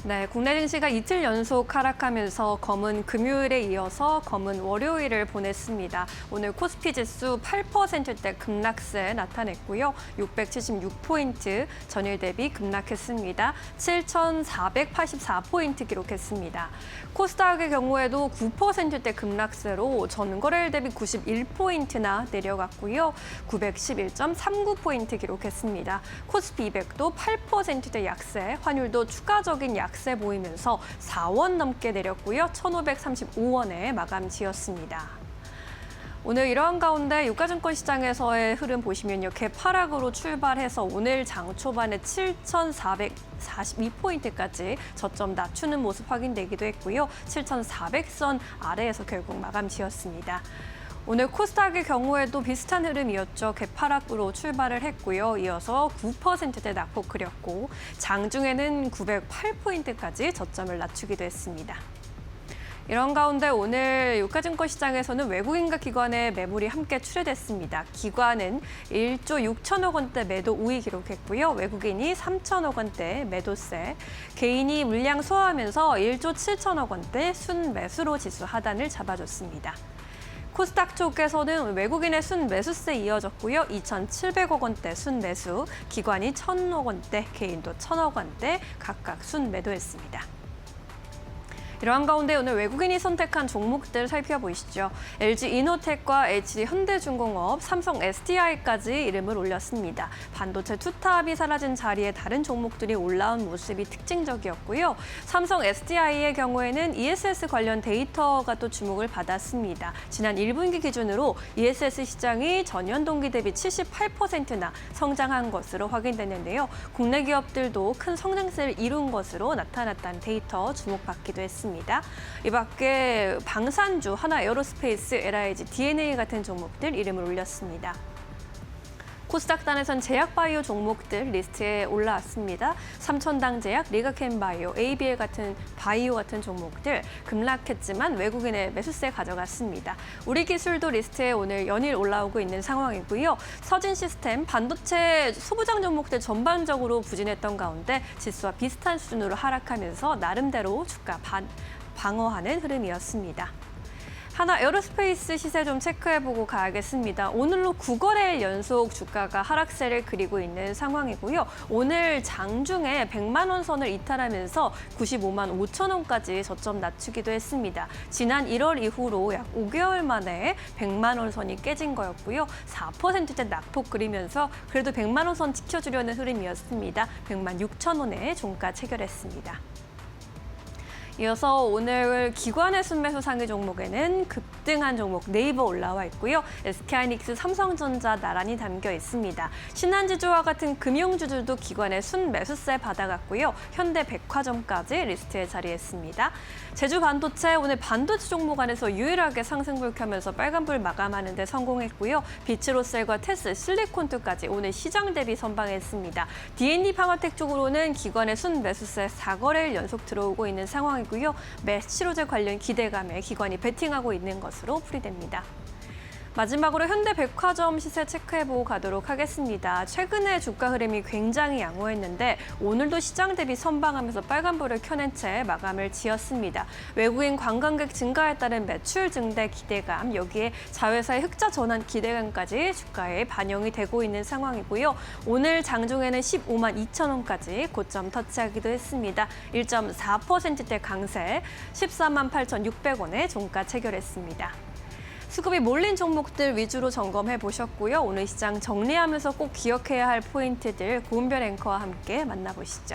네, 국내 증시가 이틀 연속 하락하면서 검은 금요일에 이어서 검은 월요일을 보냈습니다. 오늘 코스피 지수 8%대 급락세 나타냈고요. 676포인트 전일 대비 급락했습니다. 7,484포인트 기록했습니다. 코스닥의 경우에도 9%대 급락세로 전거래일 대비 91포인트나 내려갔고요. 911.39포인트 기록했습니다. 코스피 200도 8%대 약세, 환율도 추가적인 약세 보이면서 4원 넘게 내렸고요. 1,535원에 마감 지었습니다. 오늘 이러한 가운데 유가증권 시장에서의 흐름 보시면요. 개파락으로 출발해서 오늘 장 초반에 7,442포인트까지 저점 낮추는 모습 확인되기도 했고요. 7,400선 아래에서 결국 마감 지었습니다. 오늘 코스닥의 경우에도 비슷한 흐름이었죠. 개파락으로 출발을 했고요. 이어서 9%대 낙폭 그렸고 장중에는 908포인트까지 저점을 낮추기도 했습니다. 이런 가운데 오늘 유가증권 시장에서는 외국인과 기관의 매물이 함께 출회됐습니다. 기관은 1조 6천억 원대 매도 우위 기록했고요. 외국인이 3천억 원대 매도세, 개인이 물량 소화하면서 1조 7천억 원대 순매수로 지수 하단을 잡아줬습니다. 코스닥 쪽에서는 외국인의 순매수세 이어졌고요. 2,700억 원대 순매수, 기관이 1,000억 원대, 개인도 1,000억 원대 각각 순매도했습니다. 이러한 가운데 오늘 외국인이 선택한 종목들 살펴보시죠. LG이노텍과 HD현대중공업, 삼성 SDI까지 이름을 올렸습니다. 반도체 투탑이 사라진 자리에 다른 종목들이 올라온 모습이 특징적이었고요. 삼성 SDI의 경우에는 ESS 관련 데이터가 또 주목을 받았습니다. 지난 1분기 기준으로 ESS 시장이 전년 동기 대비 78%나 성장한 것으로 확인됐는데요. 국내 기업들도 큰 성장세를 이룬 것으로 나타났다는 데이터 주목받기도 했습니다. 이 밖에 방산주, 하나에어로스페이스, LIG, DNA 같은 종목들 이름을 올렸습니다. 코스닥단에선 제약바이오 종목들 리스트에 올라왔습니다. 삼천당제약, 리가캠바이오, ABL 같은 바이오 같은 종목들 급락했지만 외국인의 매수세 가져갔습니다. 우리기술도 리스트에 오늘 연일 올라오고 있는 상황이고요. 서진시스템, 반도체 소부장 종목들 전반적으로 부진했던 가운데 지수와 비슷한 수준으로 하락하면서 나름대로 주가 방어하는 흐름이었습니다. 하나에어로스페이스 시세 좀 체크해보고 가야겠습니다. 오늘로 9거래일 연속 주가가 하락세를 그리고 있는 상황이고요. 오늘 장중에 100만 원 선을 이탈하면서 95만 5천 원까지 저점 낮추기도 했습니다. 지난 1월 이후로 약 5개월 만에 100만 원 선이 깨진 거였고요. 4%대 낙폭 그리면서 그래도 100만 원 선 지켜주려는 흐름이었습니다. 100만 6천 원에 종가 체결했습니다. 이어서 오늘 기관의 순매수 상위 종목에는 급등한 종목 네이버 올라와 있고요. SK하이닉스, 삼성전자 나란히 담겨 있습니다. 신한지주와 같은 금융주들도 기관의 순매수세 받아갔고요. 현대백화점까지 리스트에 자리했습니다. 제주반도체 오늘 반도체 종목 안에서 유일하게 상승불 켜면서 빨간불 마감하는 데 성공했고요. 비츠로셀과 테스, 실리콘투까지 오늘 시장 대비 선방했습니다. D&D 방어텍 쪽으로는 기관의 순매수세 4거래일 연속 들어오고 있는 상황입니다. 상황이고요. 메스치로제 관련 기대감에 기관이 베팅하고 있는 것으로 풀이됩니다. 마지막으로 현대백화점 시세 체크해보고 가도록 하겠습니다. 최근에 주가 흐름이 굉장히 양호했는데 오늘도 시장 대비 선방하면서 빨간불을 켜낸 채 마감을 지었습니다. 외국인 관광객 증가에 따른 매출 증대 기대감, 여기에 자회사의 흑자 전환 기대감까지 주가에 반영이 되고 있는 상황이고요. 오늘 장중에는 15만 2천 원까지 고점 터치하기도 했습니다. 1.4%대 강세, 14만 8,600원에 종가 체결했습니다. 수급이 몰린 종목들 위주로 점검해 보셨고요. 오늘 시장 정리하면서 꼭 기억해야 할 포인트들 고은별 앵커와 함께 만나보시죠.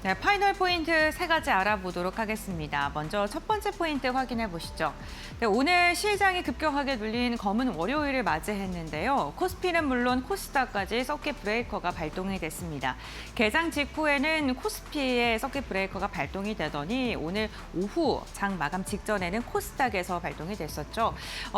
네, 파이널 포인트 3가지 알아보도록 하겠습니다. 먼저 첫 번째 포인트 확인해 보시죠. 네, 오늘 시장이 급격하게 눌린 검은 월요일을 맞이했는데요. 코스피는 물론 코스닥까지 서킷 브레이커가 발동이 됐습니다. 개장 직후에는 코스피의 서킷 브레이커가 발동이 되더니 오늘 오후 장 마감 직전에는 코스닥에서 발동이 됐었죠.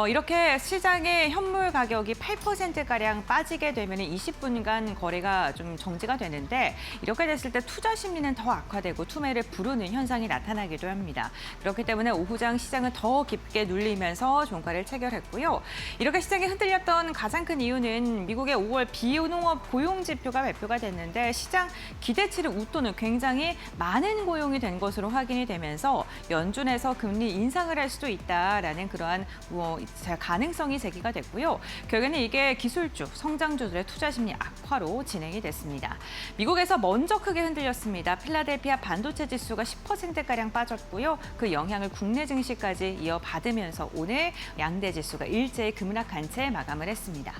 이렇게 시장의 현물 가격이 8%가량 빠지게 되면 20분간 거래가 좀 정지가 되는데 이렇게 됐을 때 투자 심리는 더 악화되고 투매를 부르는 현상이 나타나기도 합니다. 그렇기 때문에 오후장 시장은 더 깊게 눌리면서 종가를 체결했고요. 이렇게 시장이 흔들렸던 가장 큰 이유는 미국의 5월 비농업 고용 지표가 발표가 됐는데 시장 기대치를 웃도는 굉장히 많은 고용이 된 것으로 확인이 되면서 연준에서 금리 인상을 할 수도 있다라는 그러한 가능성이 제기가 됐고요. 결국에는 이게 기술주, 성장주들의 투자 심리 악화로 진행이 됐습니다. 미국에서 먼저 크게 흔들렸습니다. 필라델피아 반도체 지수가 10%가량 빠졌고요. 그 영향을 국내 증시까지 이어받으면서 오늘 양대 지수가 일제히 급락한 채 마감을 했습니다.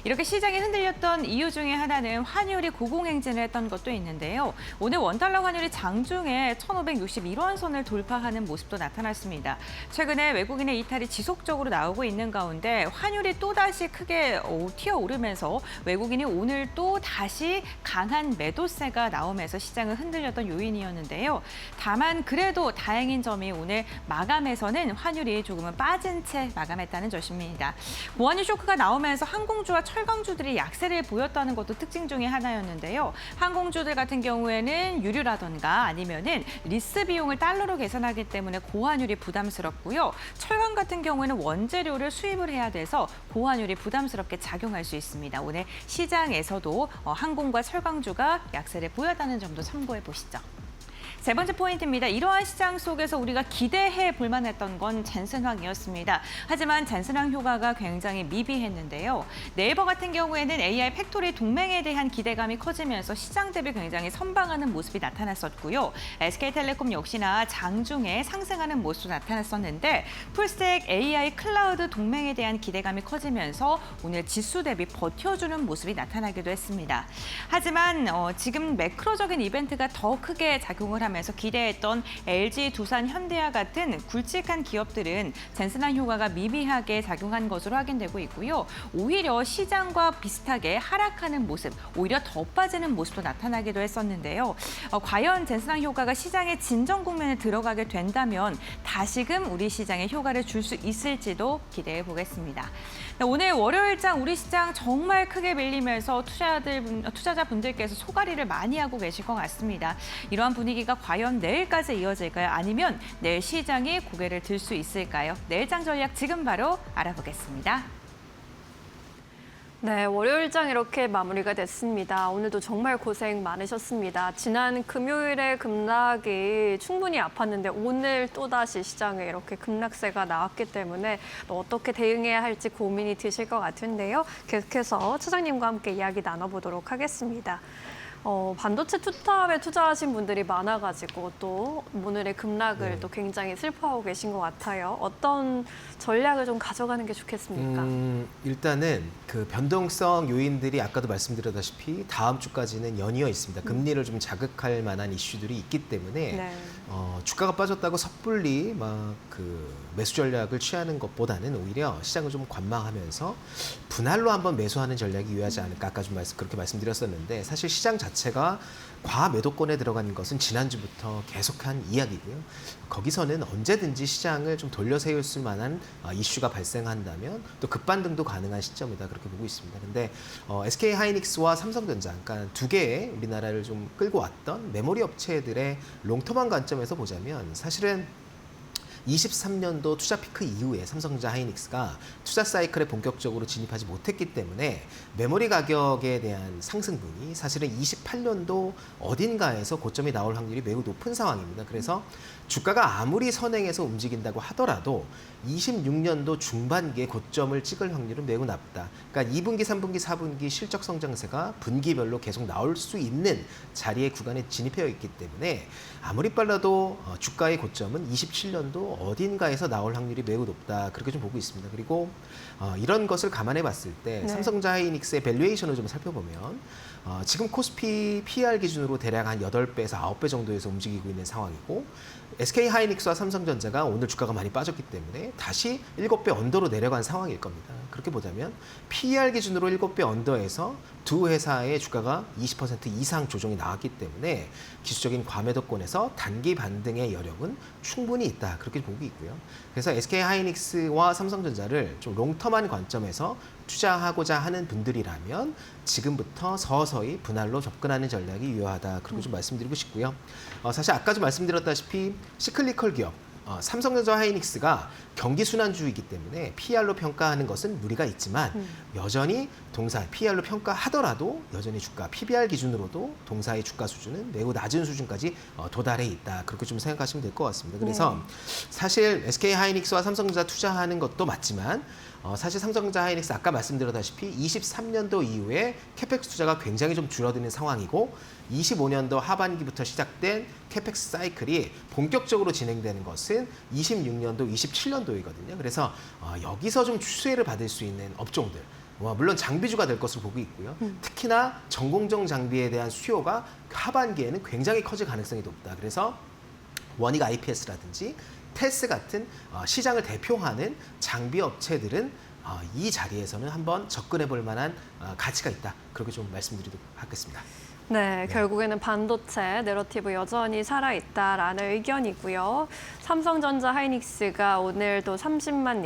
이렇게 시장이 흔들렸던 이유 중에 하나는 환율이 고공행진을 했던 것도 있는데요. 오늘 원달러 환율이 장중에 1,561원 선을 돌파하는 모습도 나타났습니다. 최근에 외국인의 이탈이 지속적으로 나오고 있는 가운데 환율이 또다시 크게 튀어오르면서 외국인이 오늘 또 다시 강한 매도세가 나오면서 시장을 흔들렸던 요인이었는데요. 다만 그래도 다행인 점이 오늘 마감에서는 환율이 조금은 빠진 채 마감했다는 것입니다. 고환율 쇼크가 나오면서 항공주와 철강주들이 약세를 보였다는 것도 특징 중에 하나였는데요. 항공주들 같은 경우에는 유류라던가 아니면은 리스 비용을 달러로 계산하기 때문에 고환율이 부담스럽고요. 철강 같은 경우에는 원재료를 수입을 해야 돼서 고환율이 부담스럽게 작용할 수 있습니다. 오늘 시장에서도 항공과 철강주가 약세를 보였다는 점도 참고해 보시죠. 세 번째 포인트입니다. 이러한 시장 속에서 우리가 기대해 볼 만했던 건 젠슨황이었습니다. 하지만 젠슨황 효과가 굉장히 미비했는데요. 네이버 같은 경우에는 AI 팩토리 동맹에 대한 기대감이 커지면서 시장 대비 굉장히 선방하는 모습이 나타났었고요. SK텔레콤 역시나 장중에 상승하는 모습도 나타났었는데 풀스택 AI 클라우드 동맹에 대한 기대감이 커지면서 오늘 지수 대비 버텨주는 모습이 나타나기도 했습니다. 하지만 지금 매크로적인 이벤트가 더 크게 작용을 하면서 기대했던 LG, 두산, 현대와 같은 굵직한 기업들은 젠슨황 효과가 미미하게 작용한 것으로 확인되고 있고요. 오히려 시장과 비슷하게 하락하는 모습, 오히려 더 빠지는 모습도 나타나기도 했었는데요. 과연 젠슨황 효과가 시장의 진정 국면에 들어가게 된다면 다시금 우리 시장에 효과를 줄 수 있을지도 기대해 보겠습니다. 오늘 월요일장 우리 시장 정말 크게 밀리면서 투자자분들께서 소가리를 많이 하고 계실 것 같습니다. 이러한 분위기가 과연 내일까지 이어질까요? 아니면 내일 시장이 고개를 들 수 있을까요? 내일장 전략 지금 바로 알아보겠습니다. 네, 월요일장 이렇게 마무리가 됐습니다. 오늘도 정말 고생 많으셨습니다. 지난 금요일에 급락이 충분히 아팠는데 오늘 또다시 시장에 이렇게 급락세가 나왔기 때문에 또 어떻게 대응해야 할지 고민이 드실 것 같은데요. 계속해서 차장님과 함께 이야기 나눠보도록 하겠습니다. 반도체 투탑에 투자하신 분들이 많아가지고 또 오늘의 급락을 또 굉장히 슬퍼하고 계신 것 같아요. 어떤 전략을 좀 가져가는 게 좋겠습니까? 일단은 그 변동성 요인들이 아까도 말씀드렸다시피 다음 주까지는 연이어 있습니다. 금리를 좀 자극할 만한 이슈들이 있기 때문에 네. 주가가 빠졌다고 섣불리 막 그 매수 전략을 취하는 것보다는 오히려 시장을 좀 관망하면서 분할로 한번 매수하는 전략이 유효하지 않을까. 아까 좀 그렇게 말씀드렸었는데 사실 시장 자체가 과매도권에 들어가는 것은 지난주부터 계속한 이야기고요. 거기서는 언제든지 시장을 좀 돌려 세울 수 만한 이슈가 발생한다면 또 급반등도 가능한 시점이다 그렇게 보고 있습니다. 근데 SK 하이닉스와 삼성전자, 그러니까 두 개의 우리나라를 좀 끌고 왔던 메모리 업체들의 롱텀한 관점에서 관점에서 보자면 사실은 23년도 투자 피크 이후에 삼성전자 하이닉스가 투자 사이클에 본격적으로 진입하지 못했기 때문에 메모리 가격에 대한 상승분이 사실은 28년도 어딘가에서 고점이 나올 확률이 매우 높은 상황입니다. 그래서 주가가 아무리 선행해서 움직인다고 하더라도 26년도 중반기에 고점을 찍을 확률은 매우 낮다. 그러니까 2분기, 3분기, 4분기 실적 성장세가 분기별로 계속 나올 수 있는 자리의 구간에 진입해 있기 때문에 아무리 빨라도 주가의 고점은 27년도 어딘가에서 나올 확률이 매우 높다. 그렇게 좀 보고 있습니다. 그리고 이런 것을 감안해 봤을 때 삼성전자 하이닉스의 밸류에이션을 좀 살펴보면 지금 코스피 PER 기준으로 대략 한 8배에서 9배 정도에서 움직이고 있는 상황이고 SK 하이닉스와 삼성전자가 오늘 주가가 많이 빠졌기 때문에 다시 7배 언더로 내려간 상황일 겁니다. 그렇게 보자면 PER 기준으로 7배 언더에서 두 회사의 주가가 20% 이상 조정이 나왔기 때문에 기술적인 과매도권에서 단기 반등의 여력은 충분히 있다. 그렇게 보고 있고요. 그래서 SK 하이닉스와 삼성전자를 좀 롱텀한 관점에서 투자하고자 하는 분들이라면 지금부터 서서히 분할로 접근하는 전략이 유효하다. 그렇게 좀 말씀드리고 싶고요. 사실 아까도 말씀드렸다시피 시클리컬 기업 삼성전자 하이닉스가 경기 순환주이기 때문에 PER로 평가하는 것은 무리가 있지만 여전히 동사 PER로 평가하더라도 여전히 주가 PBR 기준으로도 동사의 주가 수준은 매우 낮은 수준까지 도달해 있다. 그렇게 좀 생각하시면 될 것 같습니다. 그래서 사실 SK 하이닉스와 삼성전자 투자하는 것도 맞지만 사실 삼성전자 하이닉스 아까 말씀드렸다시피 23년도 이후에 캐펙스 투자가 굉장히 좀 줄어드는 상황이고 25년도 하반기부터 시작된 캐펙스 사이클이 본격적으로 진행되는 것은 26년도, 27년도이거든요. 그래서 여기서 좀 수혜를 받을 수 있는 업종들 물론 장비주가 될 것으로 보고 있고요. 특히나 전공정 장비에 대한 수요가 하반기에는 굉장히 커질 가능성이 높다. 그래서 원익 IPS라든지 테스 같은 시장을 대표하는 장비 업체들은 이 자리에서는 한번 접근해 볼 만한 가치가 있다. 그렇게 좀 말씀드리도록 하겠습니다. 네, 결국에는 반도체 내러티브 여전히 살아있다라는 의견이고요. 삼성전자 하이닉스가 오늘도 30만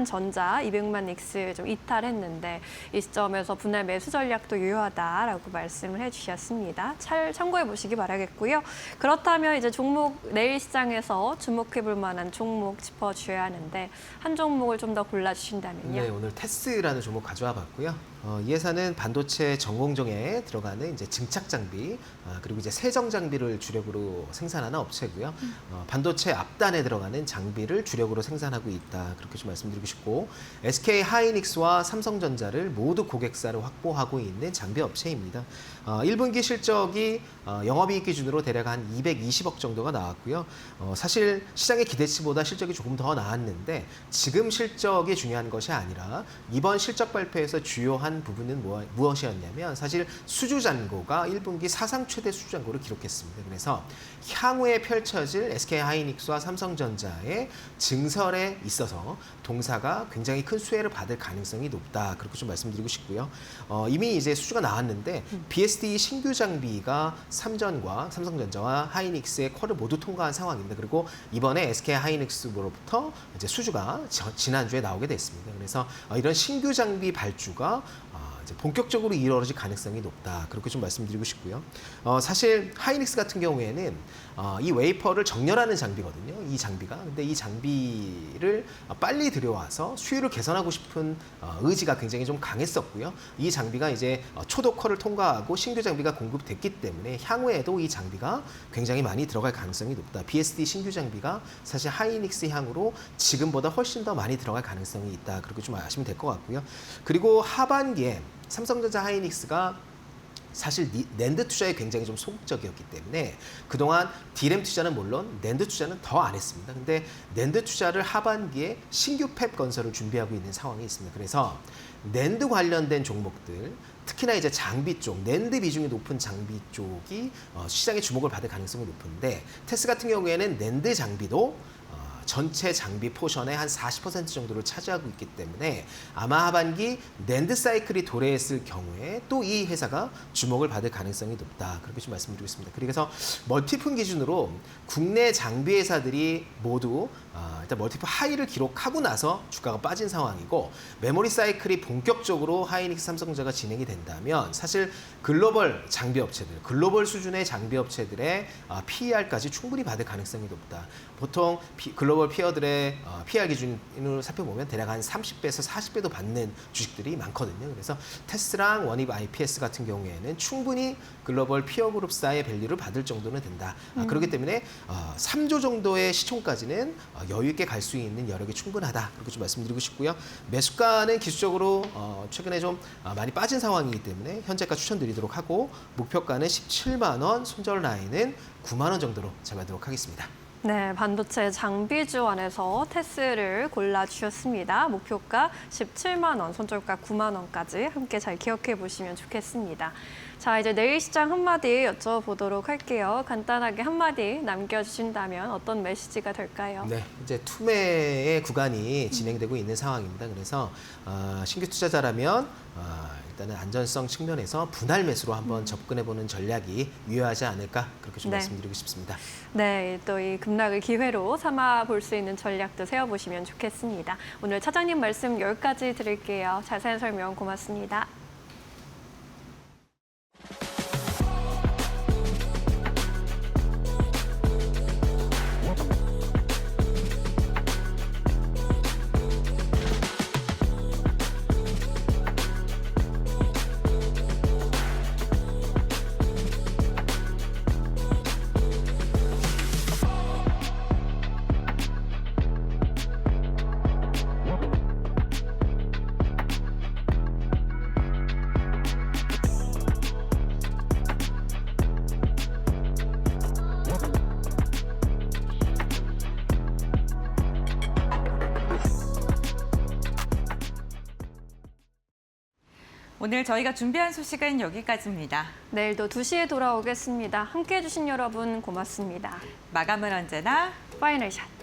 전자 200만 닉스 좀 이탈했는데 이 시점에서 분할 매수 전략도 유효하다라고 말씀을 해주셨습니다. 잘 참고해 보시기 바라겠고요. 그렇다면 이제 종목 내일 시장에서 주목해 볼 만한 종목 짚어주셔야 하는데 한 종목을 좀 더 골라주신다면요. 네, 오늘 테스라는 종목 가져와 봤고요. 이 회사는 반도체 전공정에 들어가는 이제 증착 장비 그리고 이제 세정 장비를 주력으로 생산하는 업체고요. 반도체 앞단에 들어가는 장비를 주력으로 생산하고 있다. 그렇게 좀 말씀드리고 싶고 SK 하이닉스와 삼성전자를 모두 고객사를 확보하고 있는 장비 업체입니다. 1분기 실적이 영업이익 기준으로 대략 한 220억 정도가 나왔고요. 사실 시장의 기대치보다 실적이 조금 더 나왔는데 지금 실적이 중요한 것이 아니라 이번 실적 발표에서 주요한 부분은 무엇이었냐면 사실 수주잔고가 1분기 사상 최대 수주잔고를 기록했습니다. 그래서 향후에 펼쳐질 SK 하이닉스와 삼성전자의 증설에 있어서 동사가 굉장히 큰 수혜를 받을 가능성이 높다. 그렇게 좀 말씀드리고 싶고요. 이미 이제 수주가 나왔는데 BSD 신규 장비가 삼전과 삼성전자와 하이닉스의 퀄을 모두 통과한 상황입니다. 그리고 이번에 SK 하이닉스로부터 이제 수주가 지난주에 나오게 됐습니다. 그래서 이런 신규 장비 발주가 본격적으로 이루어질 가능성이 높다. 그렇게 좀 말씀드리고 싶고요. 사실 하이닉스 같은 경우에는 이 웨이퍼를 정렬하는 장비거든요. 이 장비가. 근데 이 장비를 빨리 들여와서 수율을 개선하고 싶은 의지가 굉장히 좀 강했었고요. 이 장비가 이제 초도커를 통과하고 신규 장비가 공급됐기 때문에 향후에도 이 장비가 굉장히 많이 들어갈 가능성이 높다. BSD 신규 장비가 사실 하이닉스 향으로 지금보다 훨씬 더 많이 들어갈 가능성이 있다. 그렇게 좀 아시면 될 것 같고요. 그리고 하반기에 삼성전자 하이닉스가 사실 낸드 투자에 굉장히 좀 소극적이었기 때문에 그동안 D램 투자는 물론 낸드 투자는 더 안 했습니다. 근데 낸드 투자를 하반기에 신규 팹 건설을 준비하고 있는 상황이 있습니다. 그래서 낸드 관련된 종목들 특히나 이제 장비 쪽, 낸드 비중이 높은 장비 쪽이 시장의 주목을 받을 가능성이 높은데 테스 같은 경우에는 낸드 장비도 전체 장비 포션의 한 40% 정도를 차지하고 있기 때문에 아마 하반기 낸드 사이클이 도래했을 경우에 또 이 회사가 주목을 받을 가능성이 높다. 그렇게 좀 말씀드리고 있습니다. 그래서 멀티플 기준으로 국내 장비 회사들이 모두 일단 멀티플 하이를 기록하고 나서 주가가 빠진 상황이고 메모리 사이클이 본격적으로 하이닉스 삼성전자가 진행이 된다면 사실 글로벌 장비 업체들, 글로벌 수준의 장비 업체들의 PER까지 충분히 받을 가능성이 높다. 보통 글로벌 피어들의 PER 기준으로 살펴보면 대략 한 30배에서 40배도 받는 주식들이 많거든요. 그래서 테스랑 원입 IPS 같은 경우에는 충분히 글로벌 피어 그룹사의 밸류를 받을 정도는 된다. 그렇기 때문에 3조 정도의 시총까지는 여유 있게 갈 수 있는 여력이 충분하다. 그렇게 좀 말씀드리고 싶고요. 매수가는 기술적으로 최근에 좀 많이 빠진 상황이기 때문에 현재가 추천드리도록 하고 목표가는 17만 원, 손절 라인은 9만 원 정도로 잡아도록 하겠습니다. 네, 반도체 장비주 안에서 테스를 골라주셨습니다. 목표가 17만 원, 손절가 9만 원까지 함께 잘 기억해 보시면 좋겠습니다. 자, 이제 내일 시장 한마디 여쭤보도록 할게요. 간단하게 한마디 남겨주신다면 어떤 메시지가 될까요? 네, 이제 투매의 구간이 진행되고 있는 상황입니다. 그래서 신규 투자자라면 일단은 안전성 측면에서 분할 매수로 한번 접근해보는 전략이 유효하지 않을까 그렇게 좀 말씀드리고 싶습니다. 네, 또 이 급락을 기회로 삼아 볼 수 있는 전략도 세워보시면 좋겠습니다. 오늘 차장님 말씀 여기까지 드릴게요. 자세한 설명 고맙습니다. 오늘 저희가 준비한 소식은 여기까지입니다. 내일도 2시에 돌아오겠습니다. 함께해 주신 여러분 고맙습니다. 마감은 언제나 파이널 샷.